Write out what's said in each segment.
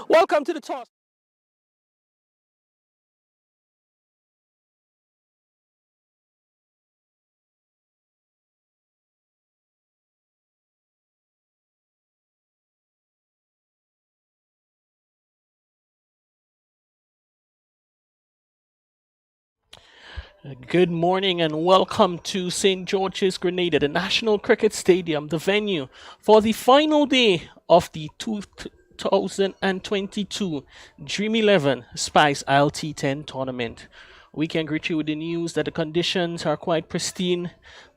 Welcome to the toss. Good morning and welcome to St. George's Grenada, the National Cricket Stadium, the venue for the final day of the 2022 Dream 11 Spice Isle T10 tournament. We can greet you with the news that the conditions are quite pristine.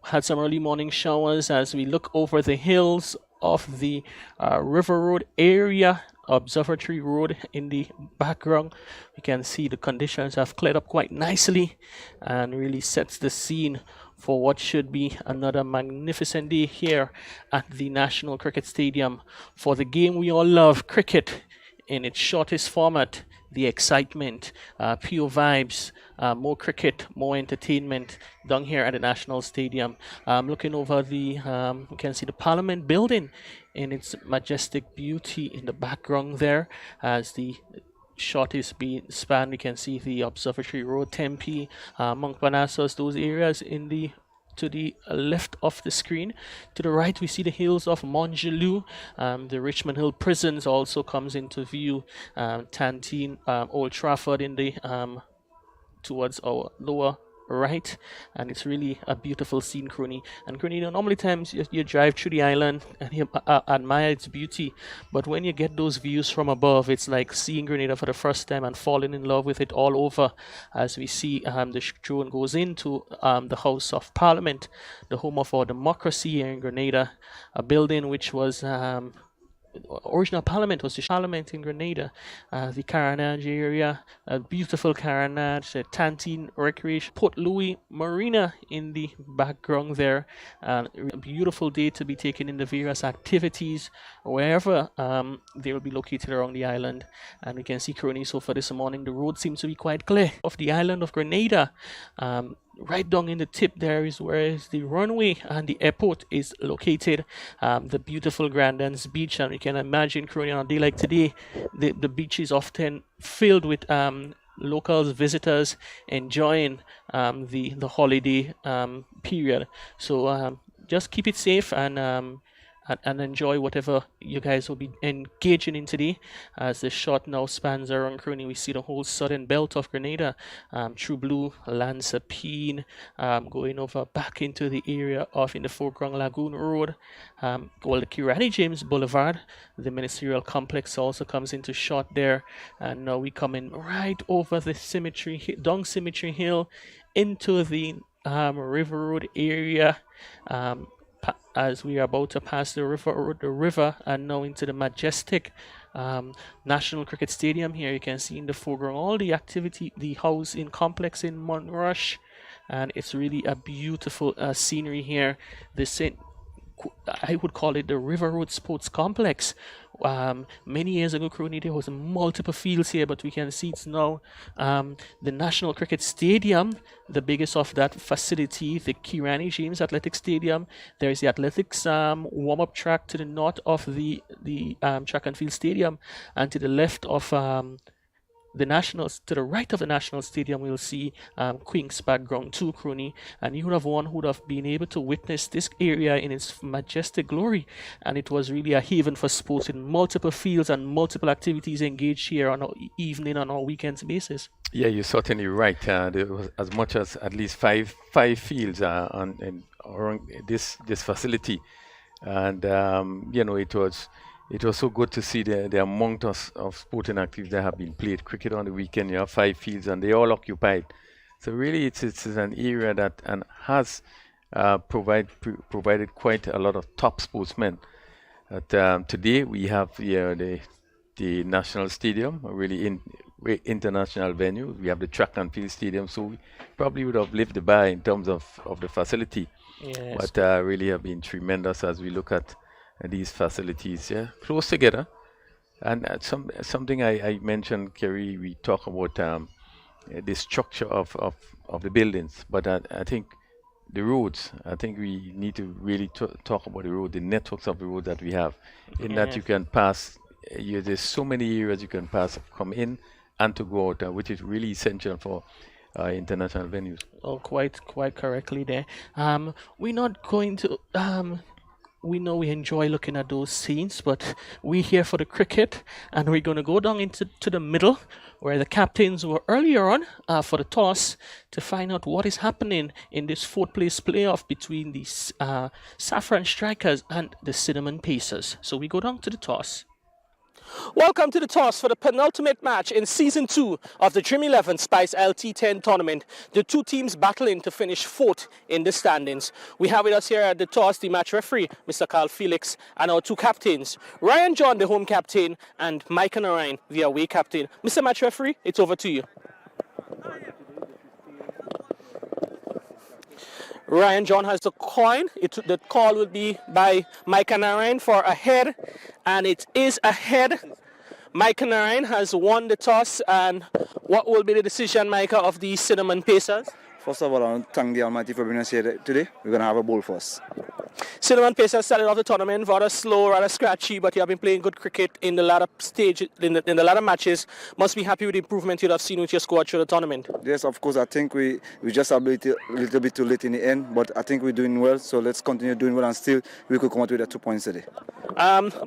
Had some early morning showers as we look over the hills of the River Road area, Observatory Road in the background. We can see the conditions have cleared up quite nicely and really sets the scene for what should be another magnificent day here at the National Cricket Stadium for the game we all love, cricket in its shortest format, the excitement, pure vibes, more cricket, more entertainment down here at the National Stadium. Looking over you can see the Parliament building in its majestic beauty in the background there as the shot is being spanned. You can see the Observatory Road, Tempe, Mount Parnassus, those areas in the to the left of the screen. To the right, we see the hills of Montgelou. The Richmond Hill Prisons also comes into view. Tantine, Old Trafford in the towards our lower right, and it's really a beautiful scene, Crony. And Crony, normally times you drive through the island and you admire its beauty, but when you get those views from above, it's like seeing Grenada for the first time and falling in love with it all over. As we see the drone goes into the House of Parliament, the home of our democracy here in Grenada, a building which was original parliament was the parliament in Grenada, the Caranage area, a beautiful Caranage, Tantine Recreation, Port Louis Marina in the background there. A beautiful day to be taken in the various activities wherever they will be located around the island. And we can see currently so far this morning the road seems to be quite clear of the island of Grenada. Right down in the tip there is where the runway and the airport is located. The beautiful Grandans Beach, and you can imagine, currently on a day like today, the beach is often filled with locals, visitors enjoying the holiday period. So just keep it safe and enjoy whatever you guys will be engaging in today. As the shot now spans around Crony, we see the whole southern belt of Grenada, True Blue, Lansapine, going over back into the area of in the foreground Lagoon Road, the Kirani James Boulevard, the ministerial complex also comes into shot there, and now we come in right over the down Cemetery Hill into the River Road area. As we are about to pass the river and now into the majestic National Cricket Stadium. Here you can see in the foreground all the activity, the housing complex in Montrush, and it's really a beautiful scenery here. I would call it the River Road Sports Complex. Many years ago, Crony, there was multiple fields here, but we can see it's now the National Cricket Stadium, the biggest of that facility, the Kirani James Athletic Stadium. There is the athletics warm-up track to the north of the track and field stadium, and to the left of the Nationals, to the right of the National Stadium, we'll see Queen's background too, Crony, and you would have one who would have been able to witness this area in its majestic glory, and it was really a haven for sports in multiple fields and multiple activities engaged here on our evening on our weekends basis. Yeah, you're certainly right. There was as much as at least five fields around this facility, and it was so good to see the amount of sporting activities that have been played. Cricket on the weekend, you have 5 fields, and they all occupied. So really, it's an area that and has provided quite a lot of top sportsmen. Today we have the National Stadium, a really international venue. We have the track and field stadium, so we probably would have lived the bar in terms of the facility. Yes. But really have been tremendous as we look at these facilities, close together. And something I mentioned, Kerry, we talk about the structure of the buildings, but I think the roads, I think we need to really talk about the road, the networks of the road that we have, in that you can pass there's so many areas you can pass, come in, and to go out, which is really essential for international venues. Oh, quite correctly there. We're not going to. We know we enjoy looking at those scenes, but we're here for the cricket, and we're going to go down into the middle, where the captains were earlier on for the toss to find out what is happening in this fourth place playoff between the Saffron Strikers and the Cinnamon Pacers. So we go down to the toss. Welcome to the toss for the penultimate match in Season 2 of the Dream 11 Spice LT10 tournament. The two teams battling to finish fourth in the standings. We have with us here at the toss the match referee, Mr. Carl Felix, and our two captains, Ryan John, the home captain, and Mike Narayan, the away captain. Mr. Match referee, it's over to you. Ryan John has the coin. The call will be by Mike Narayan for a head, and it is a head. Mike Narayan has won the toss, and what will be the decision, Micah, of the Cinnamon Pacers? First of all, I want to thank the Almighty for bringing us here today. We're going to have a bowl first. Cinnamon Pacers started off the tournament rather slow, rather scratchy, but you have been playing good cricket in the latter stage, in the latter matches. Must be happy with the improvement you'd have seen with your squad through the tournament. Yes, of course. I think we just a little bit too late in the end, but I think we're doing well. So let's continue doing well, and still we could come out with the 2 points today.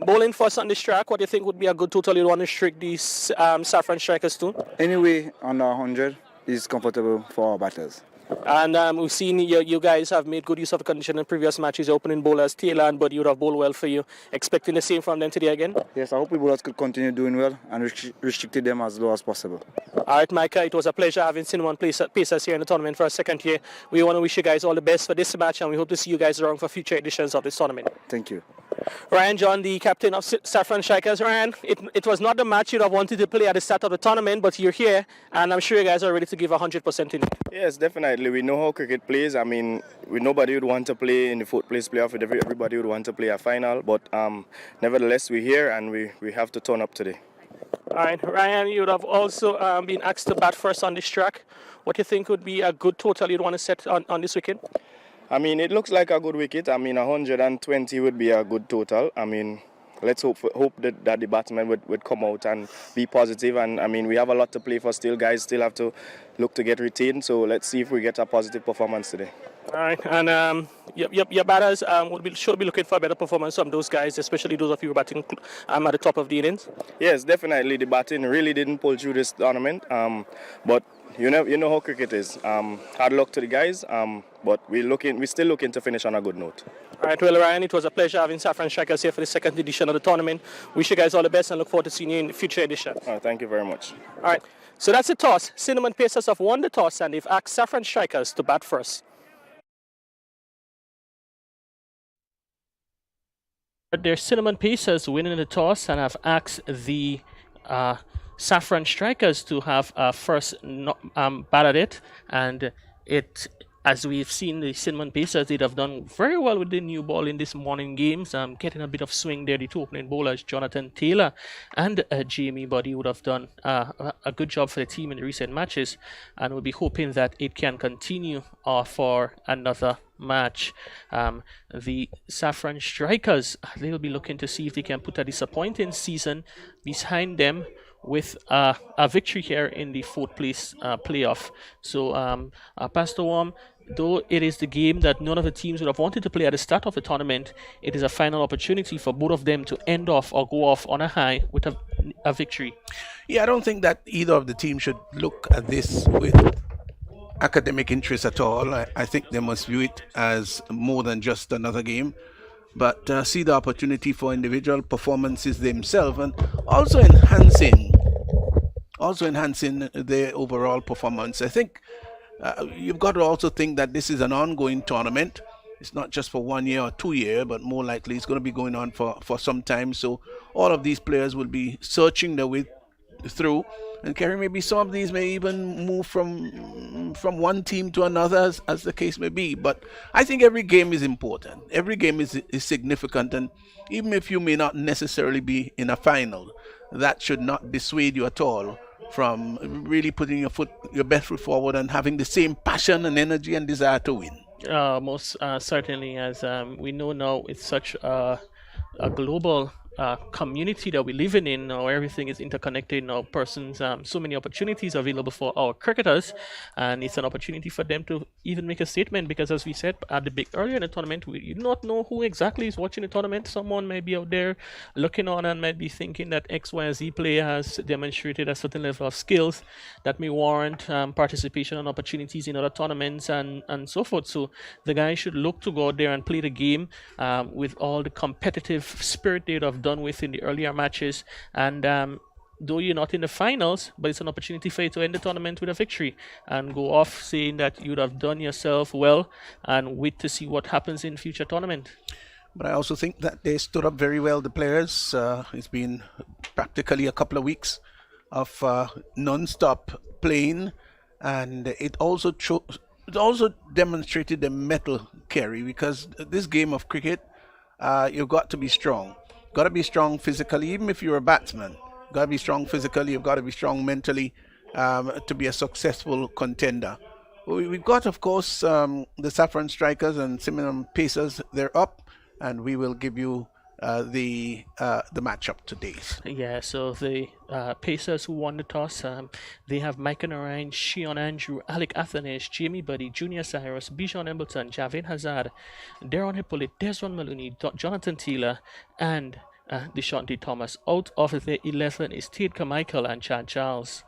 Bowling first on this track, what do you think would be a good total you'd want to streak these Saffron Strikers to? Anyway, under 100 is comfortable for our batters. And we've seen you guys have made good use of the condition in previous matches. Opening bowlers, Taylor and Buddy would have bowled well for you. Expecting the same from them today again? Yes, I hope we bowlers could continue doing well and restricted them as low as possible. All right, Micah, it was a pleasure having Cinnamon Pacers here in the tournament for a second year. We want to wish you guys all the best for this match, and we hope to see you guys around for future editions of this tournament. Thank you. Ryan John, the captain of Saffron Strikers. Ryan, it was not the match you'd have wanted to play at the start of the tournament, but you're here, and I'm sure you guys are ready to give 100% in it. Yes, definitely. We know how cricket plays. I mean, nobody would want to play in the fourth place playoff. Everybody would want to play a final, but nevertheless, we're here and we have to turn up today. All right, Ryan, you would have also been asked to bat first on this track. What do you think would be a good total you'd want to set on this weekend? I mean, it looks like a good wicket. I mean, 120 would be a good total. I mean, let's hope that the batsmen would come out and be positive. And I mean, we have a lot to play for still. Guys still have to look to get retained. So let's see if we get a positive performance today. All right, and your batters should be looking for a better performance from those guys, especially those of you who are batting at the top of the innings. Yes, definitely. The batting really didn't pull through this tournament. But you know how cricket is. Hard luck to the guys. But we're still looking to finish on a good note. All right, well, Ryan, it was a pleasure having Saffron Strikers here for the second edition of the tournament. Wish you guys all the best and look forward to seeing you in the future editions. Thank you very much. All right, so that's the toss. Cinnamon Pacers have won the toss and they've asked Saffron Strikers to bat first. Their Cinnamon Pacers winning the toss and have asked the Saffron Strikers to have first bat at it, and as we've seen, the Cinnamon Pacers, they'd have done very well with the new ball in this morning games, getting a bit of swing there. The two opening bowlers, Jonathan Taylor and Jamie Buddy, would have done a good job for the team in the recent matches, and we'll be hoping that it can continue for another match. The Saffron Strikers, they'll be looking to see if they can put a disappointing season behind them with a victory here in the fourth place playoff. So Pastor Worm, though it is the game that none of the teams would have wanted to play at the start of the tournament, it is a final opportunity for both of them to end off or go off on a high with a victory. Yeah, I don't think that either of the teams should look at this with academic interest at all. I think they must view it as more than just another game, but see the opportunity for individual performances themselves, and also enhancing their overall performance. I think you've got to also think that this is an ongoing tournament. It's not just for 1 year or 2 years, but more likely it's going to be going on for some time. So all of these players will be searching their way through, and Kerry, maybe some of these may even move from one team to another, as the case may be. But I think every game is important. Every game is significant, and even if you may not necessarily be in a final, that should not dissuade you at all from really putting your best foot forward and having the same passion and energy and desire to win. Most certainly, as we know now, it's such a global community that we're living in now, everything is interconnected now. Persons, so many opportunities available for our cricketers, and it's an opportunity for them to even make a statement. Because as we said at the big earlier in the tournament, we do not know who exactly is watching the tournament. Someone may be out there looking on and might be thinking that X, Y, and Z player has demonstrated a certain level of skills that may warrant participation and opportunities in other tournaments and so forth. So the guys should look to go out there and play the game with all the competitive spirit they'd have done with in the earlier matches. And though you're not in the finals, but it's an opportunity for you to end the tournament with a victory and go off saying that you'd have done yourself well, and wait to see what happens in future tournament. But I also think that they stood up very well, the players. It's been practically a couple of weeks of non-stop playing, and it also demonstrated the mental carry, because this game of cricket, you've got to be strong. Got to be strong physically, even if you're a batsman. Got to be strong physically. You've got to be strong mentally to be a successful contender. We've got, of course, the Saffron Strikers and Simon Pacers. They're up, and we will give you the matchup today. Yeah, so the Pacers, who won the toss, they have Micah Narayan, Shion Andrew, Alec Athanash, Jamie Buddy, Junior Cyrus, Bijan Embleton, Javed Hazard, Darren Hippolyte, Desmond Maloney, Jonathan Taylor, and Deshaunte Thomas. Out of the 11 is Tate Carmichael and Chad Charles.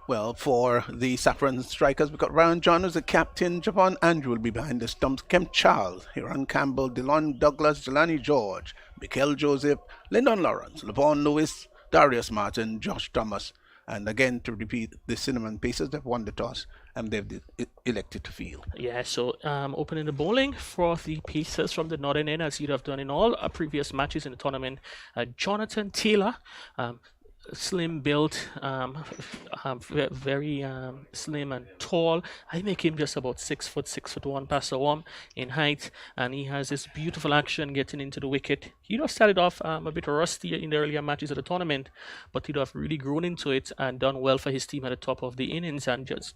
Well, for the Saffron Strikers, we've got Ryan John as the captain. Javon Andrew will be behind the stumps. Kemp Charles, Hiran Campbell, Delon Douglas, Jelani George, Mikel Joseph, Lyndon Lawrence, Levon Lewis, Darius Martin, Josh Thomas. And again, to repeat, the Cinnamon Pacers have won the toss and they've elected to field. Yeah, so opening the bowling for the Pacers from the northern end, as you'd have done in all previous matches in the tournament, Jonathan Taylor. Slim built, very slim and tall. I make him just about 6 foot, 6'1" Pastor Warm in height, and he has this beautiful action getting into the wicket. He'd have started off a bit rusty in the earlier matches of the tournament, but he'd have really grown into it and done well for his team at the top of the innings. And just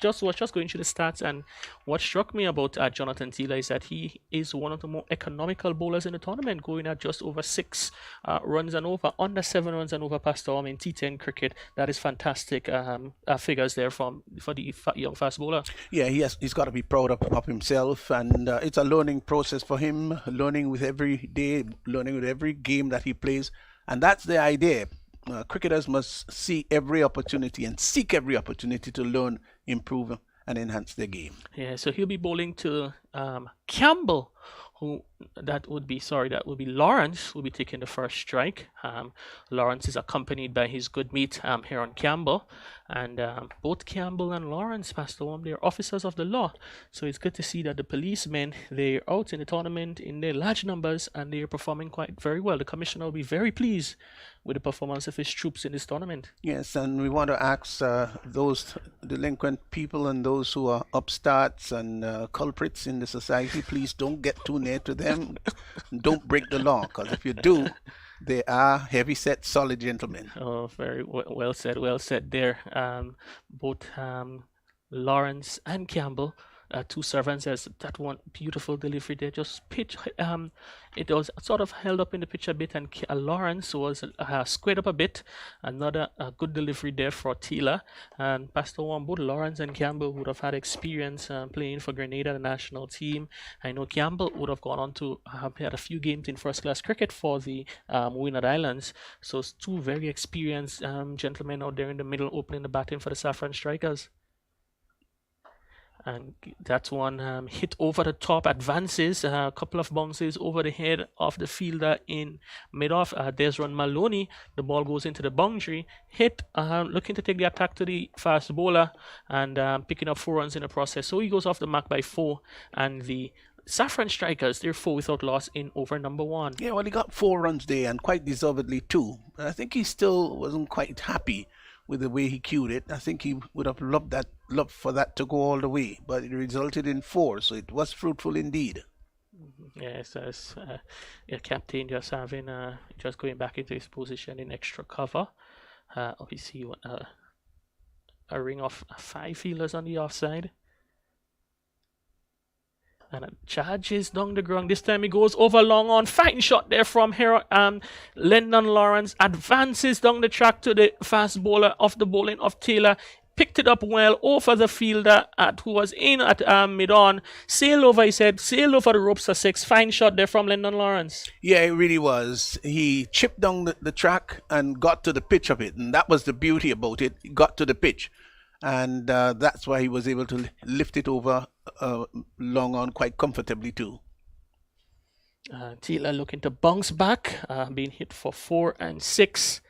going through the stats, and what struck me about Jonathan Taylor is that he is one of the more economical bowlers in the tournament, going at just over 6 runs and over, under 7 runs and over Pastor Warm in T10 cricket. That is fantastic figures there for the young fast bowler. Yeah, he's got to be proud of himself, and it's a learning process for him, learning with every day, learning with every game that he plays, and that's the idea. Cricketers must see every opportunity and seek every opportunity to learn, improve, and enhance their game. Yeah, so he'll be bowling to Campbell, that would be Lawrence, will be taking the first strike. Lawrence is accompanied by his good mate Heron Campbell, and both Campbell and Lawrence, Pastor Warm, they're officers of the law. So it's good to see that the policemen, they're out in the tournament in their large numbers and they're performing quite very well. The commissioner will be very pleased with the performance of his troops in this tournament. Yes, and we want to ask those delinquent people and those who are upstarts and culprits in the society, please don't get too near to them. Don't break the law, because if you do, they are heavy-set, solid gentlemen. Oh, very well said there. Both Lawrence and Campbell, two servants, as that one beautiful delivery there, just pitch. It was sort of held up in the pitch a bit, and Lawrence was squared up a bit. Another good delivery there for Taylor. And Pastor Warm, both Lawrence and Campbell would have had experience playing for Grenada, the national team. I know Campbell would have gone on to have had a few games in first-class cricket for the Windward Islands. So it's two very experienced gentlemen out there in the middle, opening the batting for the Saffron Strikers. And that's one hit over the top, advances, a couple of bounces over the head of the fielder in mid-off. Desron Maloney, the ball goes into the boundary, hit, looking to take the attack to the fast bowler, and picking up 4 runs in the process. So he goes off the mark by 4, and the Saffron Strikers, they're 4 without loss in over number 1. Yeah, well, he got 4 runs there, and quite deservedly too. But I think he still wasn't quite happy with the way he cued it. I think he would have loved for that to go all the way, but it resulted in 4, so it was fruitful indeed. Yes, as captain just having just going back into his position in extra cover. Obviously, a ring of 5 fielders on the offside. And it charges down the ground. This time he goes over long on. Fine shot there from here. Lyndon Lawrence advances down the track to the fast bowler of the bowling of Taylor. Picked it up well over the fielder who was in at mid-on. Sailed over, he said, sailed over the ropes for 6. Fine shot there from Lyndon Lawrence. Yeah, it really was. He chipped down the track and got to the pitch of it. And that was the beauty about it. He got to the pitch. And that's why he was able to lift it over long on quite comfortably too. Taylor looking to bounce back, being hit for 4 and 6.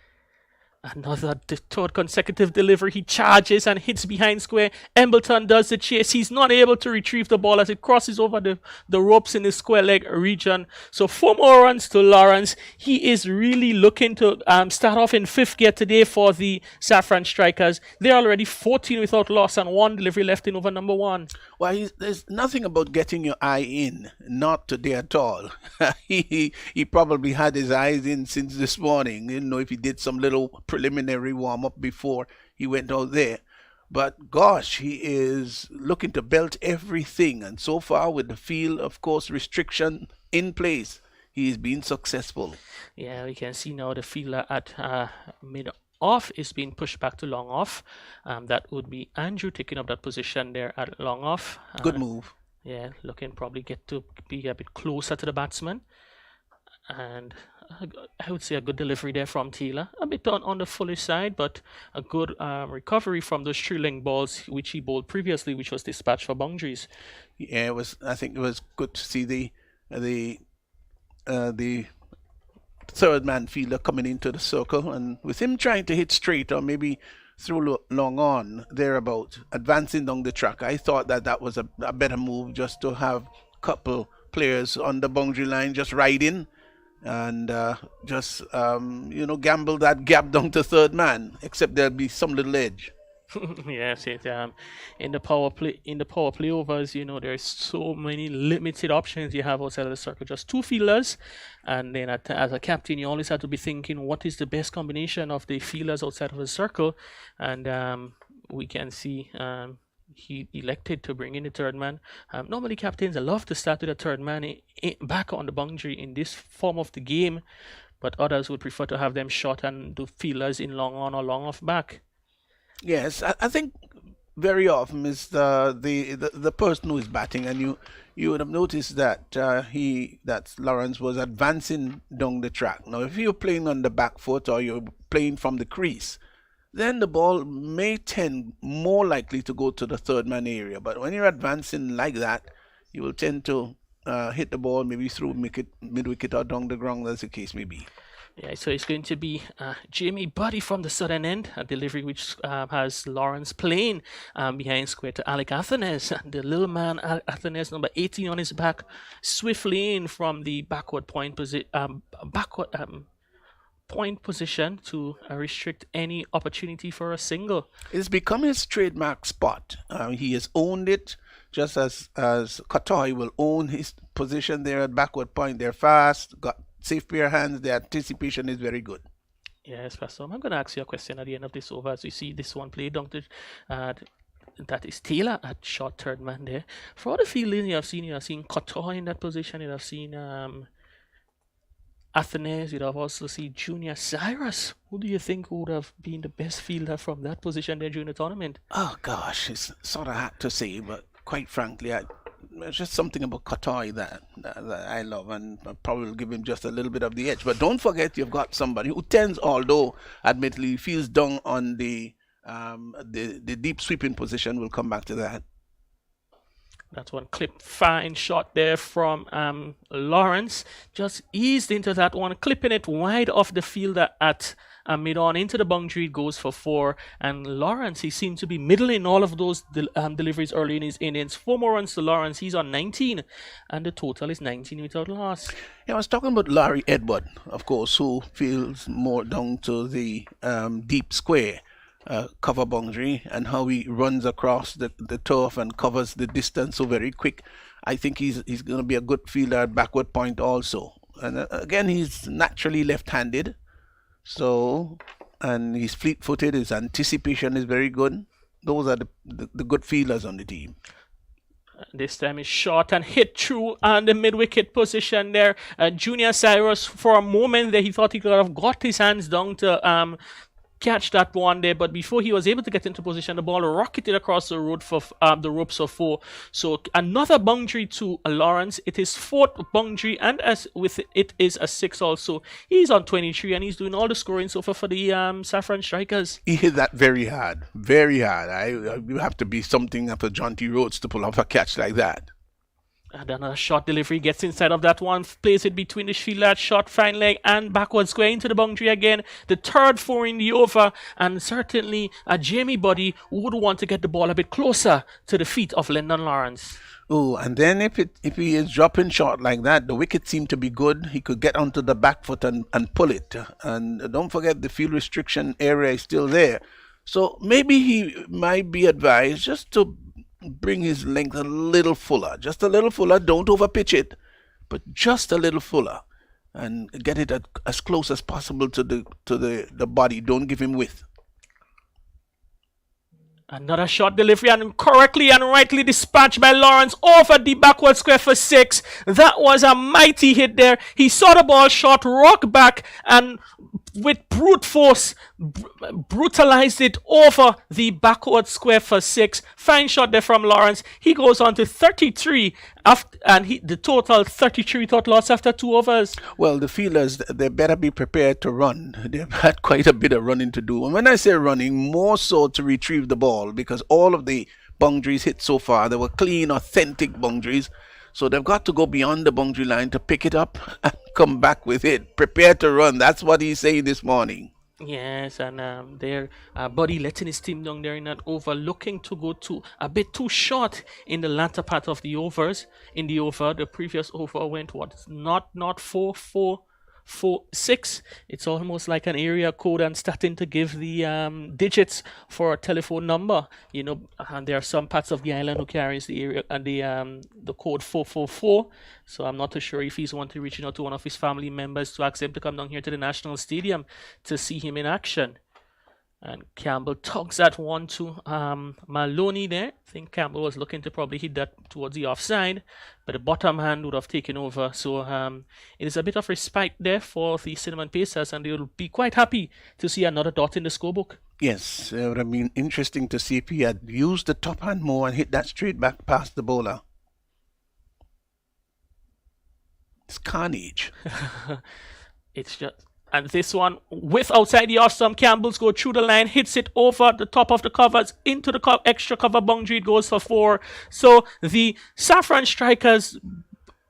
Another third consecutive delivery. He charges and hits behind square. Embleton does the chase. He's not able to retrieve the ball as it crosses over the ropes in the square leg region. So 4 more runs to Lawrence. He is really looking to start off in 5th gear today for the Saffron Strikers. They're already 14 without loss and 1 delivery left in over number 1. Well, there's nothing about getting your eye in. Not today at all. he probably had his eyes in since this morning. Didn't know if he did some little preliminary warm-up before he went out there. But gosh, he is looking to belt everything. And so far, with the field, of course, restriction in place, he's been successful. Yeah, we can see now the fielder at mid-off is being pushed back to long-off. That would be Andrew taking up that position there at long-off. Good move. Yeah, looking probably get to be a bit closer to the batsman. And I would say a good delivery there from Taylor. A bit on the foolish side, but a good recovery from those 3 length balls which he bowled previously, which was dispatched for boundaries. Yeah, it was. I think it was good to see the third man fielder coming into the circle, and with him trying to hit straight or maybe through long on thereabout, advancing down the track. I thought that was a better move, just to have a couple players on the boundary line just riding and gamble that gap down to third man, except there'll be some little edge. Yes, in the power play overs, there's so many limited options you have outside of the circle. Just 2 fielders, and then as a captain, you always have to be thinking what is the best combination of the fielders outside of the circle, and we can see he elected to bring in the third man. Normally, captains love to start with a third man back on the boundary in this form of the game, but others would prefer to have them short and do fielders in long on or long off back. Yes, I think very often is the person who is batting, and you would have noticed that Lawrence was advancing down the track. Now, if you're playing on the back foot or you're playing from the crease, then the ball may tend more likely to go to the third man area. But when you're advancing like that, you will tend to hit the ball maybe through mid wicket or down the ground, as the case may be. Yeah, so it's going to be Jamie Buddy from the southern end, a delivery which has Lawrence playing behind square to Alec Athenes. The little man, Athenes, number 18 on his back, swiftly in from the backward point position to restrict any opportunity for a single. It's become his trademark spot. He has owned it, just as Katoy will own his position there at backward point. They're fast, got safe pair of hands. The anticipation is very good. Yes, Pastor. I'm going to ask you a question at the end of this over as we see this one played down to that is Taylor at short third man there. For all the fielding you have seen Katoy in that position. You have seen Athenes. You'd have also seen Junior Cyrus. Who do you think would have been the best fielder from that position there during the tournament? Oh gosh, it's sort of hard to say, but quite frankly, there's just something about Katoy that I love, and I probably will give him just a little bit of the edge. But don't forget, you've got somebody who tends, although admittedly feels down on the deep sweeping position. We'll come back to that. That one clip, fine shot there from Lawrence. Just eased into that one, clipping it wide off the fielder at mid-on into the boundary. It goes for 4. And Lawrence, he seemed to be middling all of those deliveries early in his innings. 4 more runs to Lawrence. He's on 19, and the total is 19 without loss. Yeah, I was talking about Larry Edward, of course, who feels more down to the deep square cover boundary, and how he runs across the turf and covers the distance so very quick. I think he's going to be a good fielder at backward point also. And again, he's naturally left-handed, and he's fleet-footed. His anticipation is very good. Those are the good fielders on the team. This time is short and hit through on the mid-wicket position there. Junior Cyrus, for a moment there, he thought he could have got his hands down to catch that one there, but before he was able to get into position, the ball rocketed across the road for the ropes for 4. So another boundary to Lawrence. It is 4th boundary, and as with it is a 6 also. He's on 23 and he's doing all the scoring so far for the Saffron Strikers. He hit that very hard, very hard. You have to be something of a John T. Rhodes to pull off a catch like that. And another short delivery gets inside of that one, plays it between the fielder, short fine leg and backward square into the boundary again. The third 4 in the over, and certainly Jamie Buddy would want to get the ball a bit closer to the feet of Lyndon Lawrence. Oh, and then if he is dropping short like that, the wicket seemed to be good. He could get onto the back foot and pull it. And don't forget the field restriction area is still there. So maybe he might be advised just to bring his length a little fuller, just a little fuller. Don't overpitch it, but just a little fuller, and get it as close as possible to the body. Don't give him width. Another short delivery, and correctly and rightly dispatched by Lawrence over the backward square for 6. That was a mighty hit there. He saw the ball shot, rock back, and with brute force brutalized it over the backward square for 6. Fine shot there from Lawrence. He goes on to 33 and the total 33 tot loss after 2 overs. Well, the fielders, they better be prepared to run. They've had quite a bit of running to do, and when I say running, more so to retrieve the ball, because all of the boundaries hit so far, they were clean, authentic boundaries. So they've got to go beyond the boundary line to pick it up and come back with it. Prepare to run. That's what he's saying this morning. Yes, and there, Buddy letting his team down there in that over, looking to go to a bit too short in the latter part of the overs. In the over, the previous over went not 4-4-4-6. It's almost like an area code and starting to give the digits for a telephone number. You know, and there are some parts of the island who carries the area and the code 444. So I'm not too sure if he's wanting to reach out to one of his family members to ask them to come down here to the National Stadium to see him in action. And Campbell tugs that one to Maloney there. I think Campbell was looking to probably hit that towards the offside, but the bottom hand would have taken over. So it is a bit of respite there for the Cinnamon Pacers, and they'll be quite happy to see another dot in the scorebook. Yes, it would have been interesting to see if he had used the top hand more and hit that straight back past the bowler. It's carnage. It's just... And this one, with outside the off stump, Campbell's go through the line, hits it over the top of the covers, into the extra cover boundary, it goes for 4. So the Saffron Strikers,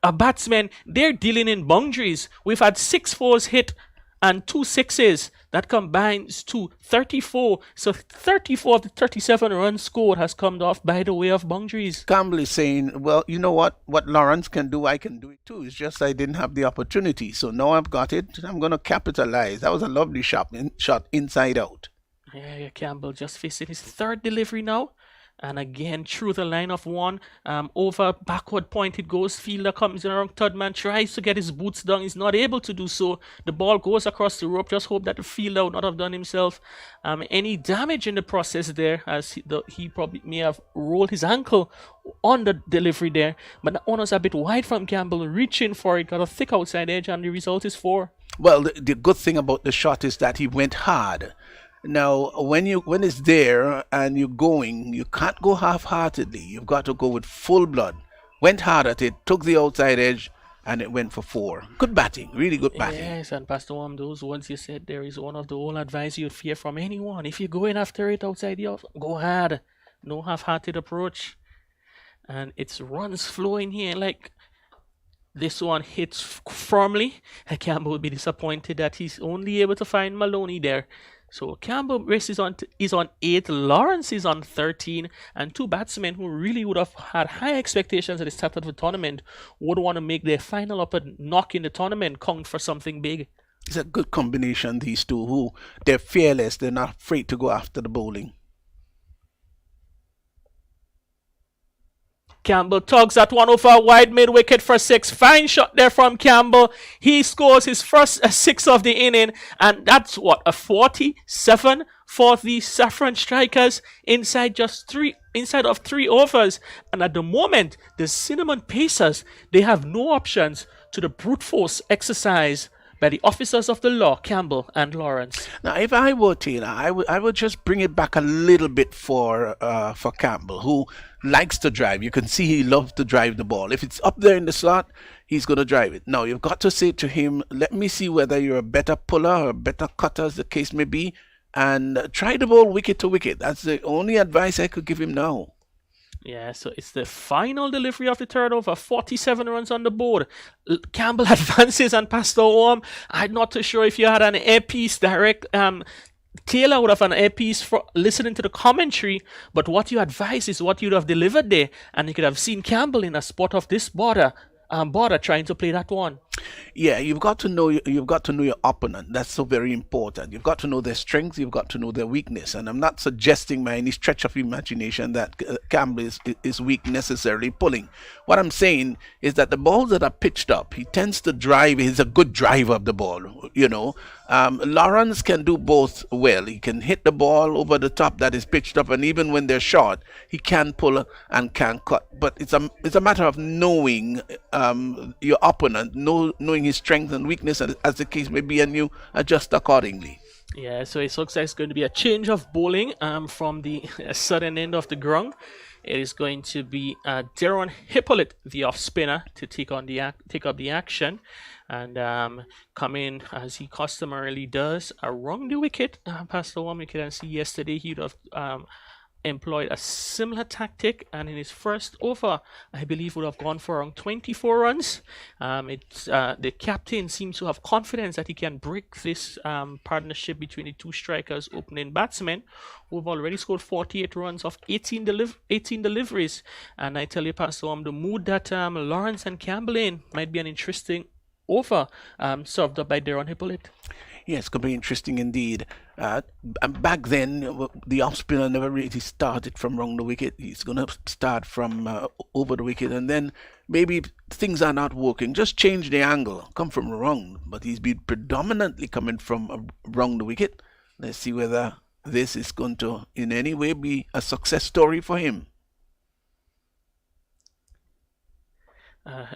batsmen, they're dealing in boundaries. We've had 6 4s hit and 2 6s. That combines to 34. So 34 of the 37 runs scored has come off by the way of boundaries. Campbell is saying, well, you know what Lawrence can do, I can do it too. It's just I didn't have the opportunity. So now I've got it. I'm going to capitalize. That was a lovely shot inside out. Yeah, Campbell just facing his 3rd delivery now. And again, through the line of 1, over backward point it goes. Fielder comes in around 3rd man, tries to get his boots down. He's not able to do so. The ball goes across the rope. Just hope that the fielder would not have done himself any damage in the process there, as he probably may have rolled his ankle on the delivery there. But that one was a bit wide from Campbell, reaching for it, got a thick outside edge, and the result is 4. Well, the good thing about the shot is that he went hard. Now, when it's there and you're going, you can't go half-heartedly. You've got to go with full blood. Went hard at it, took the outside edge, and it went for 4. Good batting, really good batting. Yes, and Pastor Wam, those words you said there is one of the old advice you'd fear from anyone. If you're going after it outside the off, go hard. No half-hearted approach. And it's runs flowing here like... This one hits firmly. Campbell will be disappointed that he's only able to find Maloney there. So Campbell is on 8, Lawrence is on 13, and 2 batsmen who really would have had high expectations at the start of the tournament would want to make their final up and knock in the tournament count for something big. It's a good combination, these two, who they're fearless, they're not afraid to go after the bowling. Campbell tugs that one over a wide mid-wicket for 6. Fine shot there from Campbell. He scores his first 6 of the inning, and that's what, a 47 for the Saffron strikers inside of 3 overs. And at the moment, the Cinnamon Pacers, they have no options to the brute force exercise by the officers of the law, Campbell and Lawrence. Now, if I were Taylor, I would just bring it back a little bit for Campbell, who likes to drive. You can see he loves to drive the ball. If it's up there in the slot, he's going to drive it. Now, you've got to say to him, let me see whether you're a better puller or a better cutter, as the case may be, and try the ball wicket to wicket. That's the only advice I could give him now. Yeah, so it's the final delivery of the third over. 47 runs on the board. Campbell advances and Pastor Orm. I'm not too sure if you had an earpiece direct. Taylor would have an earpiece for listening to the commentary, but what you advise is what you'd have delivered there, and you could have seen Campbell in a spot of this border trying to play that one. Yeah, you've got to know your opponent. That's so very important. You've got to know their strengths. You've got to know their weakness. And I'm not suggesting by any stretch of imagination that Campbell is weak necessarily pulling. What I'm saying is that the balls that are pitched up, he tends to drive. He's a good driver of the ball. Lawrence can do both well. He can hit the ball over the top that is pitched up, and even when they're short, he can pull and can cut. But it's a matter of knowing your opponent, knowing his strength and weakness, as the case may be, and you adjust accordingly. Yeah, so it looks like it's going to be a change of bowling from the southern end of the ground. It is going to be Deron Hippolyte, the off spinner, to take up the action and come in as he customarily does around the wicket. Past the 1 wicket, and see yesterday he would have employed a similar tactic, and in his first over, I believe would have gone for around 24 runs. The captain seems to have confidence that he can break this partnership between the two strikers, opening batsmen, who have already scored 48 runs of 18 deliveries. And I tell you, Pastor, the mood that Lawrence and Campbell in might be an interesting over, served up by Deron Hippolyte. Yes, it could be interesting indeed. And back then, the off spinner never really started from round the wicket. He's going to start from over the wicket, and then maybe things are not working. Just change the angle, come from round. But he's been predominantly coming from round the wicket. Let's see whether this is going to in any way be a success story for him. A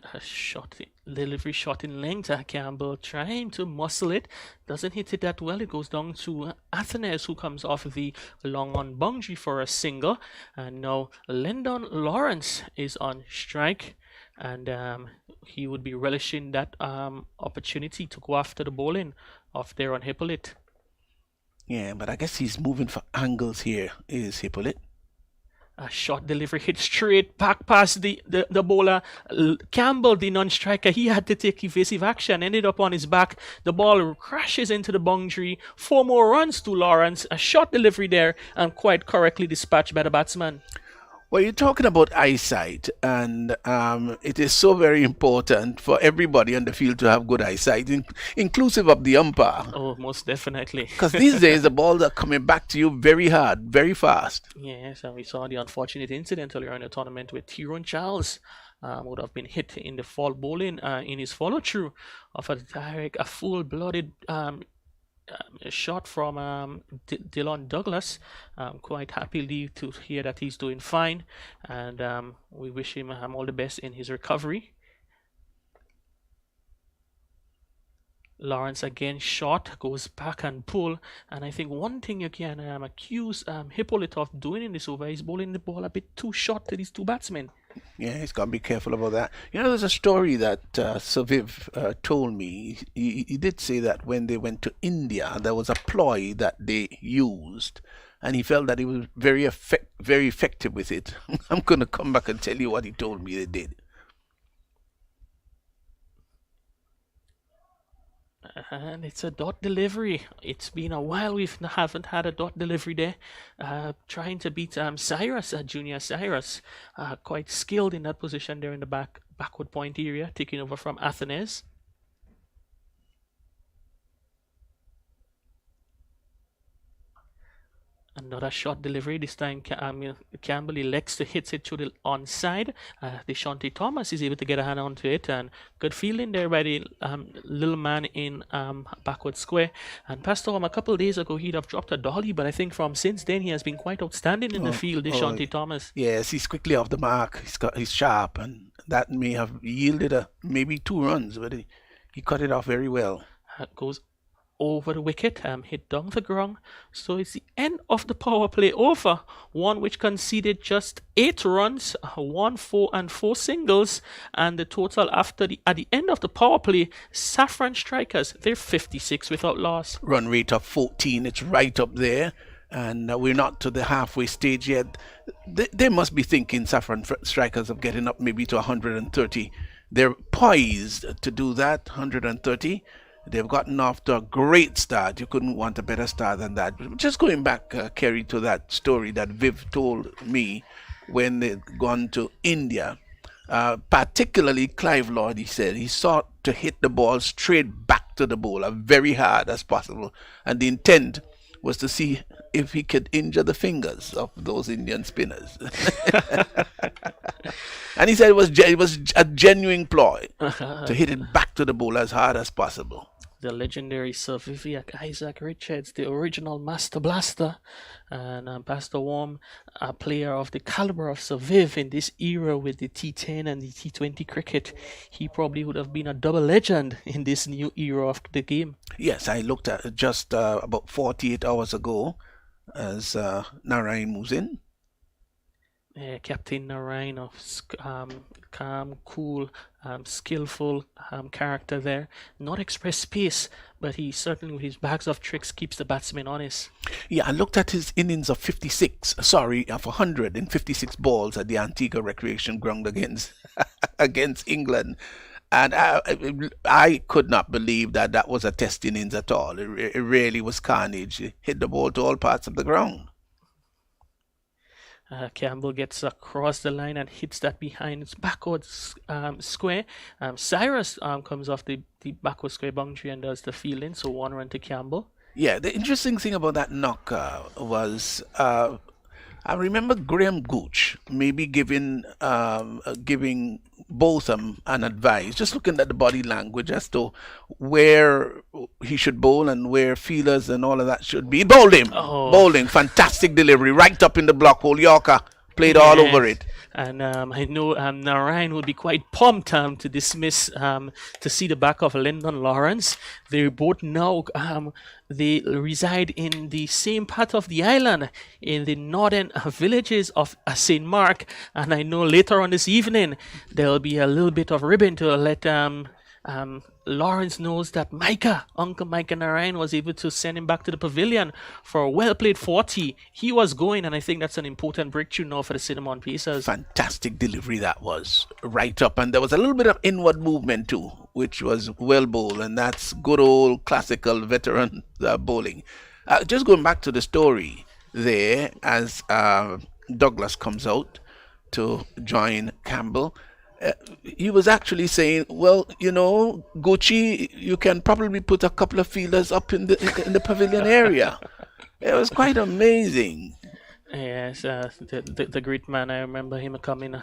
delivery shot in length. Campbell trying to muscle it, doesn't hit it that well. It goes down to Athenes, who comes off the long on boundary for a single. And now Lyndon Lawrence is on strike, and he would be relishing that opportunity to go after the bowling of Deron Hippolyte. Yeah, but I guess he's moving for angles here, is Hippolyte. A short delivery hit straight back past the bowler. Campbell, the non-striker, he had to take evasive action, ended up on his back. The ball crashes into the boundary. 4 more runs to Lawrence. A short delivery there, and quite correctly dispatched by the batsman. Well, you're talking about eyesight, and it is so very important for everybody on the field to have good eyesight, inclusive of the umpire. Oh, most definitely. Because these days, the balls are coming back to you very hard, very fast. Yes, and we saw the unfortunate incident earlier in the tournament with Tyrone Charles. Would have been hit in the fall bowling in his follow-through of a full-blooded shot from Dylan Douglas. Quite happily to hear that he's doing fine, and we wish him all the best in his recovery. Lawrence again shot, goes back and pull, and I think one thing you can accuse Hippolyte of doing in this over is bowling the ball a bit too short to these two batsmen. Yeah, he's got to be careful about that. There's a story that Sir Viv told me. He did say that when they went to India, there was a ploy that they used, and he felt that he was very effective with it. I'm going to come back and tell you what he told me they did. And it's a dot delivery. It's been a while we haven't had a dot delivery there. Trying to beat Cyrus, Junior Cyrus. Quite skilled in that position there in the backward point area, taking over from Athenes. Another short delivery. This time, Campbell elects to hit it to the onside. Deshaunte Thomas is able to get a hand onto it, and good fielding there by the little man in backward square. And Pastor, a couple of days ago, he'd have dropped a dolly, but I think from since then he has been quite outstanding in the field. Deshaunte Thomas. Yes, he's quickly off the mark. He's sharp, and that may have yielded maybe 2 runs, but he cut it off very well. Goes over the wicket, hit down the ground. So it's the end of the power play over. One which conceded just 8 runs, 1, 4, and 4 singles, and the total at the end of the power play, Saffron strikers, they're 56 without loss. Run rate of 14, it's right up there, and we're not to the halfway stage yet. They must be thinking, Saffron strikers, of getting up maybe to 130. They're poised to do that, 130. They've gotten off to a great start. You couldn't want a better start than that. Just going back, Kerry, to that story that Viv told me when they'd gone to India, particularly Clive Lord, he said, he sought to hit the ball straight back to the bowler, very hard as possible. And the intent was to see if he could injure the fingers of those Indian spinners. And he said it was a genuine ploy to hit it back to the bowler as hard as possible. The legendary Sir Viviak Isaac Richards, the original Master Blaster, and Pastor Worm, a player of the caliber of Sir Viv in this era with the T10 and the T20 cricket. He probably would have been a double legend in this new era of the game. Yes, I looked at it just about 48 hours ago as Narayan moves in. Captain Narayan of calm, cool, skillful character there. Not express pace, but he certainly, with his bags of tricks, keeps the batsmen honest. Yeah, I looked at his innings of 156 balls at the Antigua Recreation Ground against England. And I could not believe that was a test innings at all. It really was carnage. It hit the ball to all parts of the ground. Campbell gets across the line and hits that behind its backward square. Cyrus comes off the backward square boundary and does the fielding, so 1 run to Campbell. Yeah, the interesting thing about that knock was I remember Graham Gooch maybe giving Botham an advice, just looking at the body language as to where he should bowl and where feelers and all of that should be. Bowled him. Bowling. Fantastic delivery. Right up in the block hole. Yorker played all over it. And I know Narayan will be quite pumped to dismiss to see the back of Lyndon Lawrence. They both now they reside in the same part of the island, in the northern villages of St. Mark. And I know later on this evening there'll be a little bit of ribbon to let Lawrence knows that Uncle Micah Narayan was able to send him back to the pavilion for a well-played 40. He was going, and I think that's an important breakthrough now for the Cinnamon Pacers. Fantastic delivery that was. Right up, and there was a little bit of inward movement too, which was well bowled, and that's good old classical veteran bowling. Just going back to the story there, as Douglas comes out to join Campbell, he was actually saying, well, Gucci, you can probably put a couple of fielders up in the pavilion area. It was quite amazing. Yes, the great man. I remember him coming.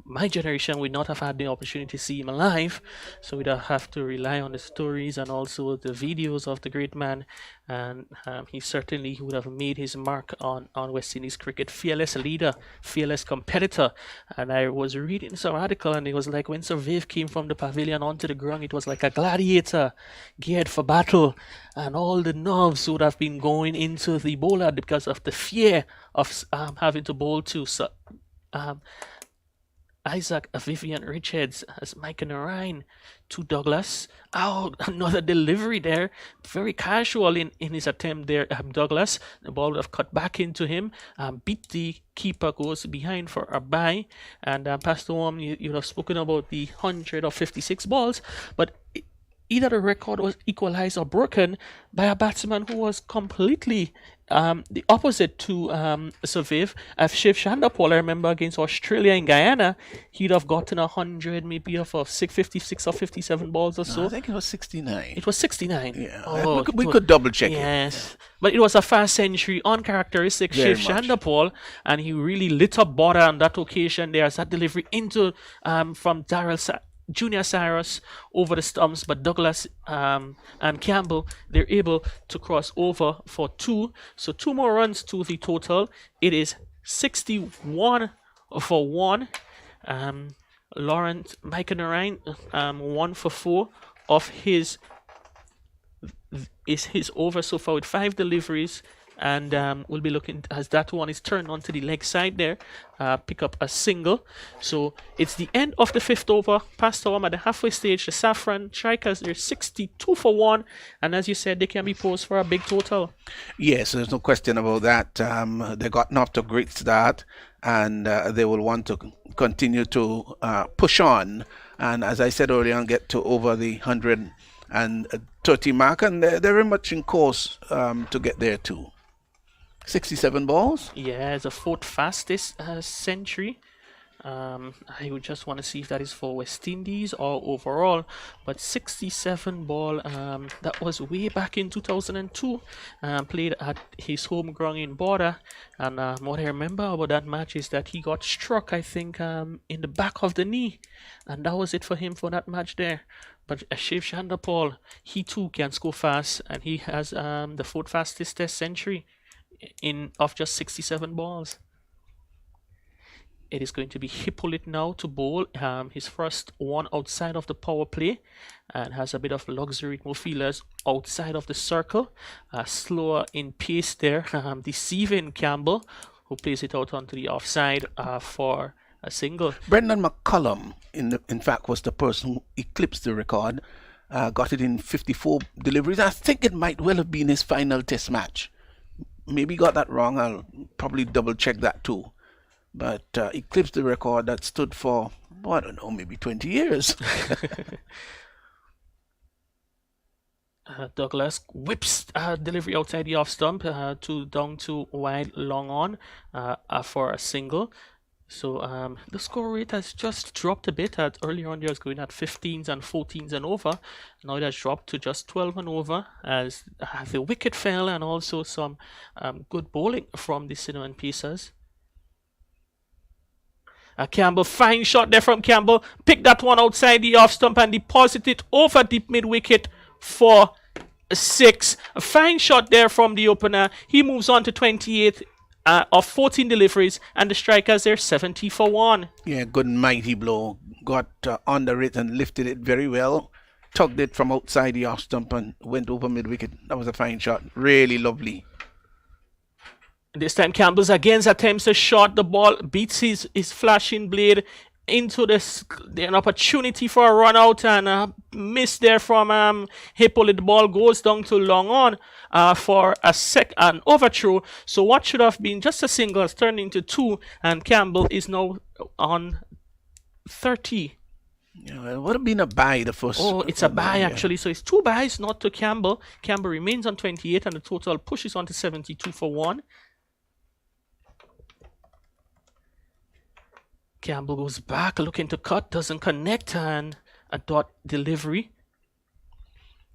My generation would not have had the opportunity to see him alive, so we'd have to rely on the stories and also the videos of the great man. And he certainly would have made his mark on West Indies cricket. Fearless leader, fearless competitor. And I was reading some article, and it was like when Sir Viv came from the pavilion onto the ground, it was like a gladiator geared for battle, and all the nerves would have been going into the bowler because of the fear of having to bowl to Isaac Vivian Richards as Micah Narayan to Douglas. Another delivery there. Very casual in his attempt there, Douglas. The ball would have cut back into him. Beat the keeper, goes behind for a bye. And Pastor Worm, you have spoken about the 156 balls, but either the record was equalized or broken by a batsman who was completely The opposite to Survive, if Shiv Chandapol, I remember against Australia in Guyana, he'd have gotten 100, maybe off of 656 or 57 balls or No, so. I think it was 69. It was 69. Yeah, Oh, we could double check it. yes. But it was a fast century, uncharacteristic Very Shiv much. Chandapol, and he really lit up border on that occasion. There's that delivery into from Junior Cyrus over the stumps, but Douglas and Campbell, they're able to cross over for two. So 2 more runs to the total. It is 61 for 1. Laurent Mikenarine, 1 for 4 of his is his over so far with 5 deliveries, and we'll be looking as that one is turned onto the leg side there, pick up a single. So it's the end of the 5th over, past our at the halfway stage. The Saffron strikers, they're 62 for 1, and as you said, they can be posed for a big total. Yes, there's no question about that. They got off to a great start, and they will want to continue to push on. And as I said earlier, get to over the 130 mark, and they're very much in course to get there too. 67 balls. Yeah, the 4th fastest century. I would just want to see if that is for West Indies or overall, but 67 ball, that was way back in 2002, played at his home ground in Border, and what I remember about that match is that he got struck, I think, in the back of the knee, and that was it for him for that match there. But Shiv Chandapol, he too can score fast, and he has the 4th fastest test century in of just 67 balls. It is going to be Hippolyte now to bowl his first one outside of the power play, and has a bit of luxury more feelers outside of the circle. Slower in pace there, deceiving Campbell, who plays it out onto the offside for a single. Brendan McCullum, in fact, was the person who eclipsed the record. Got it in 54 deliveries. I think it might well have been his final test match. Maybe got that wrong. I'll probably double check that too. But eclipsed the record that stood for, I don't know, maybe 20 years. Douglas whips delivery outside the off stump to down to wide long on for a single. So the score rate has just dropped a bit. Earlier on, there was going at 15s and 14s and over. Now it has dropped to just 12 and over as the wicket fell, and also some good bowling from the Cinnamon Pacers. Campbell, fine shot there from Campbell. Pick that one outside the off stump and deposit it over deep mid wicket for 6. A fine shot there from the opener. He moves on to 28 of 14 deliveries, and the strikers they're 70 for 1. Yeah, good mighty blow. Got under it and lifted it very well. Tugged it from outside the off stump and went over mid wicket. That was a fine shot. Really lovely. This time Campbell's again attempts a shot. The ball beats his flashing blade into an opportunity for a run out, and a miss there from Hippolyte. The ball goes down to long on for an overthrow. So what should have been just a single has turned into 2, and Campbell is now on 30. Yeah, it would have been a bye the first. Oh, it's a bye actually. So it's 2 byes, not to Campbell. Campbell remains on 28, and the total pushes on to 72 for 1. Campbell goes back, looking to cut, doesn't connect, and a dot delivery.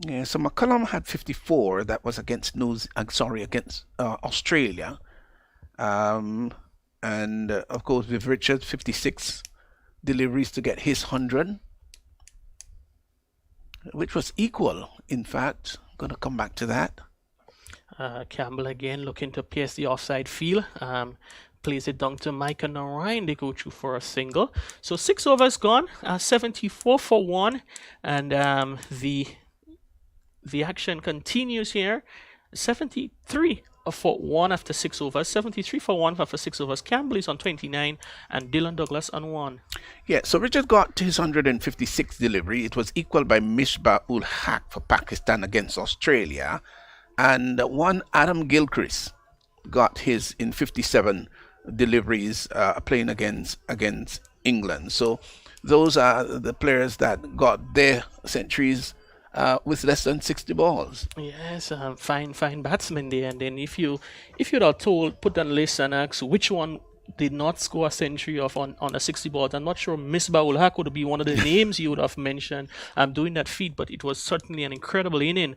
Yeah, so McCullum had 54. That was against Australia. And of course, with Richards, 56 deliveries to get his 100, which was equal, in fact. Going to come back to that. Campbell again looking to pierce the offside field. Plays it down to Mike and Ryan. They go through for a single. So 6 overs gone, 74 for 1, and the action continues here. 73 for 1 after 6 overs, 73 for 1 after 6 overs. Campbell is on 29, and Dylan Douglas on 1. Yeah, so Richard got his 156 delivery. It was equal by Misbah ul Haq for Pakistan against Australia, and one Adam Gilchrist got his in 57 deliveries playing against England. So those are the players that got their centuries with less than 60 balls. Yes, fine batsman there. And then if you'd have told, put on the list and asked which one did not score a century of on a 60 balls, I'm not sure Misbah ul Haq would be one of the names you would have mentioned doing that feat, but it was certainly an incredible inning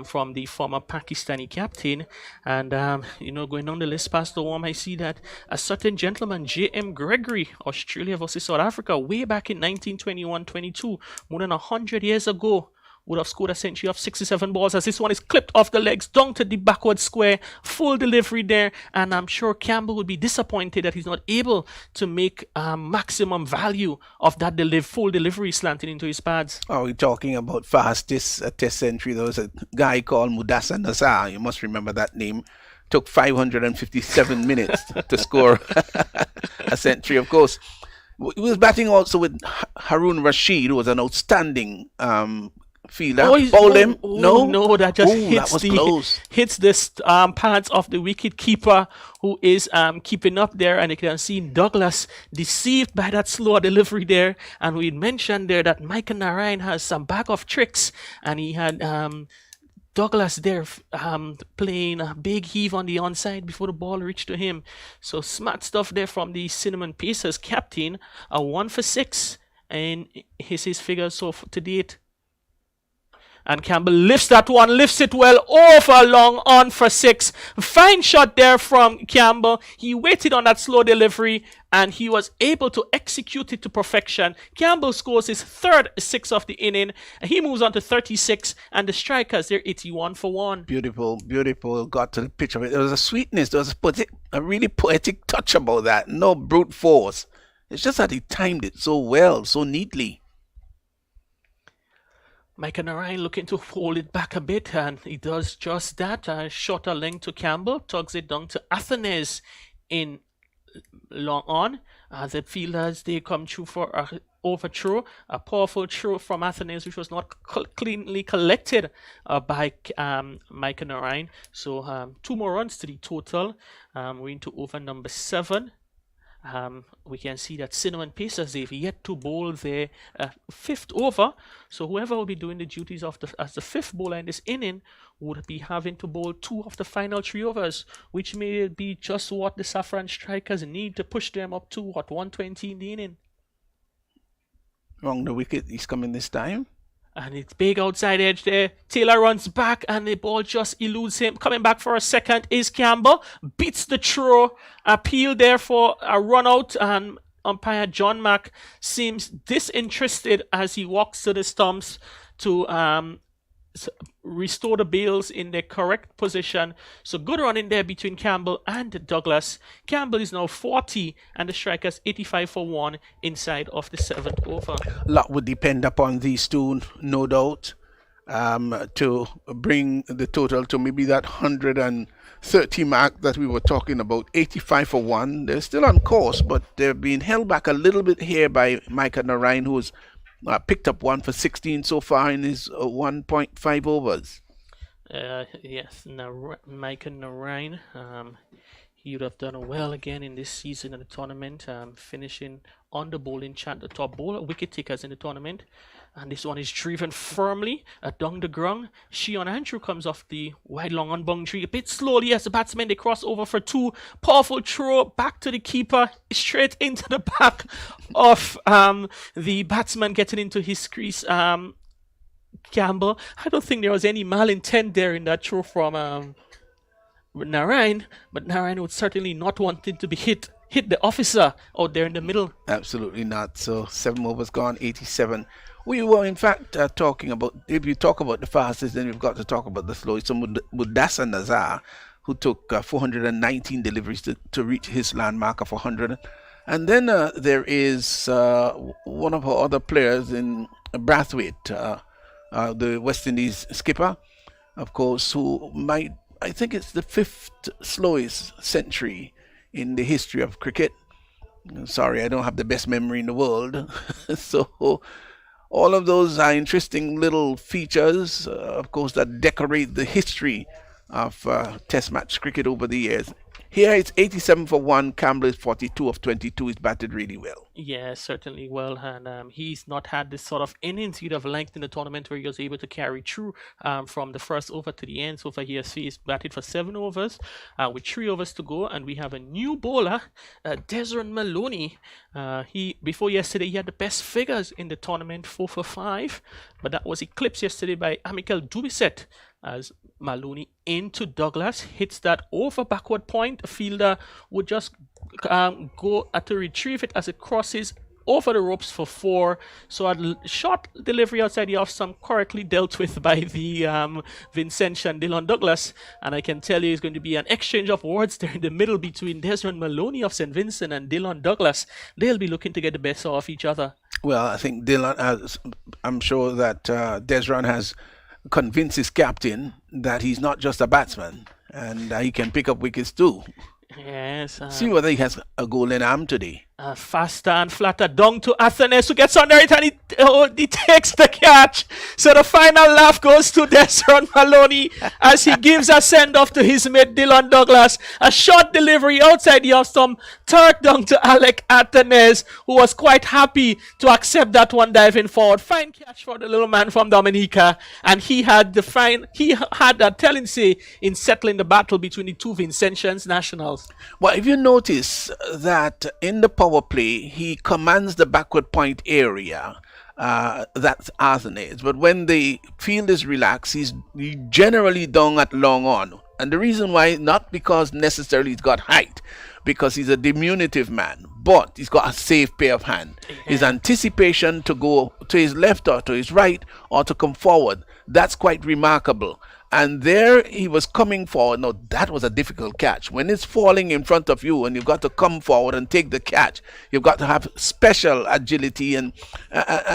from the former Pakistani captain. And going down the list past the warm, I see that a certain gentleman, J.M. Gregory, Australia versus South Africa, way back in 1921-22, more than 100 years ago, would have scored a century of 67 balls, as this one is clipped off the legs down to the backward square, full delivery there. And I'm sure Campbell would be disappointed that he's not able to make maximum value of that full delivery slanting into his pads. Oh, we're talking about fastest test century. There was a guy called Mudassar Nazar. You must remember that name. Took 557 minutes to score a century, of course. He was batting also with Harun Rashid, who was an outstanding fielder. Bowled him. No, that just hits the pads of the wicket keeper, who is keeping up there, and you can see Douglas deceived by that slow delivery there. And we mentioned there that Michael Narayan has some bag of tricks, and he had Douglas there playing a big heave on the onside before the ball reached to him. So smart stuff there from the Cinnamon Pacers captain. A 1 for 6, and his figures so to date. And Campbell lifts that one, lifts it well over long on for 6. Fine shot there from Campbell. He waited on that slow delivery and he was able to execute it to perfection. Campbell scores his third 6 of the inning. He moves on to 36, and the strikers, they're 81 for 1. Beautiful. Got to the pitch of it. There was a sweetness. There was a really poetic touch about that. No brute force. It's just that he timed it so well, so neatly. Michael Narayan looking to hold it back a bit, and he does just that. Shorter length to Campbell, tugs it down to Athens in long on. The fielders, they come through for a overthrow, a powerful throw from Athens, which was not cleanly collected by Michael Narayan. So 2 more runs to the total. We're into over number 7. We can see that Cinnamon Pacers, they've yet to bowl their 5th over. So whoever will be doing the duties of as the 5th bowler in this inning would be having to bowl 2 of the final 3 overs, which may be just what the Saffron strikers need to push them up to 120 in the inning. Wrong the wicket, he's coming this time. And it's big outside edge there. Taylor runs back and the ball just eludes him. Coming back for a second is Campbell. Beats the throw. Appeal there for a run out. And umpire John Mack seems disinterested as he walks to the stumps to restore the bails in their correct position. So good run in there between Campbell and Douglas. Campbell is now 40 and the strikers 85 for 1 inside of the 7th over. A lot would depend upon these two, no doubt, to bring the total to maybe that 130 mark that we were talking about. 85 for 1. They're still on course, but they're being held back a little bit here by Michael Narayan, who's picked up 1 for 16 so far in his 1.5 overs. Yes, Michael Narayan, he would have done well again in this season of the tournament, finishing on the bowling chart, the top bowler, wicket takers in the tournament. And this one is driven firmly down the ground. Shion Andrew comes off the wide long on boundary a bit slowly as the batsmen, they cross over for 2. Powerful throw back to the keeper, straight into the back of the batsman, getting into his crease. Campbell, I don't think there was any malintent there in that throw from Narayan, but Narayan would certainly not want it to be hit the officer out there in the middle. Absolutely not. So 7 overs gone, 87. We were in fact talking about, if you talk about the fastest, then you've got to talk about the slowest. So Mudassar Nazar, who took 419 deliveries to reach his landmark of 100. And then there is one of our other players in Brathwaite, the West Indies skipper, of course, who might, I think it's the 5th slowest century in the history of cricket. Sorry, I don't have the best memory in the world. So all of those are interesting little features, of course, that decorate the history of Test match cricket over the years. Here it's 87 for 1. Campbell is 42 of 22. He's batted really well. Yeah, certainly well, and he's not had this sort of innings of length in the tournament where he was able to carry through from the first over to the end. So far, he's batted for 7 overs with 3 overs to go, and we have a new bowler, Desron Maloney. He before yesterday he had the best figures in the tournament, 4 for 5, but that was eclipsed yesterday by Amical Dubisset as Maloney into Douglas hits that over backward point. A fielder would just go to retrieve it as it crosses over the ropes for 4. So a short delivery outside the off stump correctly dealt with by the Vincentian Dylan Douglas, and I can tell you it's going to be an exchange of words there in the middle between Desmond Maloney of St. Vincent and Dylan Douglas. They'll be looking to get the best of each other. Well, I think I'm sure that Desron has convinced his captain that he's not just a batsman and he can pick up wickets too. Yes. See whether he has a goal in arm today. Faster and flatter down to Athenes, who gets under it, and he takes the catch. So the final laugh goes to Desron Maloney as he gives a send-off to his mate Dylan Douglas. A short delivery outside the off stump, third down to Alec Athenes, who was quite happy to accept that one diving forward. Fine catch for the little man from Dominica, and he had a telling say in settling the battle between the two Vincentians nationals. Well, if you notice that in the power play, he commands the backward point area. That's Athenes. But when the field is relaxed, he's generally down at long on. And the reason why, not because necessarily he's got height, because he's a diminutive man, but he's got a safe pair of hands. His anticipation to go to his left or to his right or to come forward, that's quite remarkable. And there he was coming forward. Now, that was a difficult catch. When it's falling in front of you and you've got to come forward and take the catch, you've got to have special agility and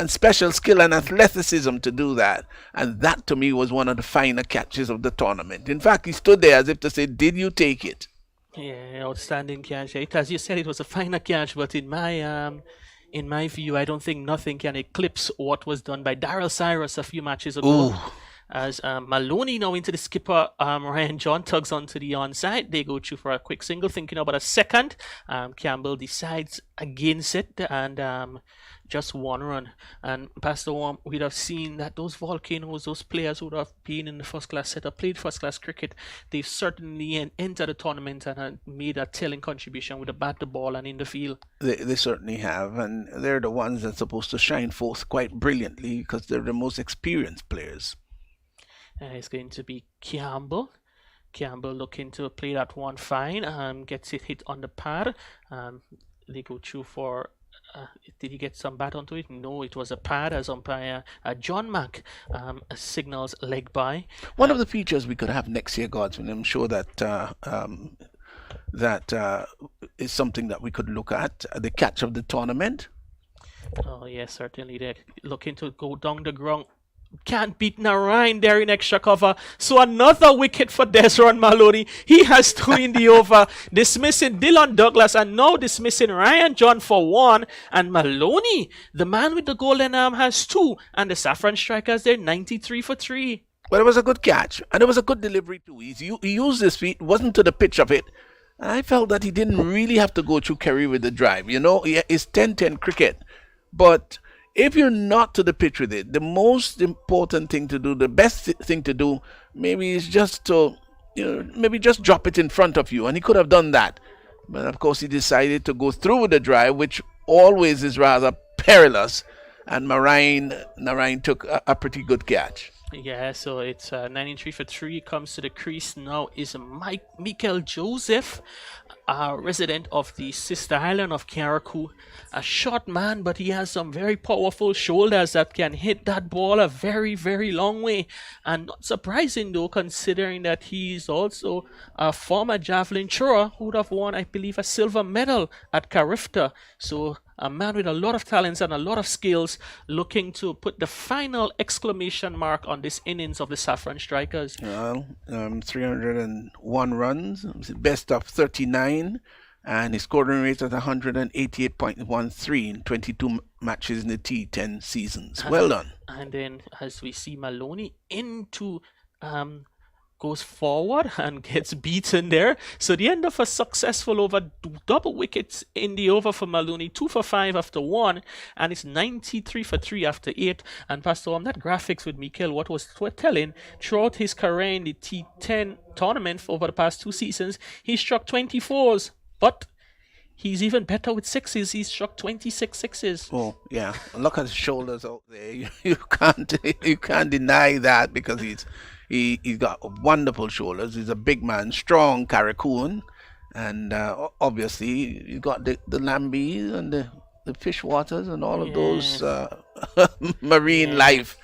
special skill and athleticism to do that. And that, to me, was one of the finer catches of the tournament. In fact, he stood there as if to say, did you take it? Yeah, outstanding catch. As you said, it was a finer catch, but in my view, I don't think nothing can eclipse what was done by Daryl Cyrus a few matches ago. Ooh. As Maloney now into the skipper, Ryan John tugs onto the onside. They go through for a quick single, thinking about a second. Campbell decides against it and just 1 run. And Pastor Warm, we'd have seen that those volcanoes, those players who would have been in the first class setup, played first class cricket, they've certainly entered the tournament and made a telling contribution with the bat, the ball, and in the field. They certainly have, and they're the ones that's supposed to shine forth quite brilliantly because they're the most experienced players. It's going to be Campbell. Campbell looking to play that one fine. Gets it hit on the pad. They go through for... did he get some bat onto it? No, it was a pad as umpire John Mack signals leg by. One of the features we could have next year, Godswin, I'm sure that is something that we could look at, the catch of the tournament. Oh, yes, certainly. They're looking to go down the ground. Can't beat Narayan there in extra cover. So another wicket for Desron Maloney. He has 2 in the over, dismissing Dylan Douglas and now dismissing Ryan John for 1. And Maloney, the man with the golden arm, has 2. And the Saffron Strikers, they're 93 for 3. Well, it was a good catch. And it was a good delivery too. He used his feet, wasn't to the pitch of it. I felt that he didn't really have to go through Kerry with the drive. You know, it's 10-10 cricket. But... if you're not to the pitch with it, the most important thing to do, the best thing to do, maybe is just to, maybe just drop it in front of you. And he could have done that. But of course, he decided to go through with the drive, which always is rather perilous. And Narayan took a pretty good catch. Yeah, so it's 93 for 3. Comes to the crease now is Michael Joseph, a resident of the sister island of Karaku. A short man, but he has some very powerful shoulders that can hit that ball a very, very long way. And not surprising though, considering that he's also a former javelin thrower who would have won, I believe, a silver medal at Carifta. So a man with a lot of talents and a lot of skills, looking to put the final exclamation mark on this innings of the Saffron Strikers. Well, 301 runs, best of 39, and his scoring rate at 188.13 in 22 matches in the T10 seasons. Well done. And then as we see Maloney into goes forward and gets beaten there. So the end of a successful over, double wickets in the over for Maloney, 2 for 5 after 1, and it's 93 for 3 after 8. And Pastor, on that graphics with Mikel, what was telling, throughout his career in the T10 tournament over the past 2 seasons, he struck 24s, but he's even better with sixes. He's struck 26 sixes. Oh yeah, look at his shoulders out there. You can't deny that because he's got wonderful shoulders. He's a big man, strong Caracoon, and obviously he's got the lambees and the fish waters and all of those marine life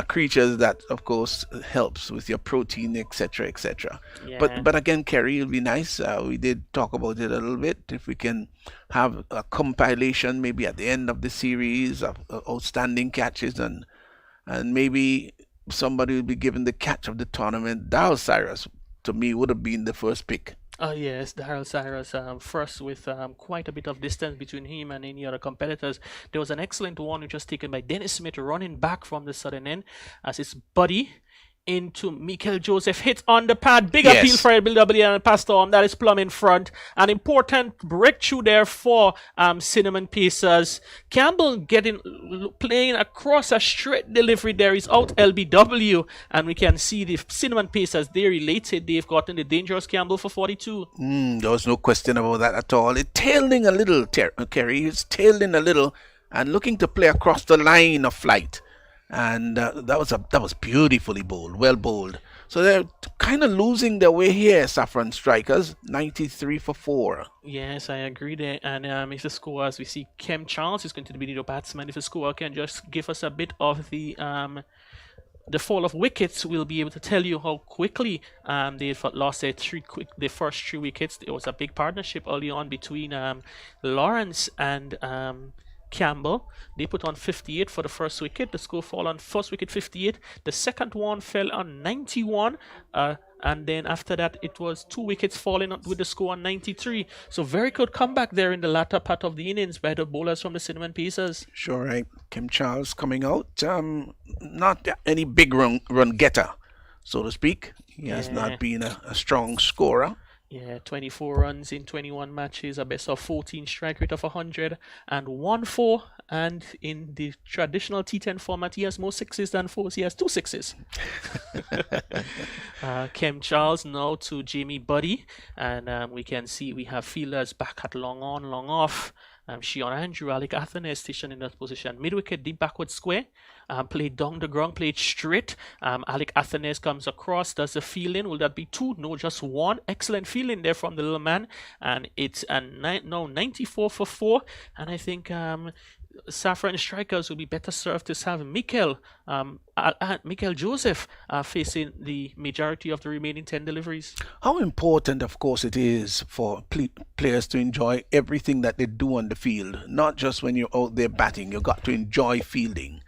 creatures that, of course, helps with your protein, etc., etc. Yeah. But again, Kerry, it'll be nice. We did talk about it a little bit. If we can have a compilation, maybe at the end of the series of outstanding catches, and maybe somebody will be given the catch of the tournament. Darryl Cyrus, to me, would have been the first pick. Oh yes, Darryl Cyrus first with quite a bit of distance between him and any other competitors. There was an excellent one which was taken by Dennis Smith running back from the southern end as his buddy into Mikel Joseph, hit on the pad, big appeal for LBW and Pastor that is plumb in front. An important breakthrough there for Cinnamon Pacers. Campbell playing across a straight delivery there is out LBW, and we can see the Cinnamon Pacers, they're elated. They've gotten the dangerous Campbell for 42. There was no question about that at all. It tailed in a little, Kerry. It's tailed in a little and looking to play across the line of flight. And that was beautifully bowled, well bowled. So they're kind of losing their way here, Saffron strikers, 93 for 4. Yes, I agree there. And if the score, as we see, Kem Charles is going to be the batsman. If the score can just give us a bit of the fall of wickets, we'll be able to tell you how quickly they've lost their first 3 wickets. There was a big partnership early on between Lawrence and Campbell. They put on 58 for the first wicket. The score fell on first wicket 58. The second one fell on 91. And then after that, it was 2 wickets falling with the score on 93. So very good comeback there in the latter part of the innings by the bowlers from the Cinnamon Pacers. Sure, right. Kem Charles coming out. Not any big run getter, so to speak. He has not been a strong scorer. Yeah, 24 runs in 21 matches, a best of 14, strike rate of 100 and 1-4. And in the traditional T10 format, he has more sixes than fours. He has 2 sixes. Kem Charles now to Jamie Buddy. And we can see we have fielders back at long on, long off. Shion Andrew, Alec Athene stationed in that position. Mid-wicket, deep backward square. Played down the ground, played straight. Alec Athene comes across, does the fielding. Will that be 2? No, just 1. Excellent fielding there from the little man. And it's now 94 for 4. And I think Saffron strikers will be better served to have Mikel Joseph facing the majority of the remaining 10 deliveries. How important, of course, it is for players to enjoy everything that they do on the field, not just when you're out there batting. You've got to enjoy fielding.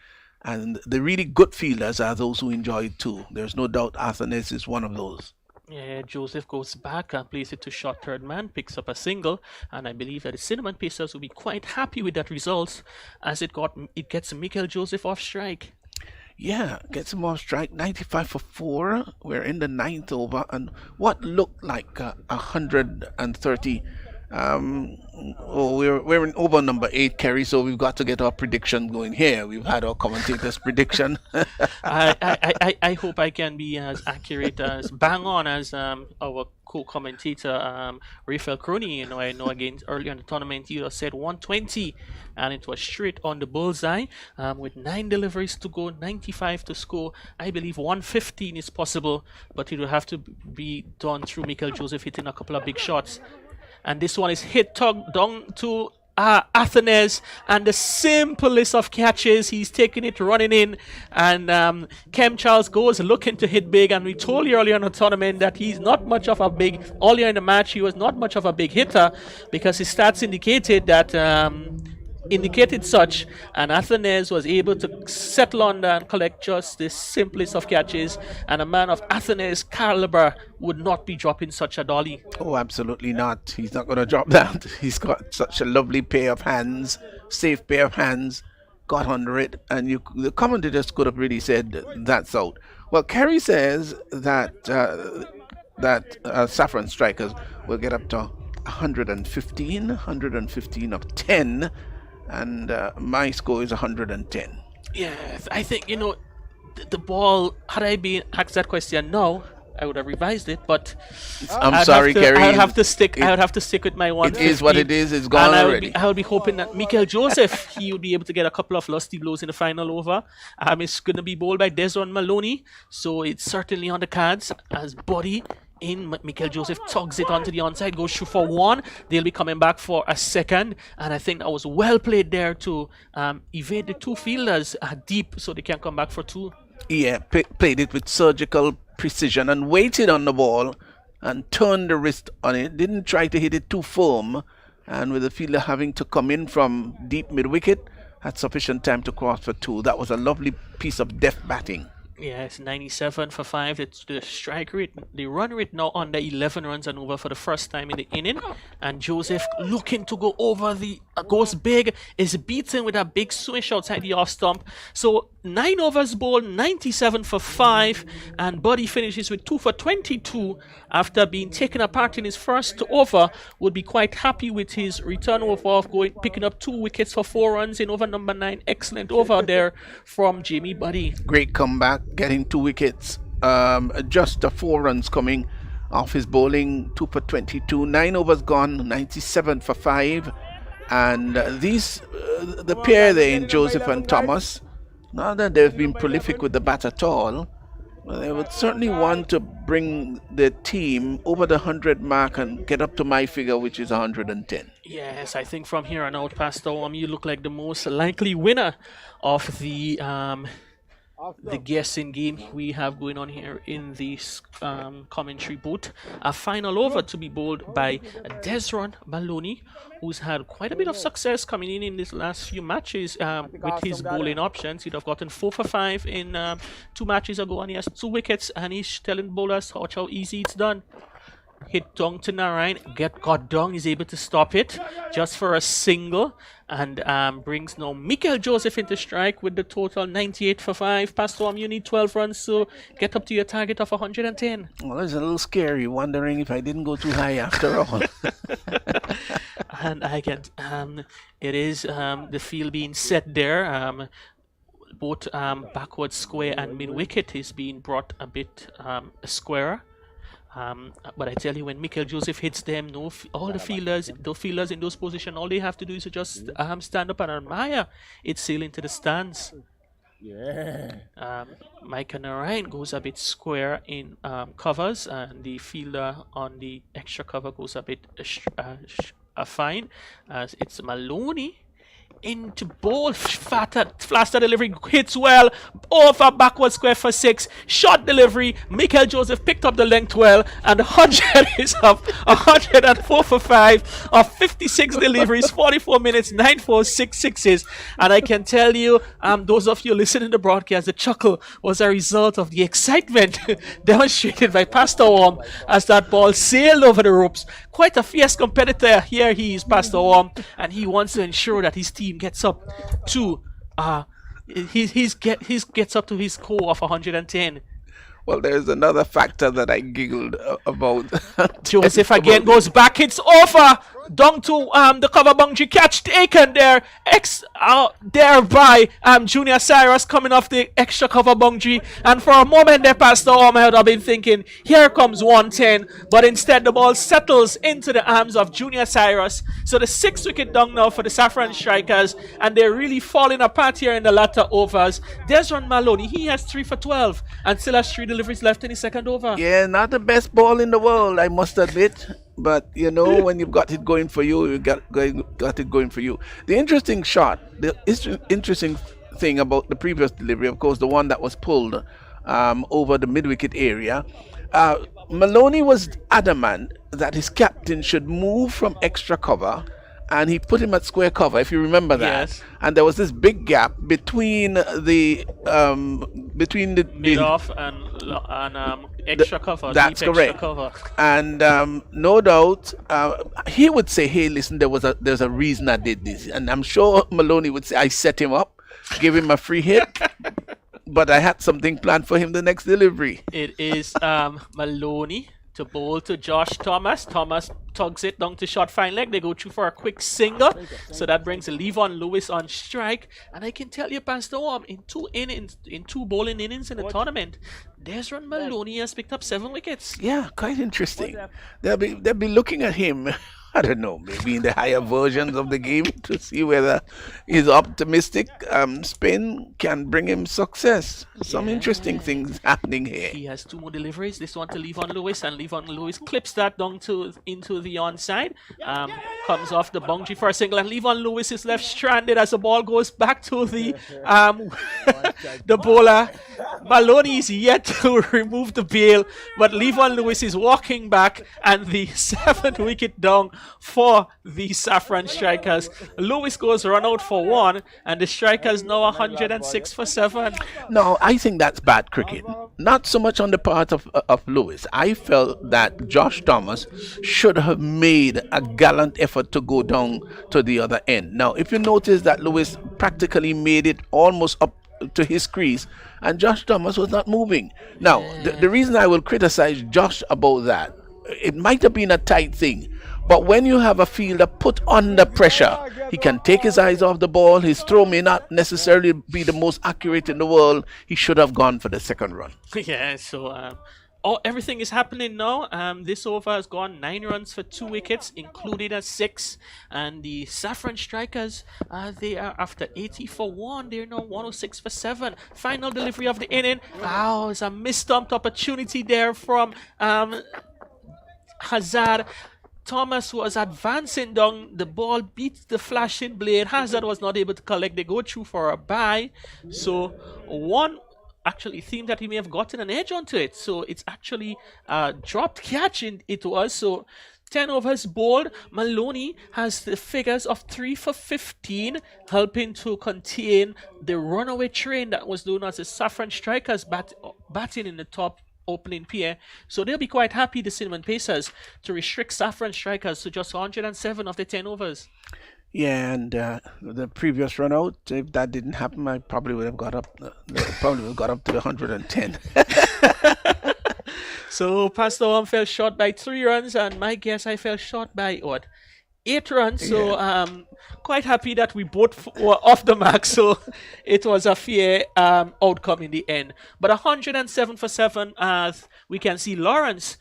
And the really good fielders are those who enjoy it too. There's no doubt Athens is one of those. Yeah, Joseph goes back and plays it to short third man, picks up a single, and I believe that the Cinnamon Pacers will be quite happy with that result as it gets Mikel Joseph off strike. Yeah, gets him off strike, 95 for 4. We're in the 9th over, and what looked like 130. We're in over number 8, Kerry, so we've got to get our prediction going here. We've had our commentator's prediction. I hope I can be as accurate, as bang on as our co-commentator Rafael Crony. I know against earlier in the tournament he said 120, and it was straight on the bullseye. With 9 deliveries to go, 95 to score. I believe 115 is possible, but it will have to be done through Mikel Joseph hitting a couple of big shots. And this one is hit down to Athens, and the simplest of catches. He's taking it, running in, and Kem Charles goes looking to hit big. And we told you earlier in the tournament that he's not much of a big, earlier in the match, he was not much of a big hitter because his stats indicated such, and Athens was able to settle on that and collect just the simplest of catches, and a man of Athens' caliber would not be dropping such a dolly. Oh, absolutely not. He's not going to drop that. He's got such a lovely pair of hands, safe pair of hands, got under it, and the commentators could have really said, that's out. Well, Kerry says that Saffron strikers will get up to 115 of 10, and my score is 110. Yes, I think the ball. Had I been asked that question now, I would have revised it. But I'm sorry, Kerry. I would have to stick. I would have to stick with my 115. It is what it is. It's gone and already. I would be hoping that Mikel Joseph he would be able to get a couple of lusty blows in the final over. It's going to be bowled by Desron Maloney, so it's certainly on the cards as Buddy in. Mikel Joseph tugs it onto the onside, goes through for one. They'll be coming back for a second, and I think that was well played there to evade the two fielders deep, so they can come back for two. Yeah, played it with surgical precision and waited on the ball and turned the wrist on it. Didn't try to hit it too firm, and with the fielder having to come in from deep mid wicket, had sufficient time to cross for two. That was a lovely piece of deft batting. Yeah, it's 97 for 5. It's the strike rate, the run rate now under 11 runs and over for the first time in the inning. And Joseph looking to go over goes big, is beaten with a big swish outside the off stump. So 9 overs bowled, 97 for 5, and Buddy finishes with 2 for 22 after being taken apart in his first over. Would be quite happy with his return over of picking up 2 wickets for 4 runs in over number 9. Excellent over there from Jamie Buddy. Great comeback, getting 2 wickets. Just 4 runs coming off his bowling, 2 for 22. 9 overs gone, 97 for 5. And the pair there in Joseph and Thomas, not that they've been prolific with the bat at all, but they would certainly want to bring the team over the 100 mark and get up to my figure, which is 110. Yes, I think from here on out, Pastor, you look like the most likely winner of the guessing game we have going on here in this commentary booth. A final over to be bowled by Desron Maloney, who's had quite a bit of success coming in these last few matches with his bowling options. He'd have gotten 4 for 5 in 2 matches ago, and he has 2 wickets, and he's telling bowlers how easy it's done. Hit down to Narayan, got down, he's able to stop it just for a single, and brings now Mikel Joseph into strike with the total 98 for 5. Pastor, you need 12 runs to get up to your target of 110. Well, it's a little scary, wondering if I didn't go too high after all. And I get it is the field being set there. Both backward square and mid wicket is being brought a bit squarer. But I tell you, when Mikel Joseph hits them, all the fielders in those positions, all they have to do is to just stand up and admire it sail into the stands. Yeah. Micah Narayan goes a bit square in covers, and the fielder on the extra cover goes a bit fine, as it's Maloney into bowl, faster delivery, hits well, over backward square for 6, short delivery, Mikel Joseph picked up the length well, and 100 is up, 104 for 5, of 56 deliveries, 44 minutes, 9 4, 6 sixes, and I can tell you, those of you listening to the broadcast, the chuckle was a result of the excitement demonstrated by Pastor Worm as that ball sailed over the ropes. Quite a fierce competitor. Here he is, Pastor Worm, and he wants to ensure that his team gets up to gets up to his score of 110. Well, there's another factor that I giggled about. Joseph again goes back, it's over, down to the cover boundary, catch taken there, there by Junior Cyrus coming off the extra cover boundary, and for a moment there, Pastor Ahmed, I've been thinking, here comes 110, but instead the ball settles into the arms of Junior Cyrus. So the 6th wicket down now for the Saffron strikers, and they're really falling apart here in the latter overs. Desron Maloney, he has 3 for 12 and still has 3 deliveries left in his second over. Yeah, not the best ball in the world, I must admit. But, when you've got it going for you, you got it going for you. The interesting interesting thing about the previous delivery, of course, the one that was pulled over the mid-wicket area, Maloney was adamant that his captain should move from extra cover, and he put him at square cover, if you remember that. Yes. And there was this big gap between the Mid-off and extra cover. That's deep correct. Extra cover. And no doubt, he would say, "Hey, listen, there's a reason I did this," and I'm sure Maloney would say, "I set him up, gave him a free hit." but I had something planned for him the next delivery. It is Maloney to bowl to Josh Thomas. Thomas tugs it down to short fine leg. They go through for a quick single. So that brings Levon Lewis on strike. And I can tell you, Pastor Orm, in two bowling innings in the tournament, Desron Maloney has picked up 7 wickets. Yeah, quite interesting. They'll be looking at him. I don't know, maybe in the higher versions of the game to see whether his optimistic spin can bring him success. Some interesting things happening here. He has 2 more deliveries. This one to Levon Lewis, and Levon Lewis clips that down into the onside. Comes off the boundary for a single, and Levon Lewis is left stranded as the ball goes back to the the bowler. Maloney is yet to remove the bail, but Levon Lewis is walking back, and the 7th wicket down for the Saffron Strikers. Lewis goes run out for 1, and the Strikers now 106 for 7. No, I think that's bad cricket. Not so much on the part of Lewis. I felt that Josh Thomas should have made a gallant effort to go down to the other end. Now, if you notice that Lewis practically made it almost up to his crease, and Josh Thomas was not moving. Now, the reason I will criticize Josh about that, it might have been a tight thing, but when you have a fielder put under pressure, he can take his eyes off the ball. His throw may not necessarily be the most accurate in the world. He should have gone for the second run. Yeah, so everything is happening now. This over has gone 9 runs for 2 wickets, including a 6. And the Saffron Strikers, they are after 80 for 1. They're now 106 for 7. Final delivery of the inning. Wow, it's a missed opportunity there from Hazard. Thomas was advancing down. The ball beats the flashing blade. Hazard was not able to collect. They go through for a bye. So one actually think that he may have gotten an edge onto it. So it's actually dropped catch it was. So 10 overs bowled. Maloney has the figures of 3 for 15, helping to contain the runaway train that was known as the Saffron Strikers batting in the top opening pair. So they'll be quite happy, the Cinnamon Pacers, to restrict Saffron Strikers to just 107 of the 10 overs. Yeah, and the previous run out, if that didn't happen, I probably would have got up. Probably would have got up to 110. So Pastor One fell short by 3 runs, and my guess, I fell short by 8 runs. So quite happy that we both were off the mark. So it was a fair outcome in the end. But 107 for 7, as we can see, Lawrence.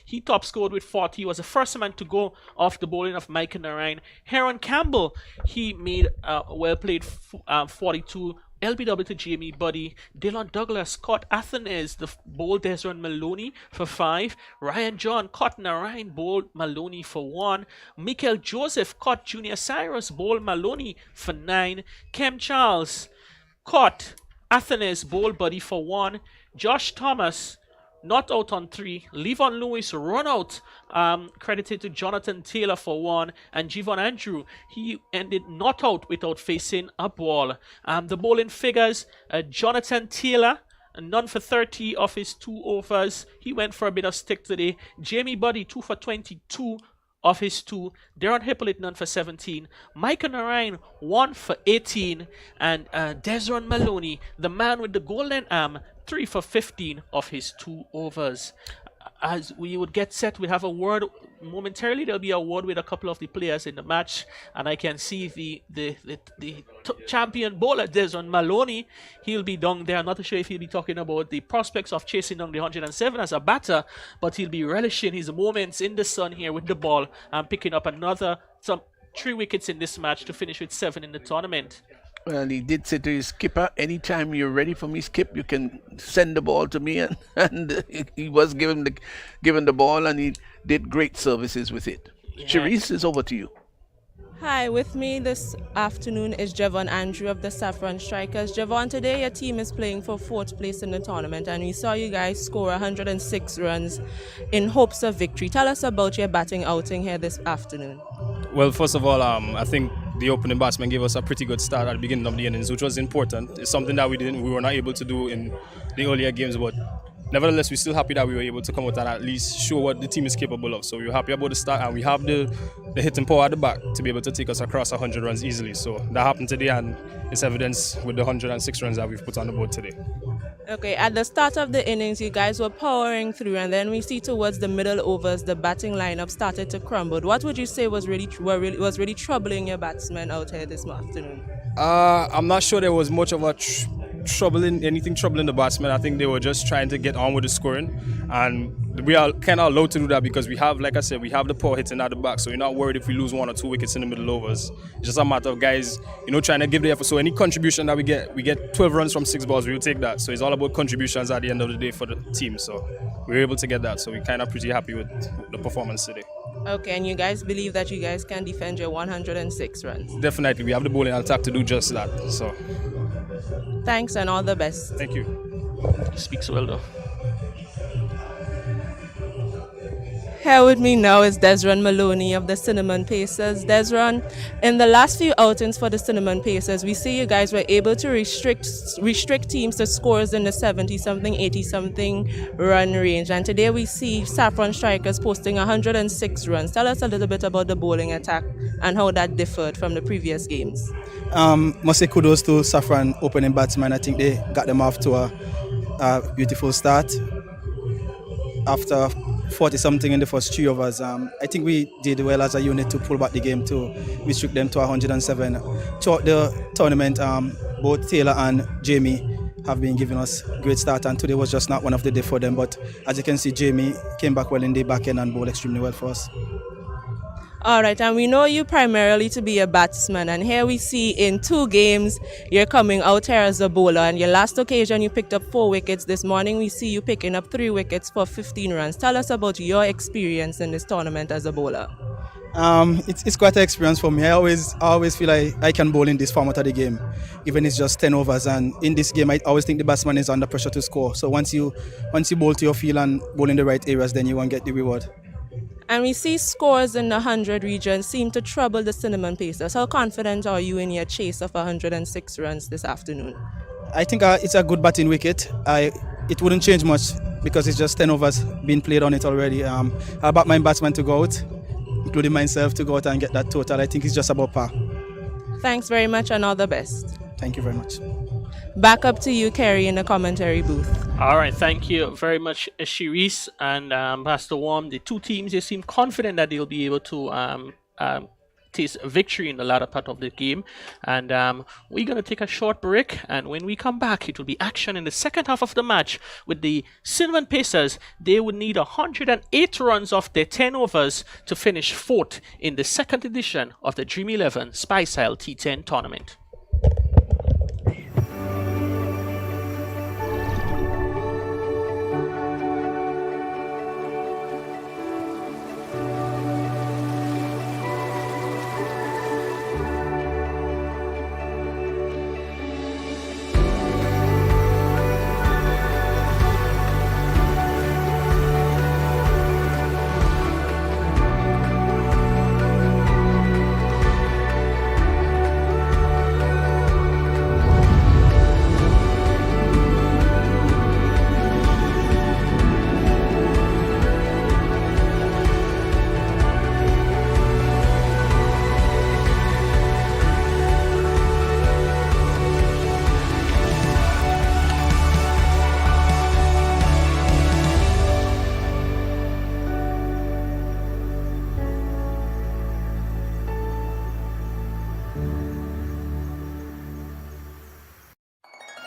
He top scored with 40. He was the first man to go off the bowling of Micah Narine. Heron Campbell, he made a well played 42. LBW to Jamie Buddy. Dylan Douglas caught Athenes, the bowled Desron Maloney for 5. Ryan John caught Narine, bowled Maloney for 1. Michael Joseph caught Junior Cyrus, bowled Maloney for 9. Kem Charles caught Athenes, bowled Buddy for 1. Josh Thomas not out on 3. Levon Lewis run out, credited to Jonathan Taylor for 1. And Javon Andrew, he ended not out without facing a ball. The bowling figures, Jonathan Taylor, none for 30 of his 2 overs. He went for a bit of stick today. Jamie Buddy, 2 for 22 of his 2. Darren Hippolyte, none for 17. Micah Narine, 1 for 18. And Desron Maloney, the man with the golden arm, 3 for 15 of his 2 overs. As we would get set, we have a word momentarily. There'll be a word with a couple of the players in the match, and I can see the champion bowler Desron Maloney. He'll be down there. I'm not sure if he'll be talking about the prospects of chasing down the 107 as a batter, but he'll be relishing his moments in the sun here with the ball and picking up some 3 wickets in this match to finish with 7 in the tournament. Well, he did say to his skipper, anytime you're ready for me, Skip, you can send the ball to me. And he was given the ball, and he did great services with it. Yeah. Cherise, is over to you. Hi, with me this afternoon is Javon Andrew of the Saffron Strikers. Javon, today your team is playing for 4th place in the tournament, and we saw you guys score 106 runs in hopes of victory. Tell us about your batting outing here this afternoon. Well, first of all, I think the opening batsman gave us a pretty good start at the beginning of the innings, which was important. It's something that we were not able to do in the earlier games, but nevertheless, we're still happy that we were able to come out and at least show what the team is capable of. So we were happy about the start, and we have the hitting power at the back to be able to take us across 100 runs easily. So that happened today, and it's evidence with the 106 runs that we've put on the board today. Okay, at the start of the innings, you guys were powering through, and then we see towards the middle overs, the batting lineup started to crumble. What would you say was really troubling your batsmen out here this afternoon? I'm not sure there was much of a troubling the batsmen. I think they were just trying to get on with the scoring, and we are kind of allowed to do that because we have, like I said, we have the power hitting at the back, so you're not worried if we lose 1 or 2 wickets in the middle overs. It's just a matter of guys, trying to give the effort. So any contribution that we get 12 runs from 6 balls, we will take that. So it's all about contributions at the end of the day for the team. So we were able to get that. So we're kind of pretty happy with the performance today. Okay, and you guys believe that you guys can defend your 106 runs? Definitely, we have the bowling attack to do just that. So thanks and all the best. thank you. Speaks well, though. Here with me now is Desron Maloney of the Cinnamon Pacers. Desron, in the last few outings for the Cinnamon Pacers, we see you guys were able to restrict teams to scores in the 70-something, 80-something run range. And today we see Saffron Strikers posting 106 runs. Tell us a little bit about the bowling attack and how that differed from the previous games. Must say kudos to Saffron opening batsman. I think they got them off to a beautiful start. After 40-something in the first 3 overs, I think we did well as a unit to pull back the game to restrict them to 107. Throughout the tournament, both Taylor and Jamie have been giving us great start, and today was just not one of the day for them. But as you can see, Jamie came back well in the back end and bowled extremely well for us. All right, and we know you primarily to be a batsman, and here we see in 2 games you're coming out here as a bowler, and your last occasion you picked up 4 wickets. This morning we see you picking up 3 wickets for 15 runs. Tell us about your experience in this tournament as a bowler. It's quite an experience for me. I always feel like I can bowl in this format of the game, even if it's just 10 overs. And in this game, I always think the batsman is under pressure to score. So once you bowl to your field and bowl in the right areas, then you won't get the reward. And we see scores in the 100 region seem to trouble the Cinnamon Pacers. How confident are you in your chase of 106 runs this afternoon? I think it's a good batting wicket. It wouldn't change much because it's just 10 overs being played on it already. I back my batsman to go out, including myself, to go out and get that total. I think it's just about par. Thanks very much and all the best. Thank you very much. Back up to you, Kerry, in the commentary booth. All right, thank you very much, Shirice and Pastor Warm. The 2 teams, they seem confident that they'll be able to taste victory in the latter part of the game. And we're going to take a short break, and when we come back, it will be action in the second half of the match with the Cinnamon Pacers. They would need 108 runs off their 10 overs to finish 4th in the 2nd edition of the Dream 11 Spice Isle T10 tournament.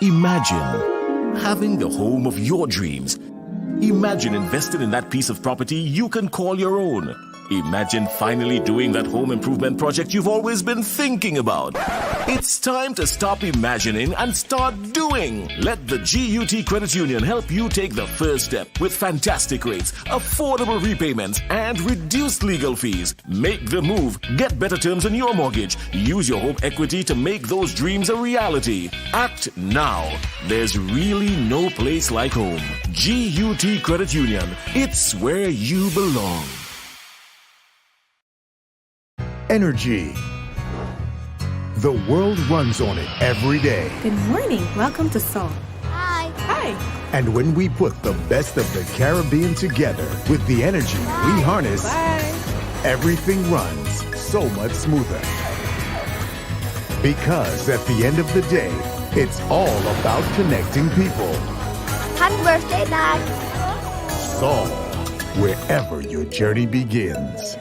Imagine having the home of your dreams. Imagine investing in that piece of property you can call your own. Imagine finally doing that home improvement project you've always been thinking about. It's time to stop imagining and start doing. Let the GUT Credit Union help you take the first step with fantastic rates, affordable repayments, and reduced legal fees. Make the move. Get better terms on your mortgage. Use your home equity to make those dreams a reality. Act now. There's really no place like home. GUT Credit Union. It's where you belong. Energy. The world runs on it every day. Good morning. Welcome to Seoul. Hi. Hi. Bye. And when we put the best of the Caribbean together with the energy we harness, everything runs so much smoother. Because at the end of the day, it's all about connecting people. Happy birthday, Dad. So, wherever your journey begins.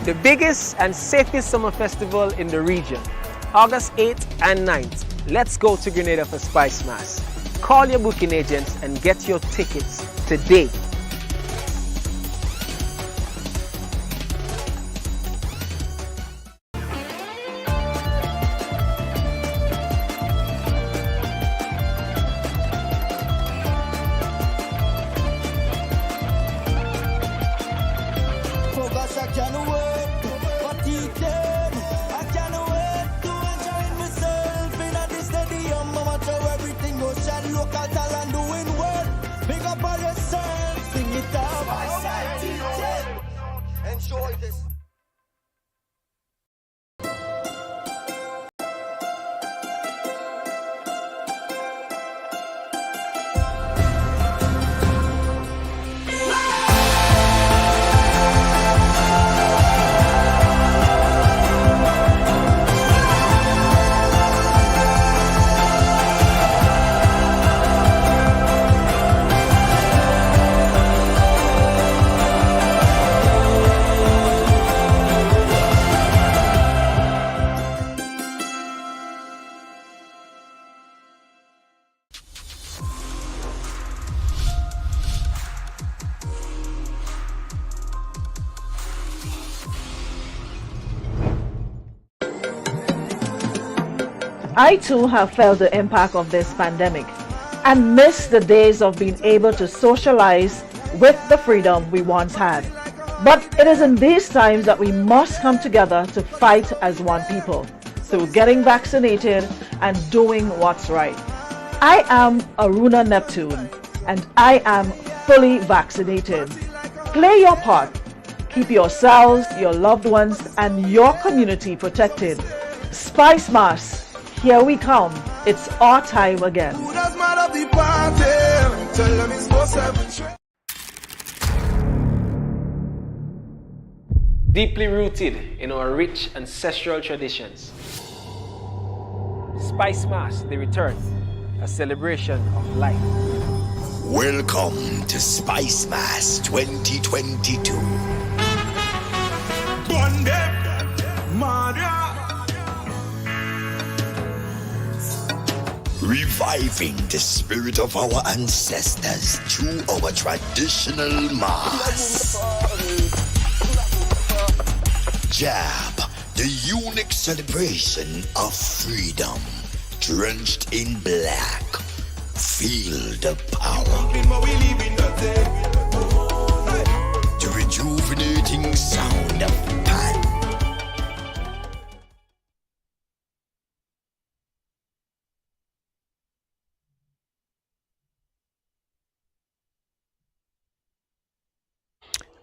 The biggest and safest summer festival in the region, August 8th and 9th. Let's go to Grenada for Spice Mass. Call your booking agents and get your tickets today. Focus, I can't wait for T10. I can't wait to enjoy myself in a this stadium. No matter everything goes, and local talent doing well. Big up on yourself, sing it out. T10. Enjoy this. I too have felt the impact of this pandemic and miss the days of being able to socialize with the freedom we once had. But it is in these times that we must come together to fight as one people through getting vaccinated and doing what's right. I am Aruna Neptune and I am fully vaccinated. Play your part. Keep yourselves, your loved ones, and your community protected. Spice Mass. Here we come. It's our time again. Deeply rooted in our rich ancestral traditions. Spice Mass, the return, a celebration of life. Welcome to Spice Mass 2022. Reviving the spirit of our ancestors through our traditional mass. Jab, the unique celebration of freedom, drenched in black. Feel the power. The rejuvenating sound of pan.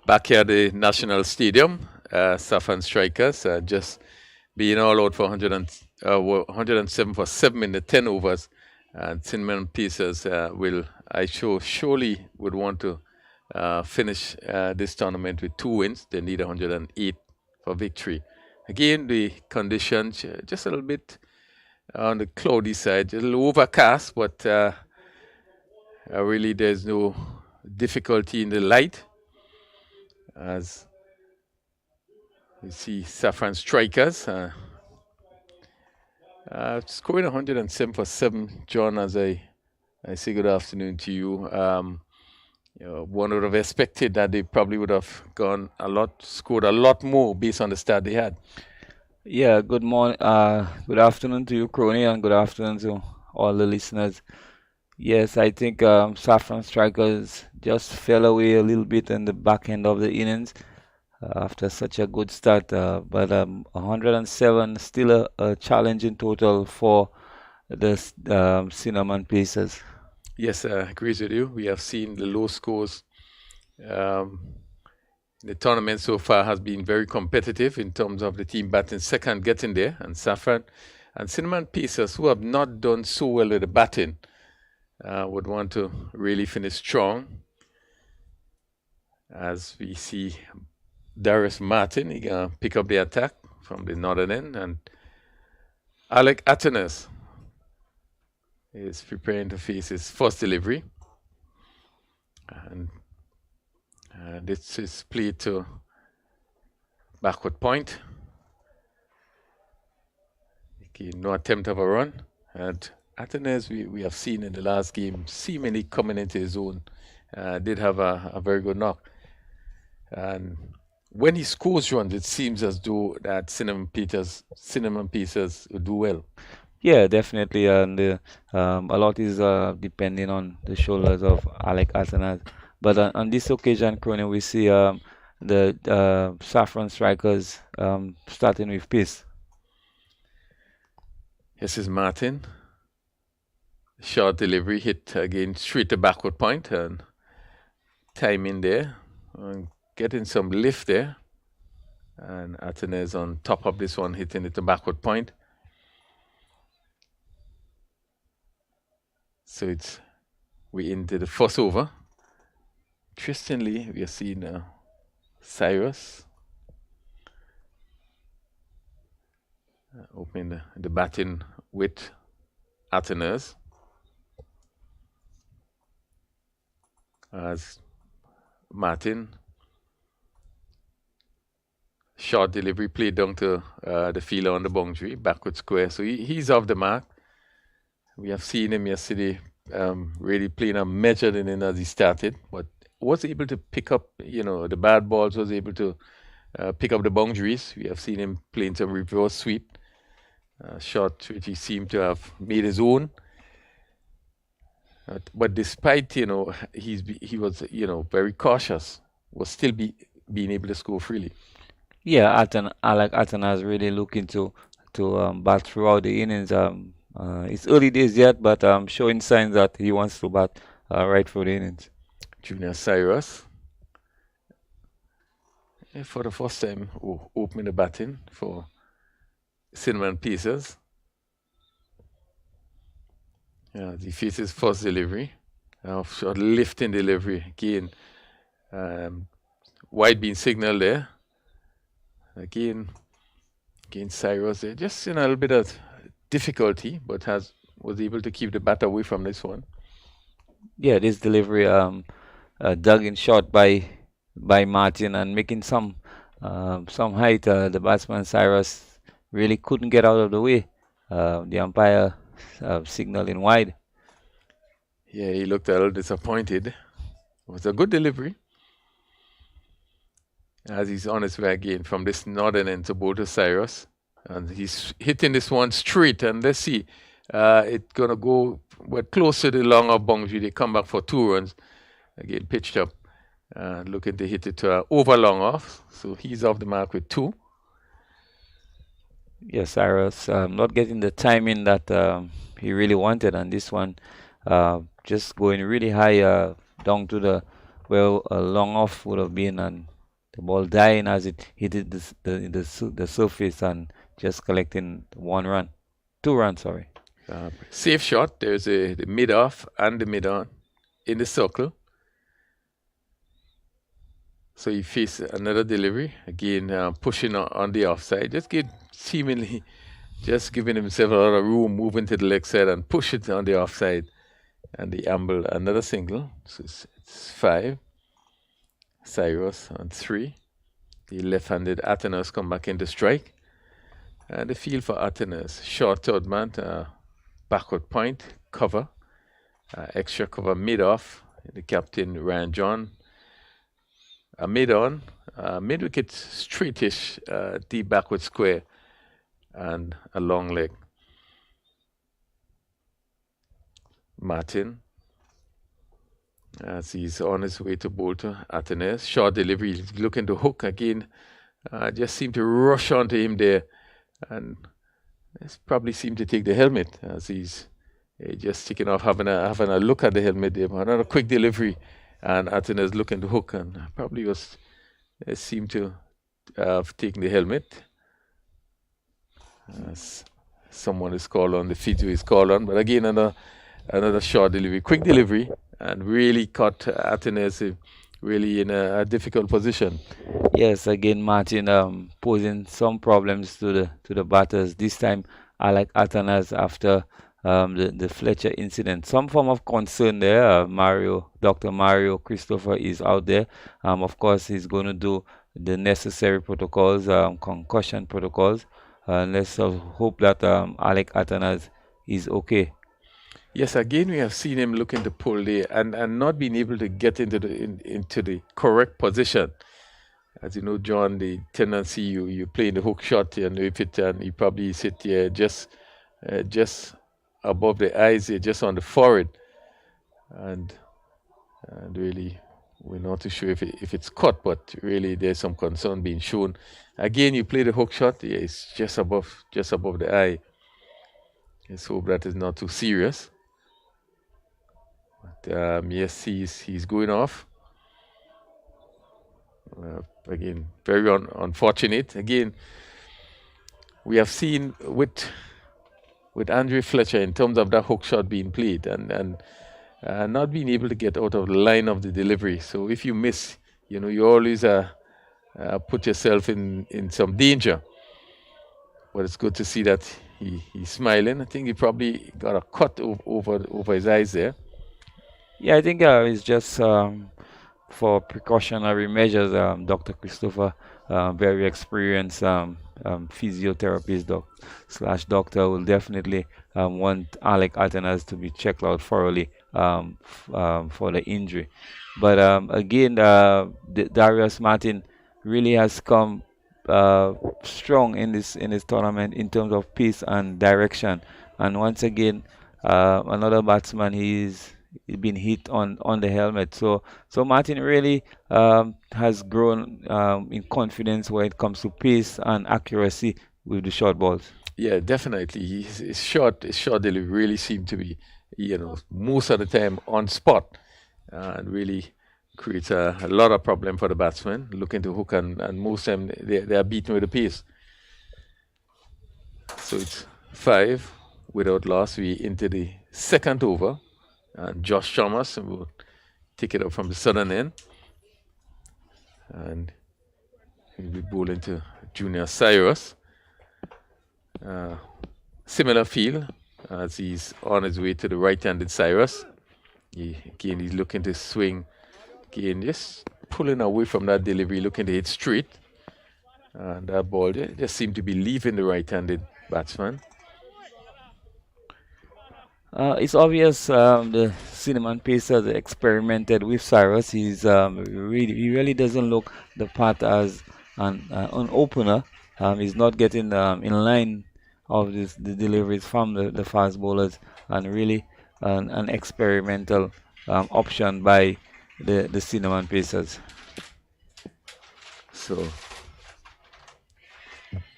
Back here at the National Stadium, Saffron Strikers just being all out for 107 for 7 in the 10 overs. And Cinnamon Pieces surely would want to finish this tournament with 2 wins. They need 108 for victory. Again, the conditions just a little bit on the cloudy side, a little overcast, but really there's no difficulty in the light. As you see Saffron Strikers scoring 107 for 7. John, as I say good afternoon to you. One would have expected that they probably would have scored a lot more based on the start they had. Yeah, good morning, good afternoon to you, Crony, and good afternoon to all the listeners. Yes, I think Saffron Strikers just fell away a little bit in the back end of the innings after such a good start. But 107 still a challenging total for the Cinnamon Pieces. Yes, agrees with you. We have seen the low scores. The tournament so far has been very competitive in terms of the team batting second getting there, and Saffron and Cinnamon Pacers, who have not done so well with the batting, would want to really finish strong. As we see Darius Martin, he gonna pick up the attack from the northern end, and Alec Atenas is preparing to face his first delivery. And this is played to backward point. Okay, no attempt of a run. And Atenas, we have seen in the last game, seemingly coming into his own, did have a very good knock. And when he scores runs, it seems as though that Cinnamon Pacers would do well. Yeah, definitely, and a lot is depending on the shoulders of Alec Atenas. But on this occasion, Crony, we see the Saffron strikers starting with pace. This is Martin. Short delivery hit again straight to backward point, and timing there, and getting some lift there. And Atenas on top of this one, hitting it to backward point. So we into the first over. Interestingly, we are seeing Cyrus opening the batting with Atenas. As Martin, short delivery played down to the fielder on the boundary, backward square. So he's off the mark. We have seen him yesterday really playing a measured inning as he started, but was able to pick up, the bad balls, was able to pick up the boundaries. We have seen him playing some reverse sweep, shot which he seemed to have made his own. But despite, he was, very cautious, was still being able to score freely. Yeah, Alec Atenas really looking to bat throughout the innings. It's early days yet, but showing signs that he wants to bat right through the innings. Junior Cyrus, for the first time, opening the batting for Cinnamon Pacers. Yeah, he faces first delivery, short lifting delivery again. Wide being signal there. Again Cyrus there, just a little bit of difficulty, but was able to keep the bat away from this one. Yeah, this delivery dug in short by Martin and making some height. The batsman Cyrus really couldn't get out of the way. The umpire signaling wide. Yeah, he looked a little disappointed. It was a good delivery. As he's on his way again from this northern end to bowl to Cyrus. And he's hitting this one straight. And let's see, it's going to go close to the long off boundary. They come back for 2 runs. Again, pitched up. Looking to hit it over long off. So he's off the mark with 2. Yes, Cyrus not getting the timing that he really wanted on this one. Just going really high down to the long off would have been, and the ball dying as it hit the surface and just collecting 2 runs. Sorry. Safe shot. There's the mid off and the mid on in the circle. So he faced another delivery again, pushing on the offside. Seemingly just giving himself a lot of room, moving to the leg side and push it on the offside. And the amble, another single. So it's 5. Cyrus on 3. The left-handed Atenas come back into strike. And the field for Atenas, short third man, backward point, cover, extra cover mid-off. The captain, Ryan John. A mid-on, mid-wicket straightish, deep backward square, and a long leg. Martin, as he's on his way to bowl to Atenas. Short delivery, he's looking to hook again. Just seemed to rush onto him there. And probably seemed to take the helmet as he's just taking off, having a look at the helmet there. Another quick delivery, and Atenes looking to hook, and probably seemed to have taken the helmet. As someone is called on, the physio is called on, but again another short delivery, quick delivery, and really caught Atenes really in a difficult position. Yes, again, Martin posing some problems to the batters. This time, I like Atanas after the Fletcher incident. Some form of concern there. Dr. Mario Christopher is out there. Of course, he's going to do the necessary protocols, concussion protocols. Let's hope that Alec Atanas is okay. Yes, again, we have seen him looking to pull there and not being able to get into the correct position. As you know, John, the tendency you play in the hook shot, and if it and you probably sit here just above the eyes here, just on the forehead, and really we're not too sure if it's caught, but really there's some concern being shown. Again, you play the hook shot, yeah, it's just above the eye. Let's hope that is not too serious. But yes, he's going off. Again, very unfortunate. Again, we have seen with Andre Fletcher in terms of that hook shot being played and not being able to get out of the line of the delivery. So if you miss, you always put yourself in some danger. But it's good to see that he's smiling. I think he probably got a cut over his eyes there. Yeah, I think it's just for precautionary measures. Dr. Christopher, very experienced physiotherapist doctor, will definitely want Alec Atanas to be checked out thoroughly for the injury. But again, Darius Martin really has come strong in this tournament in terms of pace and direction. And once again, another batsman, he's been hit on the helmet. So Martin really has grown in confidence when it comes to pace and accuracy with the short balls. Yeah, definitely. His short delivery really seemed to be, most of the time on spot, and really creates a lot of problem for the batsmen looking to hook, and most of them they are beaten with the pace. So it's 5 without loss. We into the second over, and Josh Thomas will take it up from the southern end, and he'll be bowling to Junior Cyrus. Similar field as he's on his way to the right-handed Cyrus. Again, he's looking to swing. Again, just pulling away from that delivery, looking to hit straight. And that ball just seemed to be leaving the right-handed batsman. It's obvious the Cinnamon Pacers experimented with Cyrus. He really doesn't look the part as an opener. He's not getting in line of the deliveries from the fast bowlers, and really an experimental option by the Cinnamon Pacers. So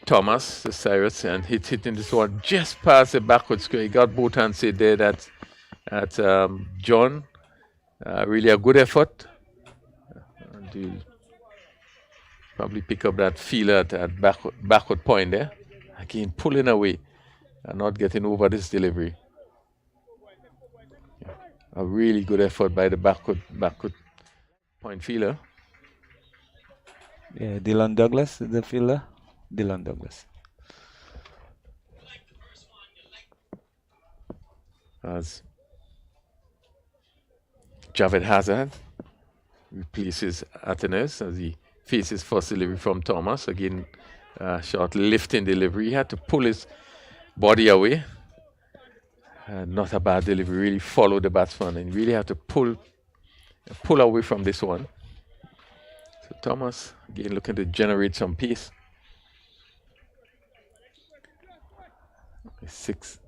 Thomas, the Cyrus, and hitting this one just past the backward square. He got both hands hit there. That's John. Really a good effort. And he'll probably pick up that feeler at that backward point there. Again, pulling away and not getting over this delivery. Yeah. A really good effort by the backward point fielder. Yeah, Dylan Douglas, the fielder. Dylan Douglas. As Javed Hazard replaces Atenes as he faces first delivery from Thomas. Again, short lifting delivery. He had to pull his body away. Not a bad delivery. Really follow the batsman and really have to pull away from this one. So Thomas again looking to generate some pace. 6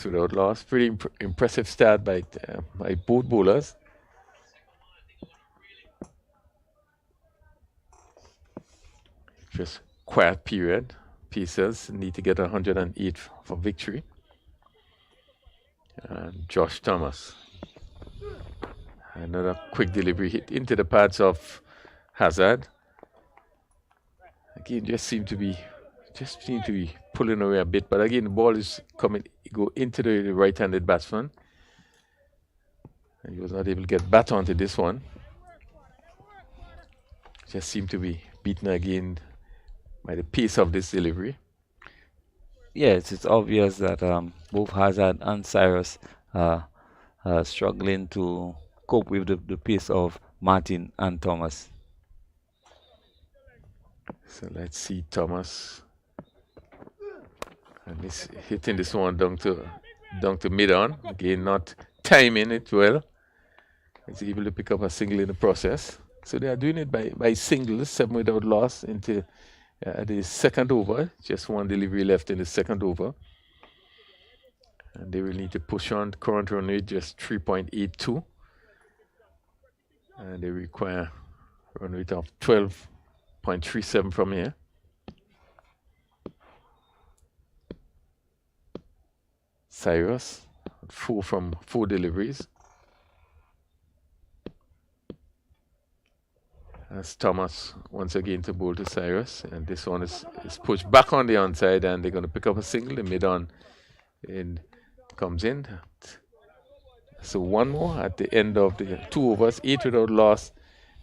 without loss. Pretty impressive start by both bowlers. Just quiet period. Pacers need to get 108 for victory. And Josh Thomas. Another quick delivery hit into the pads of Hazard. Again, just seem to be pulling away a bit, but again the ball is go into the right-handed batsman. And he was not able to get back onto this one. Just seemed to be beaten again by the pace of this delivery. Yes, it's obvious that both Hazard and Cyrus are struggling to cope with the pace of Martin and Thomas. So let's see Thomas. And he's hitting this one down to mid-on. Again, not timing it well. He's able to pick up a single in the process. So they are doing it by singles, 7 without loss into the second over. Just one delivery left in the second over. And they will need to push on. Current run rate just 3.82. And they require run rate of 12.37 from here. Cyrus, 4 from 4 deliveries. As Thomas once again to bowl to Cyrus, and this one is pushed back on the onside, and they're going to pick up a single. The mid-on and comes in. So one more at the end of the 2 overs, 8 without loss.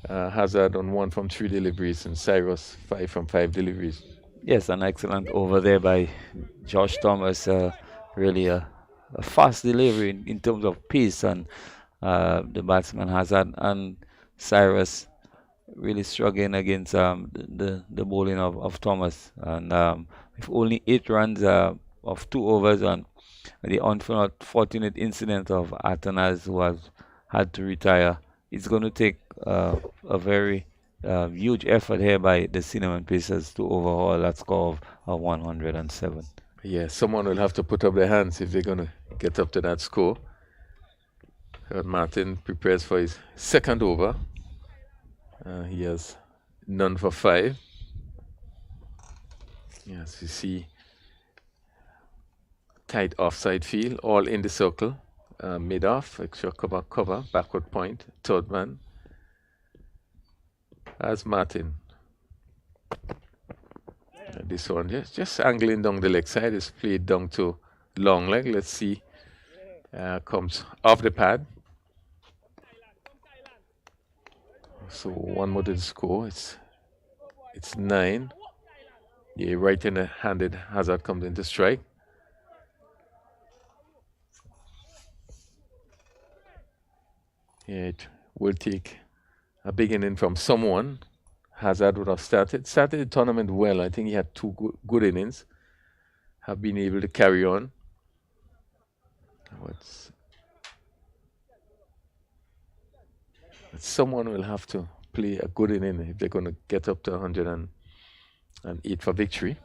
Hazard on 1 from 3 deliveries, and Cyrus 5 from 5 deliveries. Yes, an excellent over there by Josh Thomas. Really a fast delivery in terms of pace, and the batsman Hazard and Cyrus really struggling against the bowling of Thomas. And with only 8 runs of 2 overs, and the unfortunate incident of Atanas, who has had to retire, it's going to take a very huge effort here by the Cinnamon Pacers to overhaul that score of 107. Yeah, someone will have to put up their hands if they're going to get up to that score. Martin prepares for his second over. He has none for 5. Yes, you see tight offside field, all in the circle. Mid-off, extra cover, backward point, third man. As Martin. This one just angling down the leg side is played down to long leg. Let's see. Comes off the pad. So one more to the score. It's 9. Yeah, right-handed Hazard comes into strike. Yeah, it will take a big inning from someone. Hazard would have started the tournament well. I think he had 2 good innings. Have been able to carry on. But someone will have to play a good inning if they're going to get up to 108 for victory.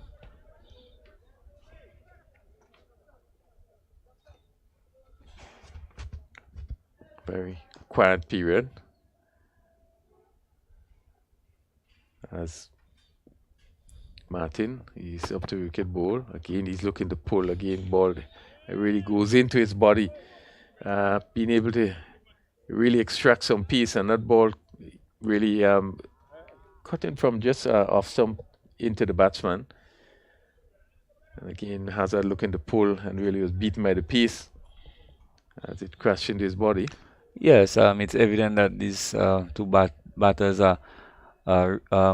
Very quiet period. As Martin, he's up to wicket bowl. Again, he's looking to pull. Again, ball really goes into his body. Being able to really extract some pace, and that ball really cut in from just off stump into the batsman. And again, Hazard looking to pull, and really was beaten by the pace as it crashed into his body. Yes, it's evident that these 2 batters are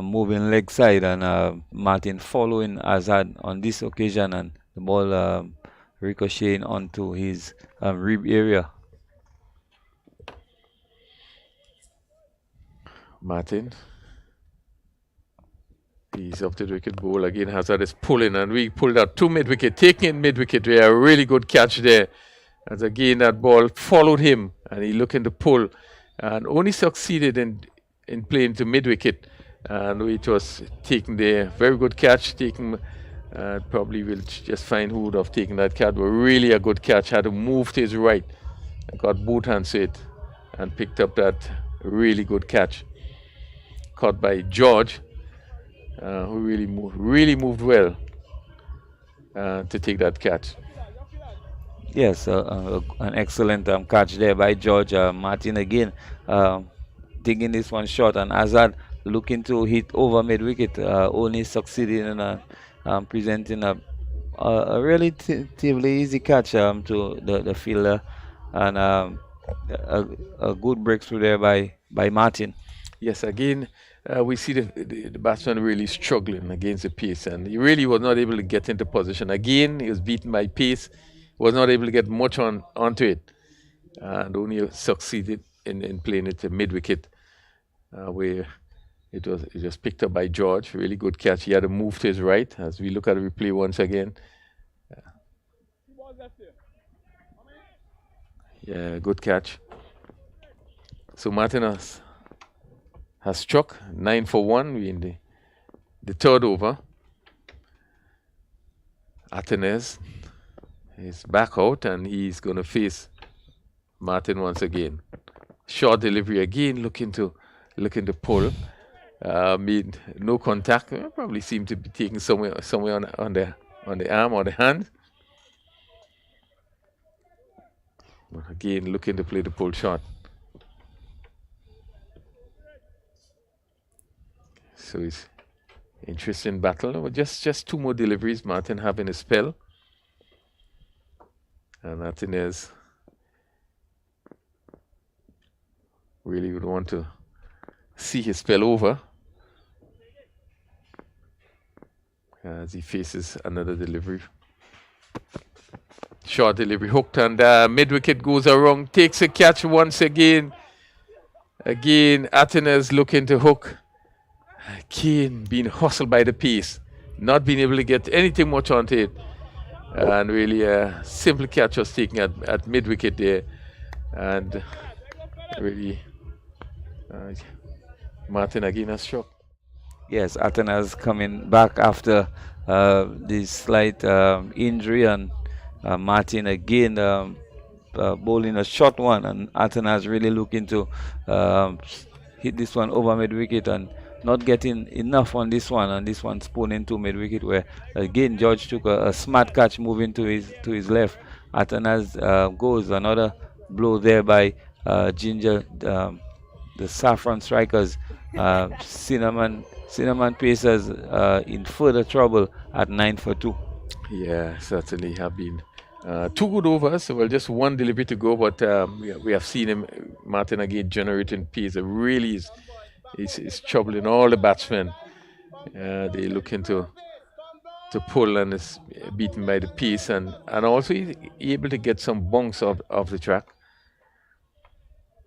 moving leg side, and Martin following Hazard on this occasion, and the ball ricocheting onto his rib area. Martin, he's up to the wicket bowl again. Hazard is pulling, and we pulled out 2 mid-wicket, taking in mid-wicket. We a really good catch there. As again that ball followed him, and he looking to pull, and only succeeded in playing to mid-wicket, and it was taken there. Very good catch, taken. Probably will just find who would have taken that catch, but really a good catch. Had to move to his right and got both hands to it and picked up that really good catch. Caught by George, who really moved well to take that catch. Yes, an excellent catch there by George Martin again, digging this one short, and Azad looking to hit over mid wicket, only succeeding in presenting a relatively easy catch to the fielder, and a, a good breakthrough there by Martin. Yes, again, we see the batsman really struggling against the pace, and he really was not able to get into position. Again, he was beaten by pace, was not able to get much onto it, and only succeeded in playing it to mid wicket, where it was picked up by George. Really good catch. He had a move to his right. As we look at the replay once again, yeah, good catch. So Martin has struck 9 for 1. We in the third over. Atenes is back out and he's going to face Martin once again. Short delivery again, looking to pull. Made no contact. Probably seemed to be taken somewhere on the arm or the hand. But again, looking to play the pull shot. So it's interesting battle. Just 2 more deliveries. Martin having a spell. And Martinez really would want to see his spell over as he faces another delivery. Short delivery hooked, and mid wicket goes around, takes a catch once again. Again, Atenes looking to hook. Kane being hustled by the pace, not being able to get anything much onto it. And really a simple catch was taken at mid wicket there. And really Martin again has struck. Yes, Atenas coming back after this slight injury, and Martin again bowling a short one, and Atenas really looking to hit this one over mid wicket and not getting enough on this one, and this one spun into mid wicket, where again George took a smart catch moving to his left. Atenas goes another blow there by Ginger, the Saffron strikers. Cinnamon Pacers in further trouble at 9 for 2. Yeah, certainly have been 2 good overs. Well, just 1 delivery to go, but we have seen him, Martin, again generating pace. It really is troubling all the batsmen. They looking to pull, and is beaten by the pace, and also he's able to get some bunks off the track.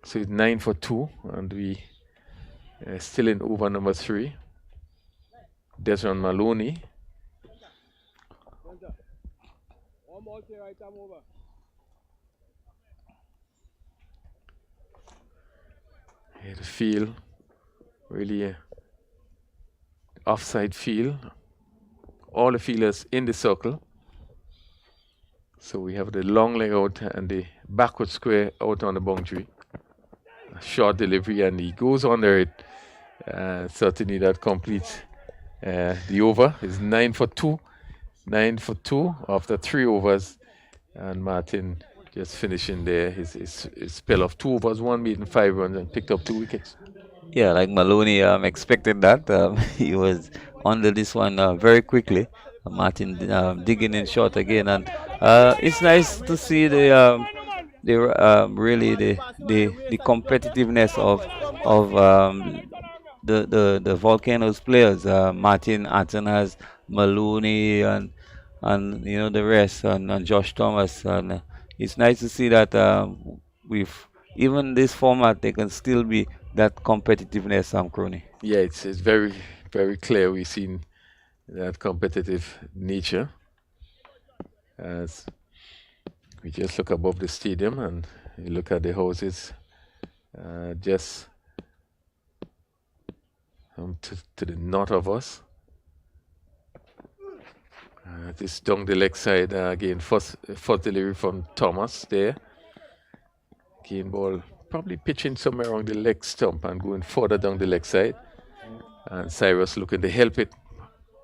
So it's 9 for 2, and we still in over number 3. Desmond Maloney. Here the field, really a offside field. All the fielders in the circle. So we have the long leg out and the backward square out on the boundary. A short delivery, and he goes under it. Certainly that completes the over. Is 9 for 2. 9 for 2 after 3 overs. And Martin just finishing there his spell of 2 overs, 1 beaten 5 runs, and picked up 2 wickets. Yeah, like Maloney expected that. He was under this one very quickly. Martin digging in short again, and it's nice to see the really the competitiveness of the Volcanoes players. Martin, Atenas, Maloney, and the rest, and Josh Thomas, and it's nice to see that with even this format they can still be that competitiveness, Crony. Yeah, it's very, very clear. We've seen that competitive nature as we just look above the stadium and you look at the houses just to the north of us. This down the leg side again, first delivery from Thomas there. Again, ball probably pitching somewhere around the leg stump and going further down the leg side. And Cyrus looking to help it,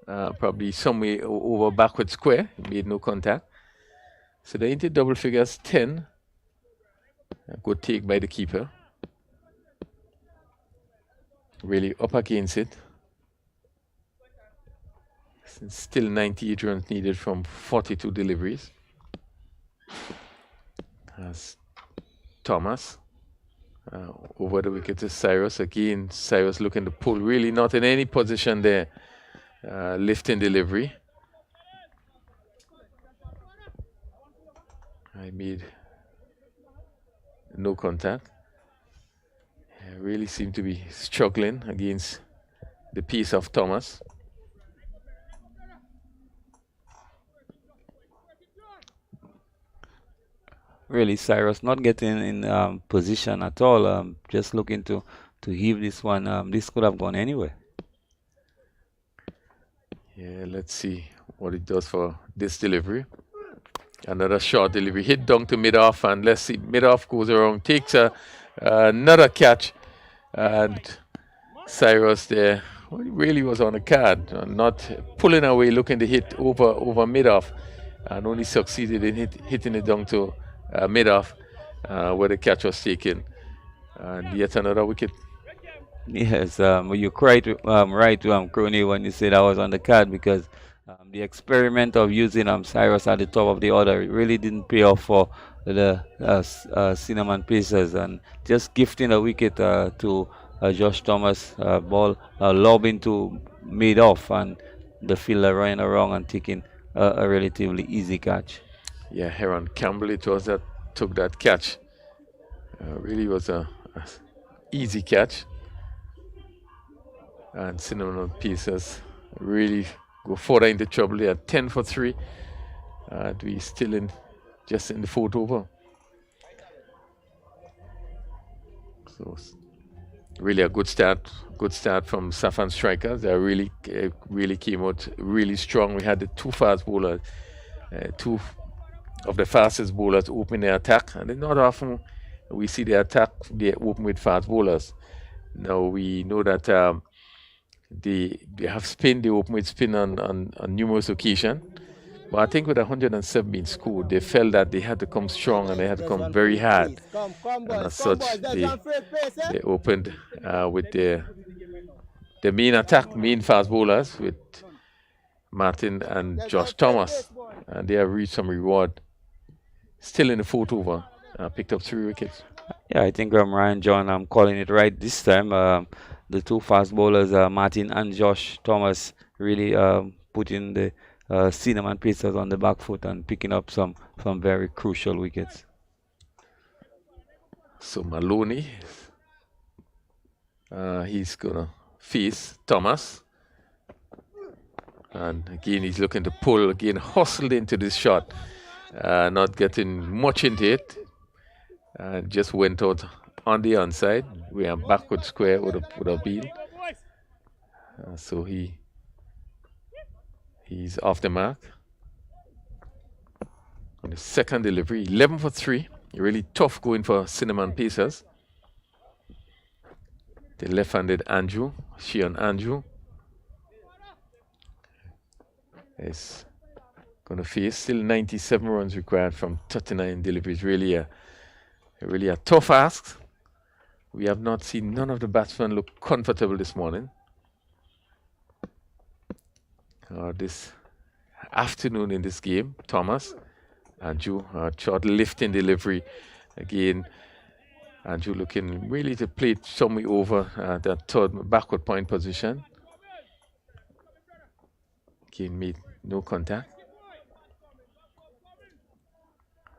probably somewhere over backward square, made no contact. So they're into double figures, 10. A good take by the keeper. Really up against it. Still 98 runs needed from 42 deliveries. As Thomas over the wicket to Cyrus. Again, Cyrus looking to pull, really not in any position there. Lifting delivery. I made no contact. Really seem to be struggling against the pace of Thomas. Really, Cyrus not getting in position at all. Just looking to heave this one. This could have gone anywhere. Yeah, let's see what it does for this delivery. Another short delivery, hit down to mid-off, and let's see, mid-off goes around, takes another catch, and Cyrus there really was on the card, not pulling away, looking to hit over mid-off, and only succeeded in hitting it down to mid-off, where the catch was taken, and yet another wicket. Yes, you're quite right, Crony, when you said I was on the card, because the experiment of using Cyrus at the top of the order really didn't pay off for the Cinnamon Pacers, and just gifting a wicket to Josh Thomas, ball lobbing to mid-off, and the fielder running around and taking a relatively easy catch. Yeah, Heron Campbell it was that took that catch. Really was a easy catch. And Cinnamon Pacers really go further into trouble. They are 10 for 3. And we still just in the fourth over. So really a good start from Saffron Strikers. They really came out really strong. We had the two fast bowlers, two of the fastest bowlers open their attack, and not often we see the attack they open with fast bowlers. Now we know that they have spin, they open with spin on numerous occasions. But I think with 107 being scored, they felt that they had to come strong and they had to come very hard. And as such, they opened with the main attack, main fast bowlers with Martin and Josh Thomas. And they have reached some reward. Still in the fourth over, picked up 3 wickets. Yeah, I think Ryan John, I'm calling it right this time. The two fast bowlers, Martin and Josh Thomas, really putting the Cinnamon Pacers on the back foot and picking up some very crucial wickets. So Maloney, he's gonna face Thomas, and again he's looking to pull, again hustled into this shot, not getting much into it, and just went out on the onside where backward square would have been. So he's off the mark. On the second delivery, 11 for 3. Really tough going for Cinnamon Pacers. The left-handed Andrew, Sheehan Andrew, is going to face still 97 runs required from 39 deliveries. Really a tough ask. We have not seen none of the batsmen look comfortable this morning. This afternoon in this game, Thomas, Andrew, short lifting delivery. Again, Andrew looking really to play it somewhere over that third backward point position. Again, made no contact.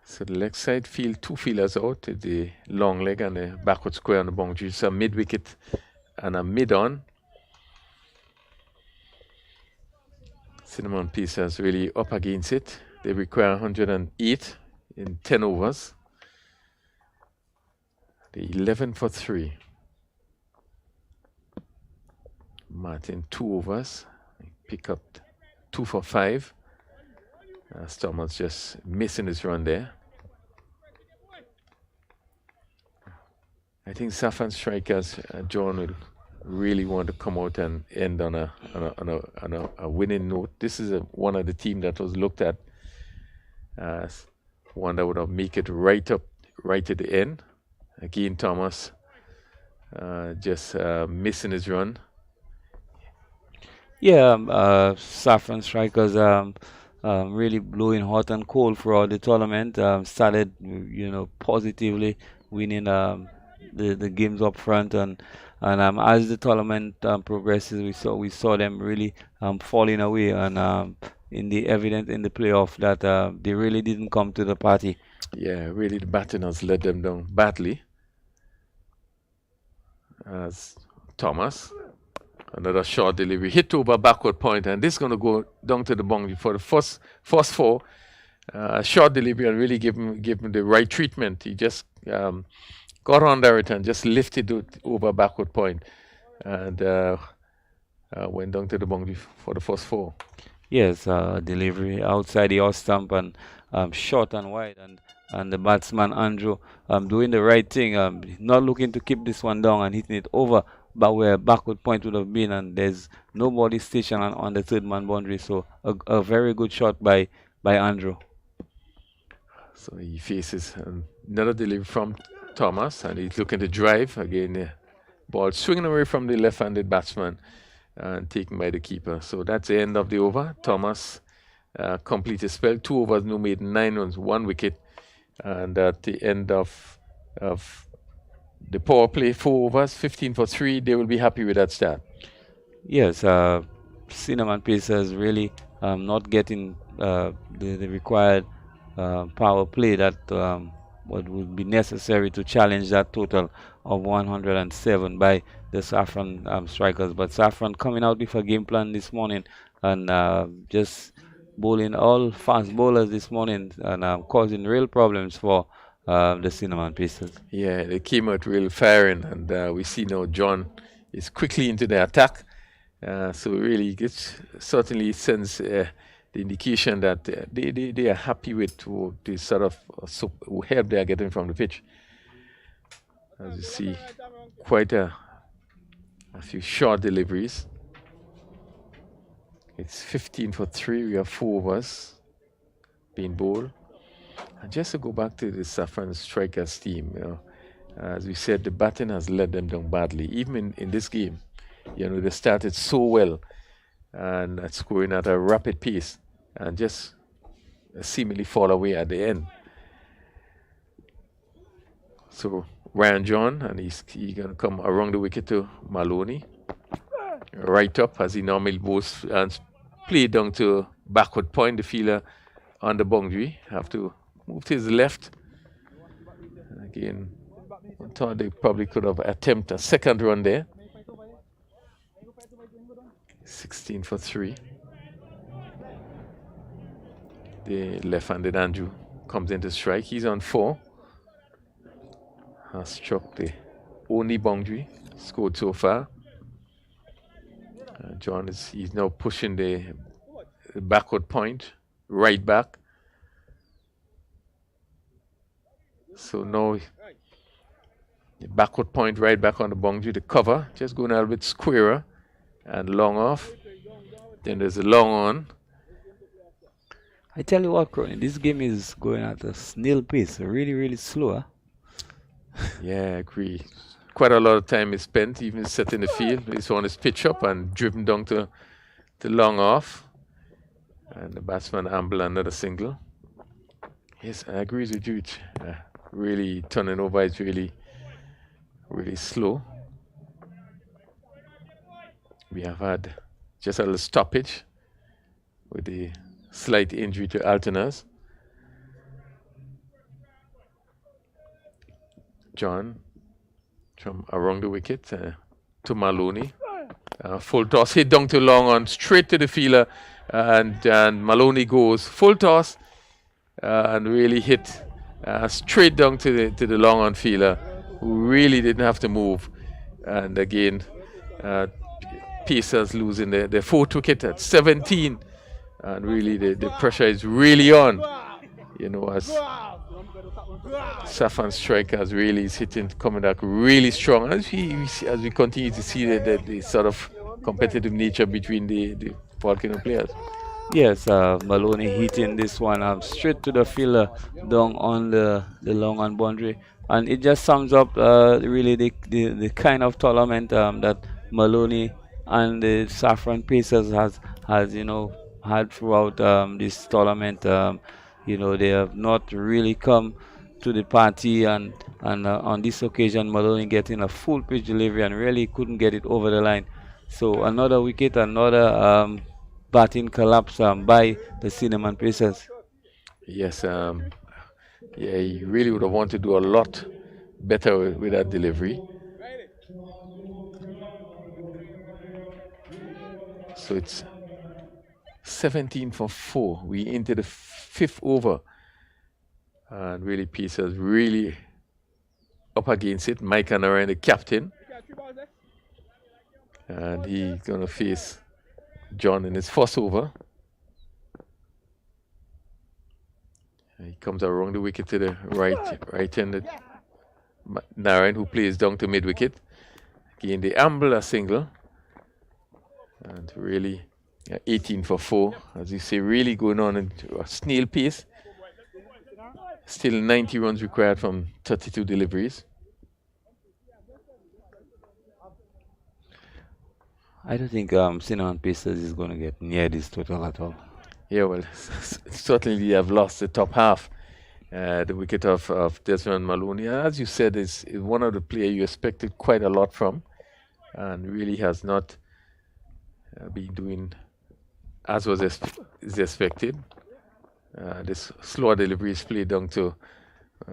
So the leg side field, 2 fielders out, the long leg and the backward square on the boundary. So a mid-wicket and a mid-on. Cinnamon Pacers really up against it. They require 108 in 10 overs. The 11 for 3. Martin 2 overs. Pick up 2 for 5. Thomas just missing his run there. I think Saffron Strikers, John, will really want to come out and end on a winning note. This is one of the teams that was looked at as one that would have make it right at the end. Again, Thomas just missing his run. Yeah, Saffron Strikers really blowing hot and cold throughout the tournament. Started, positively winning the games up front, and as the tournament progresses, we saw them really falling away, and in the evidence in the playoff that they really didn't come to the party. Yeah, really, the batting has let them down badly. As Thomas, another short delivery, hit over backward point, and this is going to go down to the boundary for the first four. Short delivery and really give him the right treatment. He just got under it and just lifted it over backward point, and went down to the boundary for the first four. Yes, delivery outside the off stump and short and wide, and the batsman Andrew doing the right thing, not looking to keep this one down and hitting it over but where backward point would have been, and there's nobody stationed on the third man boundary. So a very good shot by Andrew. So he faces another delivery from Thomas, and he's looking to drive again. Ball swinging away from the left-handed batsman and taken by the keeper. So that's the end of the over. Thomas completed spell, 2 overs, no made, 9 runs, 1 wicket, and at the end of the power play, 4 overs, 15 for 3. They will be happy with that start. Yes, Cinnamon Pacers really not getting the required power play that what would be necessary to challenge that total of 107 by the Saffron Strikers. But Saffron coming out with a game plan this morning and just bowling all fast bowlers this morning and causing real problems for the Cinnamon Pacers. Yeah, they came out real firing, and we see now John is quickly into the attack. So really, it certainly sends the indication that they are happy with the sort of help they are getting from the pitch. As you see, quite a few short deliveries. It's 15 for 3. We have 4 overs being bowled. And just to go back to the Saffron Strikers team, as we said, the batting has let them down badly. Even in this game, they started so well and scoring at a rapid pace and just seemingly fall away at the end. So Ryan John, and he's going to come around the wicket to Maloney. Right up as he normally bowls and play down to backward point. The fielder on the boundary have to move to his left. And again, I thought they probably could have attempted a second run there. 16 for 3. The left-handed Andrew comes into strike. He's on 4. Has struck the only boundary scored so far. John he's now pushing the backward point, right back. So now the backward point, right back on the boundary, the cover, just going a little bit squarer and long off. Then there's a long on. I tell you what, Crony, this game is going at a snail pace, really, really slow. Yeah, I agree. Quite a lot of time is spent even setting the field. This one is pitch up and driven down to long off. And the batsman amble another single. Yes, I agree with you. Really turning over is really, really slow. We have had just a little stoppage with the slight injury to Alterners. John from around the wicket to Maloney. Full toss, hit down to long on, straight to the fielder, and Maloney goes full toss and really hit straight down to the long on fielder, who really didn't have to move. And again, Pacers losing their 4th wicket at 17, and really the pressure is really on. As Saffron Strikers really is coming back really strong. As we continue to see the sort of competitive nature between the Volcano players. Yes, Maloney hitting this one straight to the fielder down on the long on boundary. And it just sums up really the kind of tournament that Maloney and the Saffron Pacers has had throughout this tournament. They have not really come to the party, and on this occasion Maloney getting a full pitch delivery and really couldn't get it over the line. So another wicket, another batting collapse by the Cinnamon Pacers. Yes, yeah, he really would have wanted to do a lot better with that delivery. So it's 17 for 4. We into the fifth over. And really, Pacers really up against it. Mike and Aaron, the captain. And he's going to face John in his first over. He comes around the wicket to the right-handed Narayan, who plays down to mid-wicket. Again, they amble a single. And really, 18 for 4. As you say, really going on into a snail pace. Still 90 runs required from 32 deliveries. I don't think Cinnamon Pacers is going to get near this total at all. Yeah, well, certainly they have lost the top half. The wicket of Desmond Maloney, as you said, is one of the players you expected quite a lot from, and really has not been doing as was is expected. This slower delivery is played down to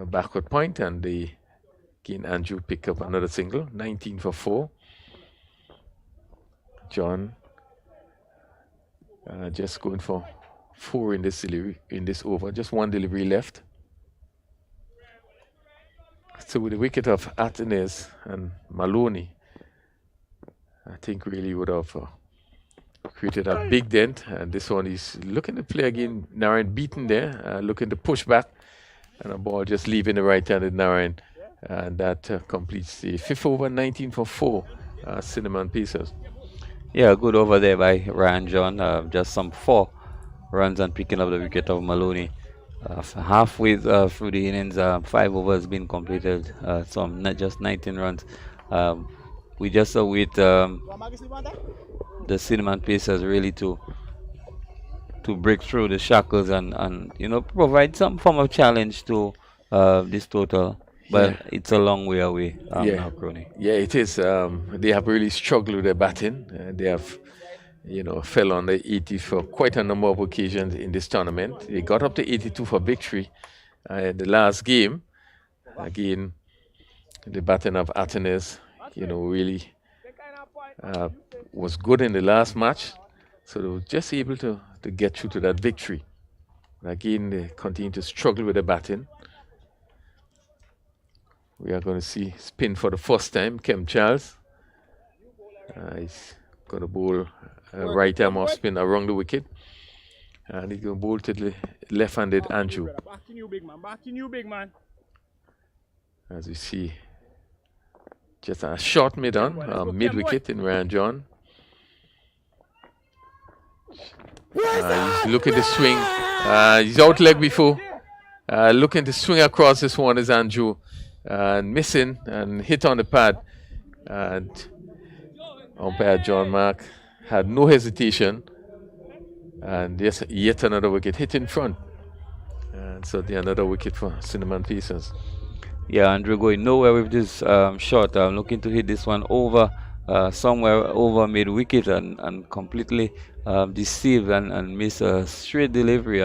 backward point, and again Andrew pick up another single, 19 for 4. John just going for 4 in this delivery, in this over, just one delivery left. So with the wicket of Atenes and Maloney, I think really would have created a big dent. And this one is looking to play again. Narayan beaten there, looking to push back, and a ball just leaving the right-handed Narayan, and that completes the fifth over, 19 for 4. Cinnamon Pacers. Yeah, good over there by Ryan John. Just some 4 runs and picking up the wicket of Maloney. Halfway through the innings, 5 overs been completed, not just 19 runs. We just await the Cinnamon Pacers really to break through the shackles and provide some form of challenge to this total. But it's a long way away now, Crony. Yeah, it is. They have really struggled with their batting. They have, fell on the 80 for quite a number of occasions in this tournament. They got up to 82 for victory in the last game. Again, the batting of Atenes, really was good in the last match. So they were just able to get through to that victory. Again, they continue to struggle with the batting. We are going to see spin for the first time, Kem Charles. He's going to bowl right arm off spin around the wicket. And he's going to bowl to the left-handed Andrew. Backing you, big man. Backing you, big man. As we see, just a short mid-on, mid-wicket in Ryan John. He's looking to swing. He's out leg before. Looking to swing across this one is Andrew. And missing and hit on the pad. And umpire John Mark had no hesitation. And yes, yet another wicket hit in front. And so another wicket for Cinnamon Pacers. Yeah, Andrew going nowhere with this shot. Looking to hit this one over somewhere over mid-wicket and completely deceived and miss a straight delivery.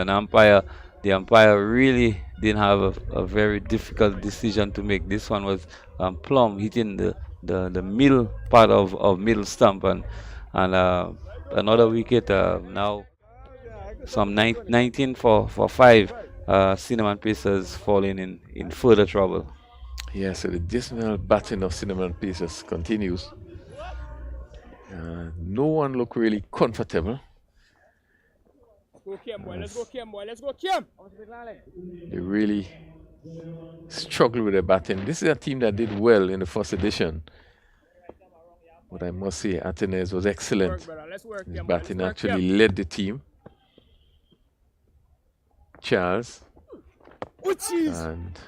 The umpire really didn't have a very difficult decision to make. This one was plumb hitting the middle part of middle stump, and another wicket now. Some 19 for 5. Cinnamon Pacers falling in further trouble. Yeah, so the dismal batting of Cinnamon Pacers continues. No one look really comfortable. Let's go, Kim, boy. Let's go, Kim, boy. Let's go, Kim. They really struggle with their batting. This is a team that did well in the first edition. But I must say, Atenes was excellent. His batting actually led the team. Charles. And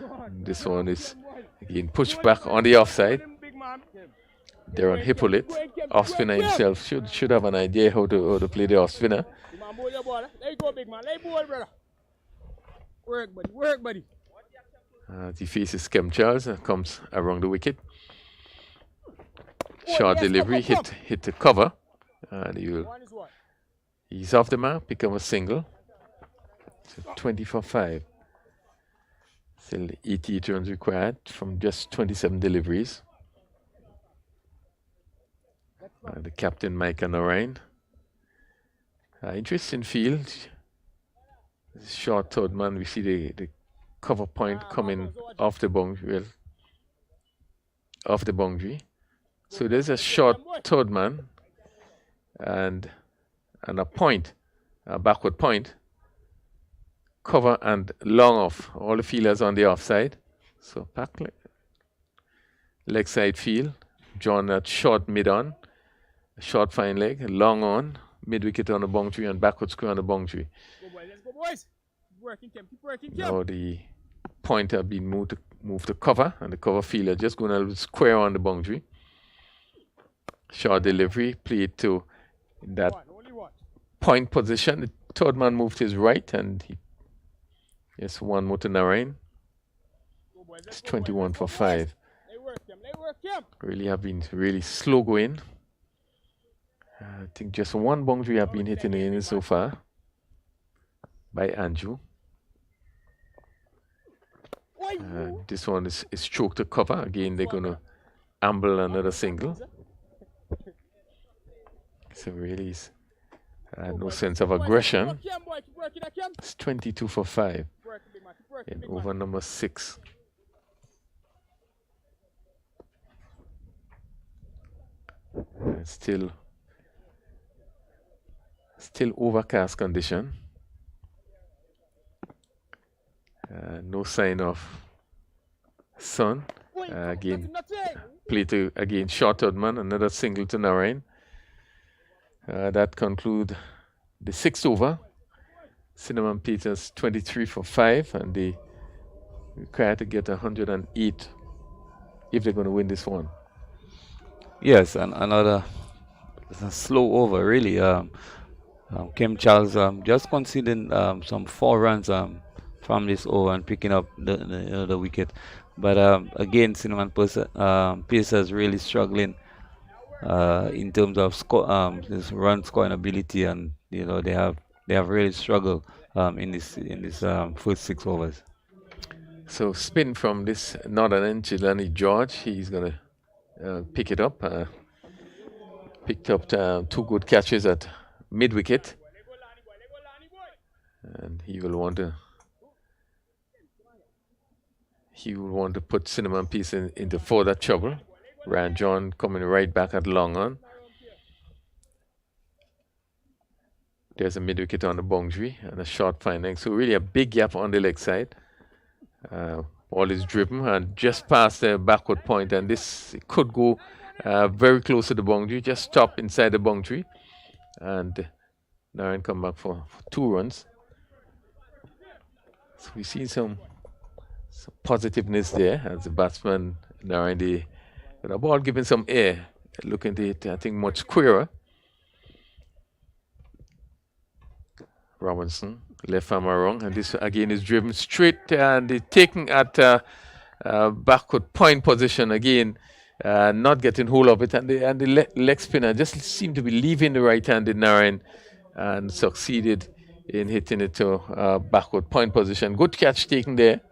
this one is again pushed back on the offside. They're on Hippolyte. Off spinner himself should have an idea how to play the off spinner. There you go, big man. Let ball, brother. Work, buddy. Work, buddy. He faces Kem Charles and comes around the wicket. Short delivery, hit the cover. And he's off the mark, become a single. So 20 for 5. Still 88 runs required from just 27 deliveries. The captain, Micah Narain. Interesting field. Short third man. We see the cover point coming off the boundary. Well, off the boundary. So there's a short third man and a point, a backward point. Cover and long off. All the fielders on the offside. So back leg side field. John at short mid on. Short fine leg, long on, mid wicket on the boundary and backward square on the boundary. Let's go, boys. Keep working, Kim. Keep working, Kim. Now the pointer being moved to cover, and the cover fielder just going a little square on the boundary. Short delivery, played to that point position. The third man moved his right, and he just one more to Narain. It's 21 for 5. Really have been really slow going. I think just one boundary have been hit in the innings so far by Andrew. This one is choked to cover. Again, they're going to amble another single. So really no sense of aggression. It's 22 for 5 in over number 6. Still overcast condition. No sign of sun. Again, play to again short third man, another single to Narain. That conclude the 6th over. Cinnamon Peters 23 for 5, and they require to get 108 if they're going to win this one. Yes, and another slow over really. Kim Charles just conceding some 4 runs from this over and picking up the wicket. But again, Cinnamon Pacers really struggling in terms of this run scoring ability, and they have really struggled in this first 6 overs. So spin from this northern end, Jelani George. He's gonna pick it up. Picked up 2 good catches at mid wicket, and he will want to put Cinnamon Piece into further trouble. Ryan John coming right back at long on. There's a mid wicket on the boundary and a short fine leg. So really a big gap on the leg side. Ball is driven and just past the backward point, and this could go very close to the boundary. Just stop inside the boundary, and Narain come back for 2 runs. So we see some positiveness there as the batsman Narain, with the ball giving some air, looking at it I think much clearer. Robinson, left arm wrong, and this again is driven straight and taken at backward point position again, not getting hold of it, and the leg spinner just seemed to be leaving the right-handed Narain and succeeded in hitting it to backward point position. Good catch taken there.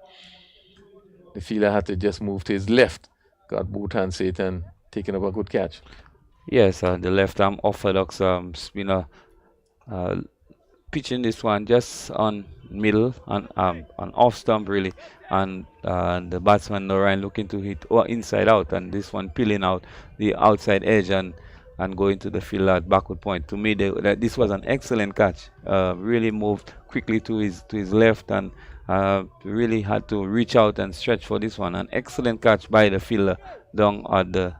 The fielder had to just move to his left, got both hands hit and taken up a good catch. Yes, the left arm orthodox spinner pitching this one just on middle and on off stump really, and the batsman Narain looking to hit inside out, and this one peeling out the outside edge and going to the field at backward point. To me, this was an excellent catch. Really moved quickly to his left and really had to reach out and stretch for this one. An excellent catch by the fielder down at the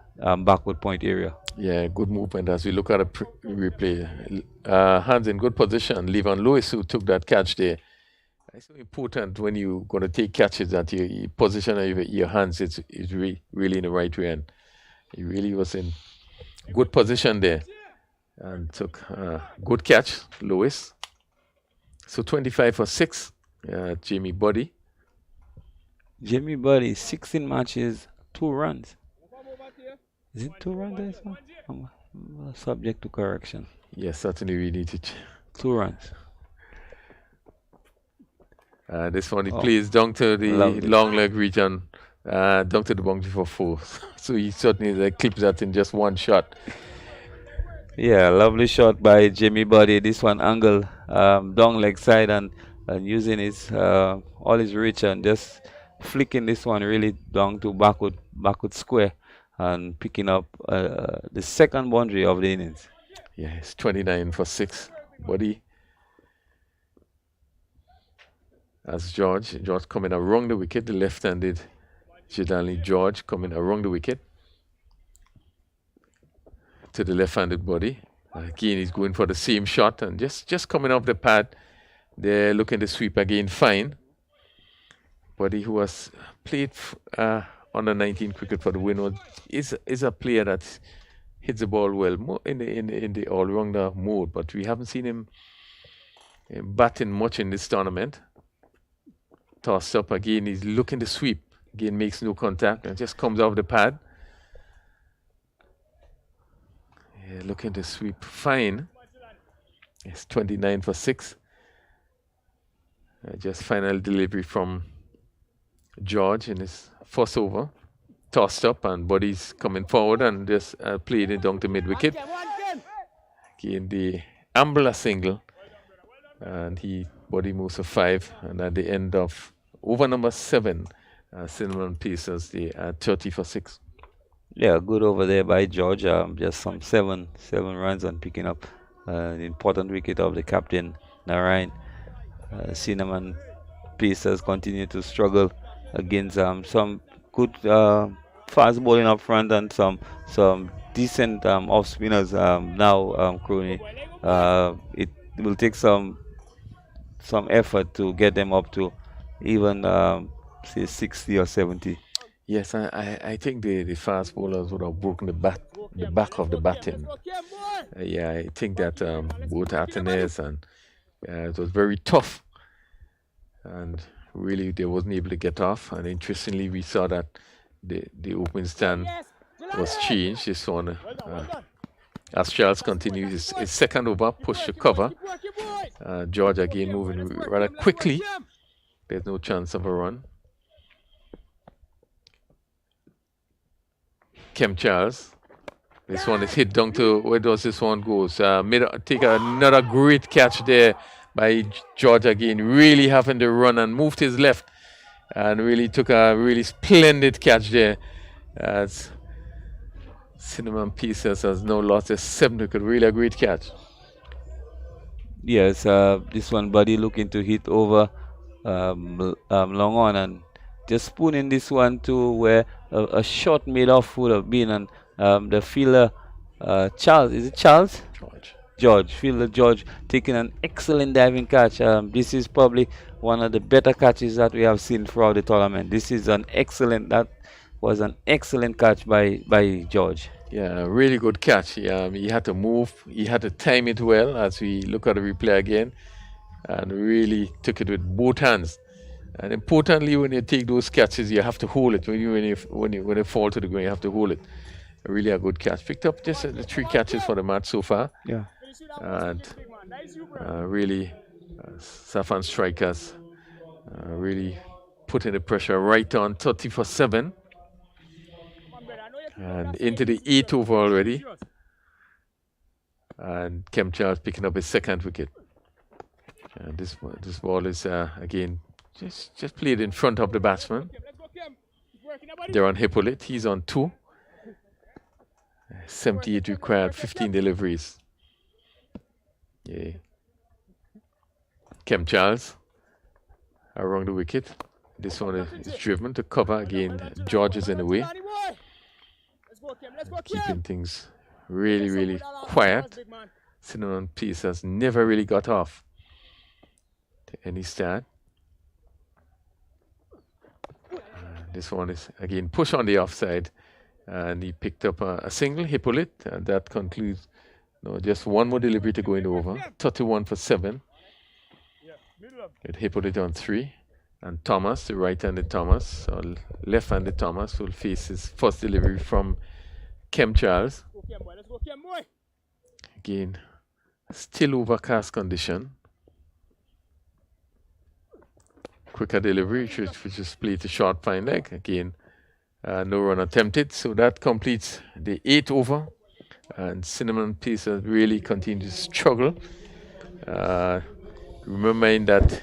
backward point area. Yeah, good movement as we look at a replay. Hands in good position. Levon Lewis, who took that catch there, It's so important when you're going to take catches that your position of your hands is really in the right way. And he really was in good position there and took good catch, Lewis. So 25 for 6, Jamie Buddy. Jamie Buddy, 16 matches, 2 runs. Is it 2 runs? This one? I'm subject to correction. Yes, certainly we need to. 2 runs. This one he plays down to the long leg region, down to the boundary for 4. So he certainly clips that in just one shot. Yeah, lovely shot by Jamie Buddy. This one angle down leg side and using his all his reach and just flicking this one really down to backward square and picking up the second boundary of the innings. Yeah, it's 29 for 6. Buddy. As George coming around the wicket, the left-handed Jadali George coming around the wicket to the left-handed Buddy. Again, he's going for the same shot and just coming off the pad. They're looking to sweep again, fine. Buddy, who has played under 19 cricket for the Winwood, is a player that hits the ball well, more in the all-rounder mode, but we haven't seen him batting much in this tournament. Tossed up again, he's looking to sweep. Again, makes no contact and just comes off the pad. Yeah, looking to sweep fine. It's 29 for 6. Just final delivery from George in his first over. Tossed up and Buddy's coming forward and just played it down to mid-wicket. Again, the Ambler single. And Buddy moves to 5, and at the end of over number 7, Cinnamon Pacers, they are 30 for 6. Yeah, good over there by George. Just some seven runs and picking up an important wicket of the captain, Narayan. Cinnamon Pacers continue to struggle against some good fast bowling up front and some decent off spinners now, Crony. It will take some effort to get them up to even say 60 or 70. Yes, I think the fast bowlers would have broken the back of the batting. Yeah, I think that both Atenes and it was very tough, and really they wasn't able to get off. And interestingly, we saw that the open stand was changed. This one, as Charles continues his second over, push to cover. George again moving rather quickly. There's no chance of a run. Kem Charles. This one is hit down to, where does this one goes? Take another great catch there by George again. Really having to run and moved his left. And really took a really splendid catch there. As Cinnamon Pacers has now lost a 7 wicket. Really a great catch. Yes, this one Buddy looking to hit over long on and just spooning this one to where a shot made off would have been, and the fielder Charles, is it Charles? Fielder George taking an excellent diving catch. This is probably one of the better catches that we have seen throughout the tournament. That was an excellent catch by George. Yeah, really good catch. He had to move, he had to time it well as we look at the replay again, and really took it with both hands. And importantly, when you take those catches, you have to hold it. When you fall to the ground, you have to hold it. Really a good catch. Picked up just the 3 catches for the match so far. Yeah. And really, Saffron strikers really putting the pressure right on. 30 for 7. And into the 8th over already. And Kem Charles picking up his 2nd wicket. And this ball is again just played in front of the batsman. They're on Hippolyte. He's on 2. 78 required, 15 deliveries. Yeah. Kem Charles around the wicket. This one is driven to cover again. George is in the way. Keeping things really quiet. Cinnamon Pacers never really got off to any start. this one is again push on the offside, and he picked up a single Hippolyte, and that concludes. No, just one more delivery to go in over. 31 for 7. With Hippolyte on 3. And Thomas, the right-handed Thomas, or left-handed Thomas, will face his first delivery from Kem Charles. Again, still overcast condition. Quicker delivery, which is played to short fine leg. Again, no run attempted. So that completes the 8th over. And Cinnamon Pieces really continue to struggle. Remembering that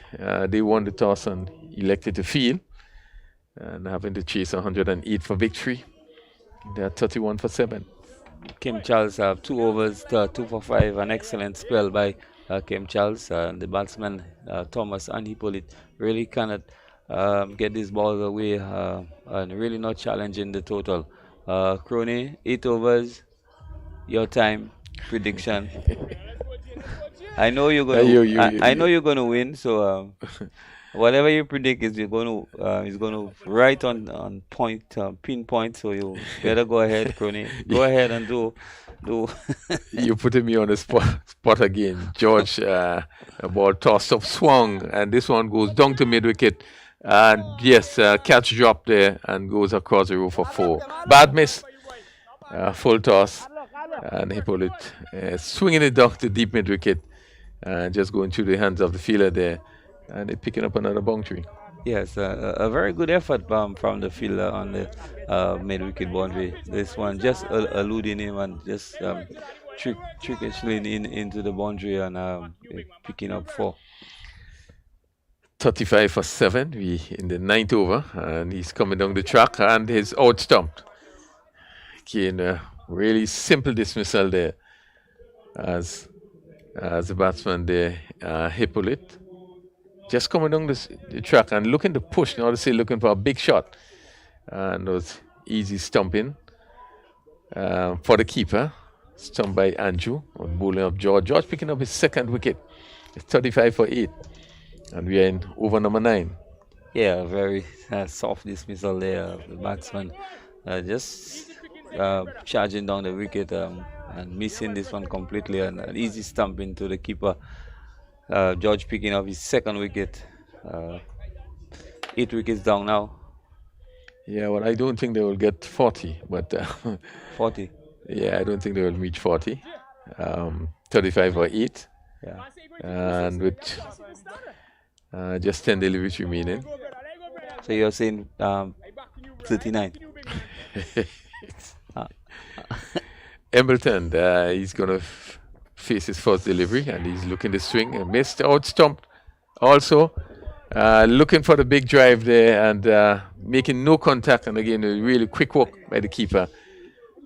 they won the toss and elected to field, and having to chase 108 for victory. They're 31 for 7. Kim Charles have 2 overs, 2 for 5, an excellent spell by Kim Charles. The batsman Thomas and Hippolyte really cannot get these balls away and really not challenging the total. Crony, 8 overs. Your time prediction. I know you're gonna. I know you're gonna win. So whatever you predict is gonna right on point, pinpoint. So you better go ahead, Crony. Go ahead and do. You're putting me on the spot again, George. A ball tossed up, swung, and this one goes down to mid wicket. And yes, catch drop there and goes across the row for 4. Bad miss. Full toss. And Hippolyte swinging it down to deep mid wicket, and just going through the hands of the fielder there, and they're picking up another boundary. Yes, a very good effort from the fielder on the mid wicket boundary. This one just eluding him and just trickishly into the boundary and picking up 4. 35 for 7. We in the 9th over, and he's coming down the track and he's out stumped. Again, really simple dismissal there as the batsman there, Hippolyte, just coming down the track and looking to push, not to say looking for a big shot, and those easy stumping for the keeper, stumped by Andrew on bowling up George. George picking up his 2nd wicket. It's 35 for 8, and we are in over number 9. Yeah, very soft dismissal there. The batsman just charging down the wicket and missing this one completely, and an easy stump into the keeper. George picking up his 2nd wicket. 8 wickets down now. Yeah, well, I don't think they will get 40, but 40. Yeah, I don't think they will reach 40. 35 for 8. Yeah, and with just 10 deliveries remaining. So you're saying 39. Embleton, he's going to face his first delivery, and he's looking to swing and missed, out stumped also. Looking for the big drive there and making no contact, and again a really quick walk by the keeper.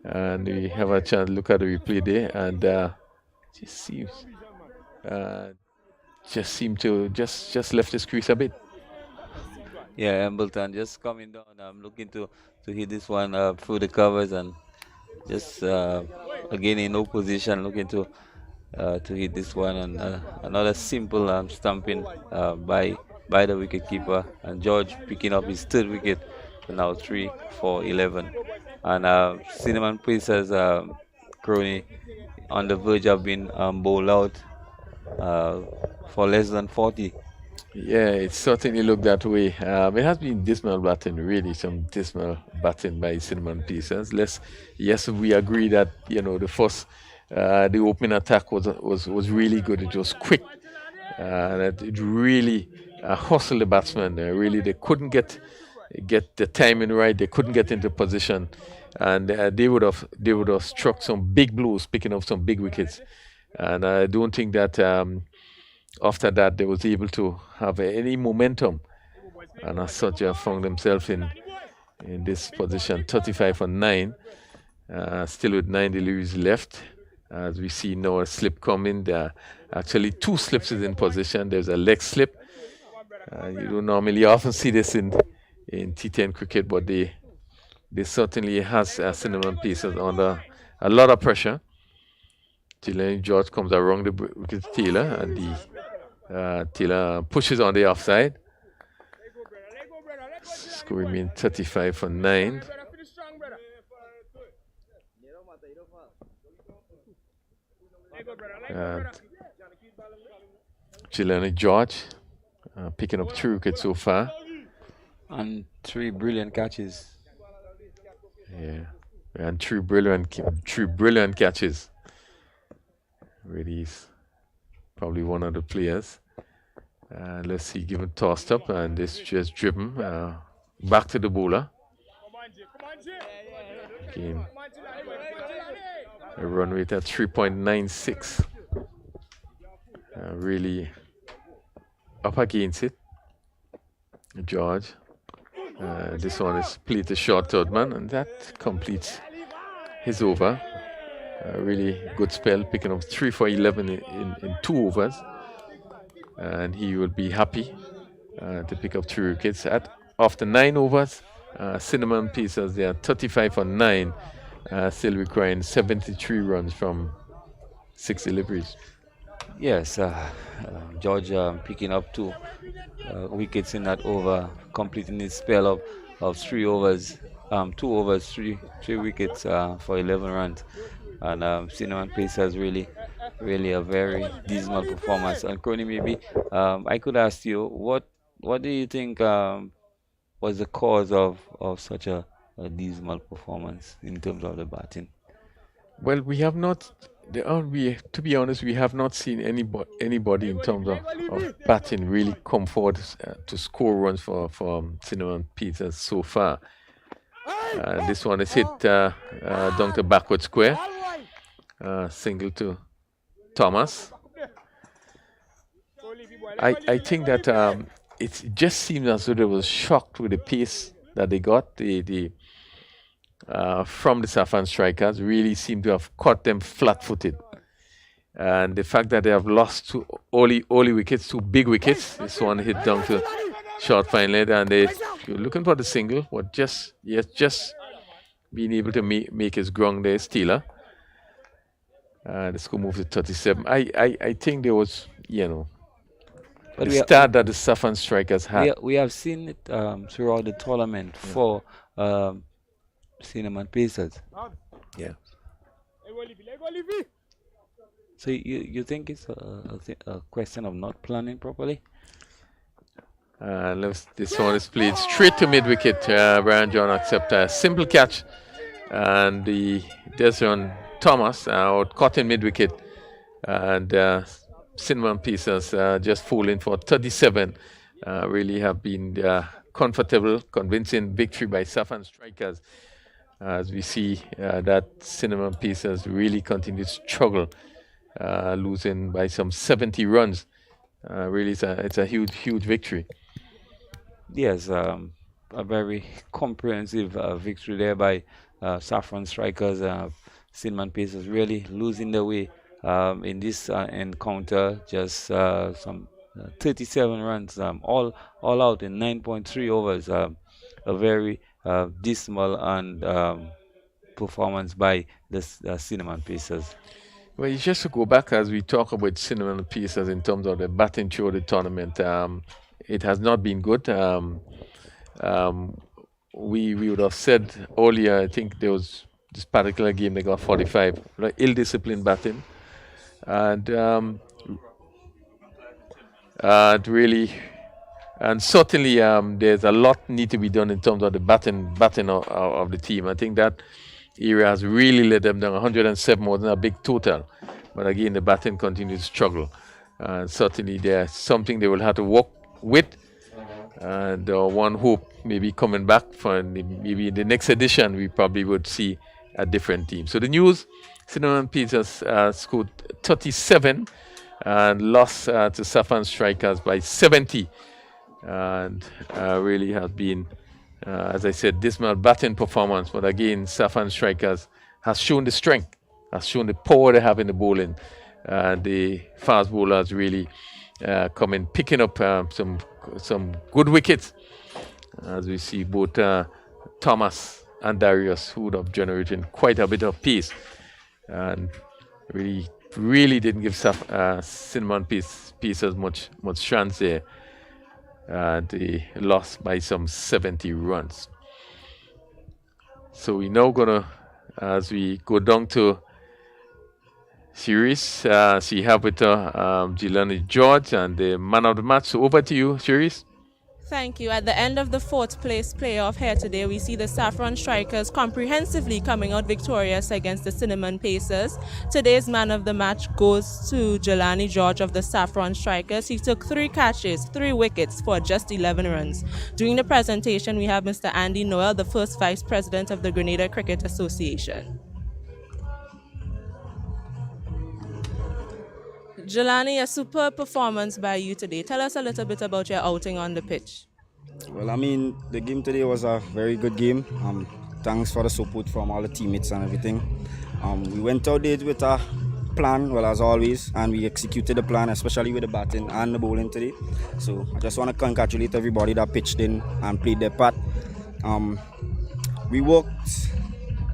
And we have a chance to look at the replay there, and just seemed to just left his crease a bit. Yeah, Embleton just coming down. I'm looking to hit this one through the covers, and just again in no position, looking to hit this one, and another simple stumping by the wicketkeeper, and George picking up his 3rd wicket, so now 3 for 11, and Cinnamon Princess Crony on the verge of being bowled out for less than 40. Yeah, it certainly looked that way. It has been dismal batting, really, some dismal batting by Cinnamon Pieces. Yes, we agree that the first, the opening attack was really good. It was quick, and it really hustled the batsmen. Really, they couldn't get the timing right. They couldn't get into position, and they would have struck some big blows, picking up some big wickets. And I don't think that after that they was able to have any momentum, and as such found themselves in this position. 35 for 9, still with 9 deliveries left. As we see now a slip coming, there are actually 2 slips is in position. There's a leg slip. You don't normally often see this in T10 cricket, but they certainly has Cinnamon Pieces under a lot of pressure. George comes around the wicket Taylor, and Taylor pushes on the offside. Score remains 35 for 9. And Chilena George picking up 3 wickets so far. And 3 brilliant catches. Yeah, and 3 brilliant catches. Really is probably one of the players. Let's see, given tossed up, and this just driven back to the bowler. Again, a run rate at 3.96. Really up against it. George. This one is played to short third man, and that completes his over. Really good spell, picking up 3 for 11 in 2 overs. And he will be happy to pick up 3 wickets. After 9 overs, Cinnamon Pacers, they are 35 for 9, still requiring 73 runs from 6 deliveries. Yes, George picking up 2 wickets in that over, completing his spell of 3 overs, 2 overs, 3 wickets for 11 runs. And Cinnamon Pacers really a very dismal performance. And Crony, maybe I could ask you, what do you think was the cause of such a dismal performance in terms of the batting? Well, we have not. To be honest, we have not seen anybody in terms of batting really come forward to score runs for Cinnamon Pacers so far. This one is hit down to backward square. Single to Thomas. I think that it just seems as though they were shocked with the pace that they got. From the Saffron strikers really seem to have caught them flat-footed. And the fact that they have lost 2 early wickets, 2 big wickets. This one hit down to short fine leg, and they're looking for the single. But just being able to make his ground there, Steeler. The score moved to 37. I think there was, but the start that the Saffron strikers had. We have seen it throughout the tournament for Cinnamon Pacers. Yeah. So you think it's a question of not planning properly? This one is played straight to mid-wicket. Brian John accepts a simple catch. And there's on Thomas caught in mid-wicket. And Cinnamon Pacers just falling for 37. Really have been comfortable, convincing victory by Saffron strikers. As we see that Cinnamon Pacers really continue to struggle, losing by some 70 runs. Really, it's a huge victory. Yes, a very comprehensive victory there by Saffron strikers. Cinnamon Pacers really losing the way in this encounter. Just some 37 runs, all out in 9.3 overs. A very dismal and performance by the Cinnamon Pacers. Well, just to go back as we talk about Cinnamon Pacers in terms of the batting through the tournament, it has not been good. We would have said earlier, I think there was this particular game they got 45, like ill-disciplined batting, and really. And certainly, there's a lot need to be done in terms of the batting of the team. I think that area has really let them down. 107 more than a big total, but again, the batting continues to struggle. Certainly, there's something they will have to work with. And one hope maybe coming back for maybe the next edition, we probably would see a different team. So the news: Cinnamon Pacers scored 37 and lost to Saffron strikers by 70. And really has been, as I said, dismal batting performance. But again, Saffron strikers has shown the strength, has shown the power they have in the bowling. The fast bowlers really coming, picking up some good wickets, as we see both Thomas and Darius, who would have generated quite a bit of pace, and really didn't give Cinnamon Pacers much chance there. they lost by some 70 runs. So we're now gonna, as we go down to series, she have with her Jelani George and the man of the match. So over to you, series. Thank you. At the end of the fourth place playoff here today, we see the Saffron Strikers comprehensively coming out victorious against the Cinnamon Pacers. Today's man of the match goes to Jelani George of the Saffron Strikers. He took 3 catches, 3 wickets for just 11 runs. During the presentation, we have Mr. Andy Noel, the first vice president of the Grenada Cricket Association. Jelani, a superb performance by you today. Tell us a little bit about your outing on the pitch. Well, I mean, the game today was a very good game. Thanks for the support from all the teammates and everything. We went out there with a plan, well, as always, and we executed the plan, especially with the batting and the bowling today. So I just want to congratulate everybody that pitched in and played their part. We worked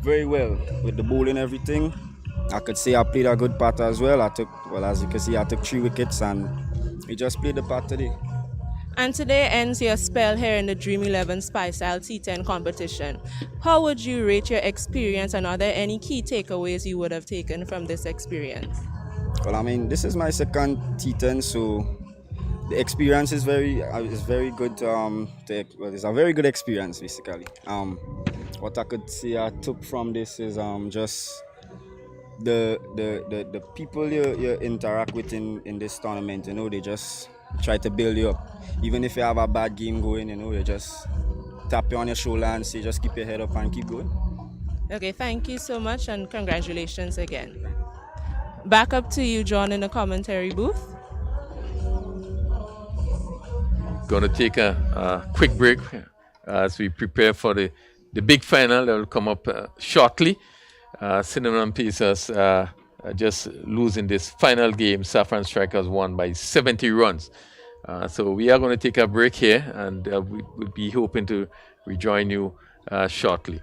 very well with the bowling and everything. I could say I played a good part as well. As you can see, I took 3 wickets and we just played the part today. And today ends your spell here in the Dream 11 Spice Style T10 competition. How would you rate your experience, and are there any key takeaways you would have taken from this experience? Well, I mean, this is my second T10, so the experience is very good. It's a very good experience, basically. What I could say I took from this is just the people you interact with in this tournament. They just try to build you up. Even if you have a bad game going, you just tap you on your shoulder and say, just keep your head up and keep going. Okay, thank you so much and congratulations again. Back up to you, John, in the commentary booth. Gonna take a quick break as we prepare for the big final that will come up shortly. Cinnamon Pacers just losing this final game. Saffron Strikers won by 70 runs. So we are going to take a break here, and we will be hoping to rejoin you shortly.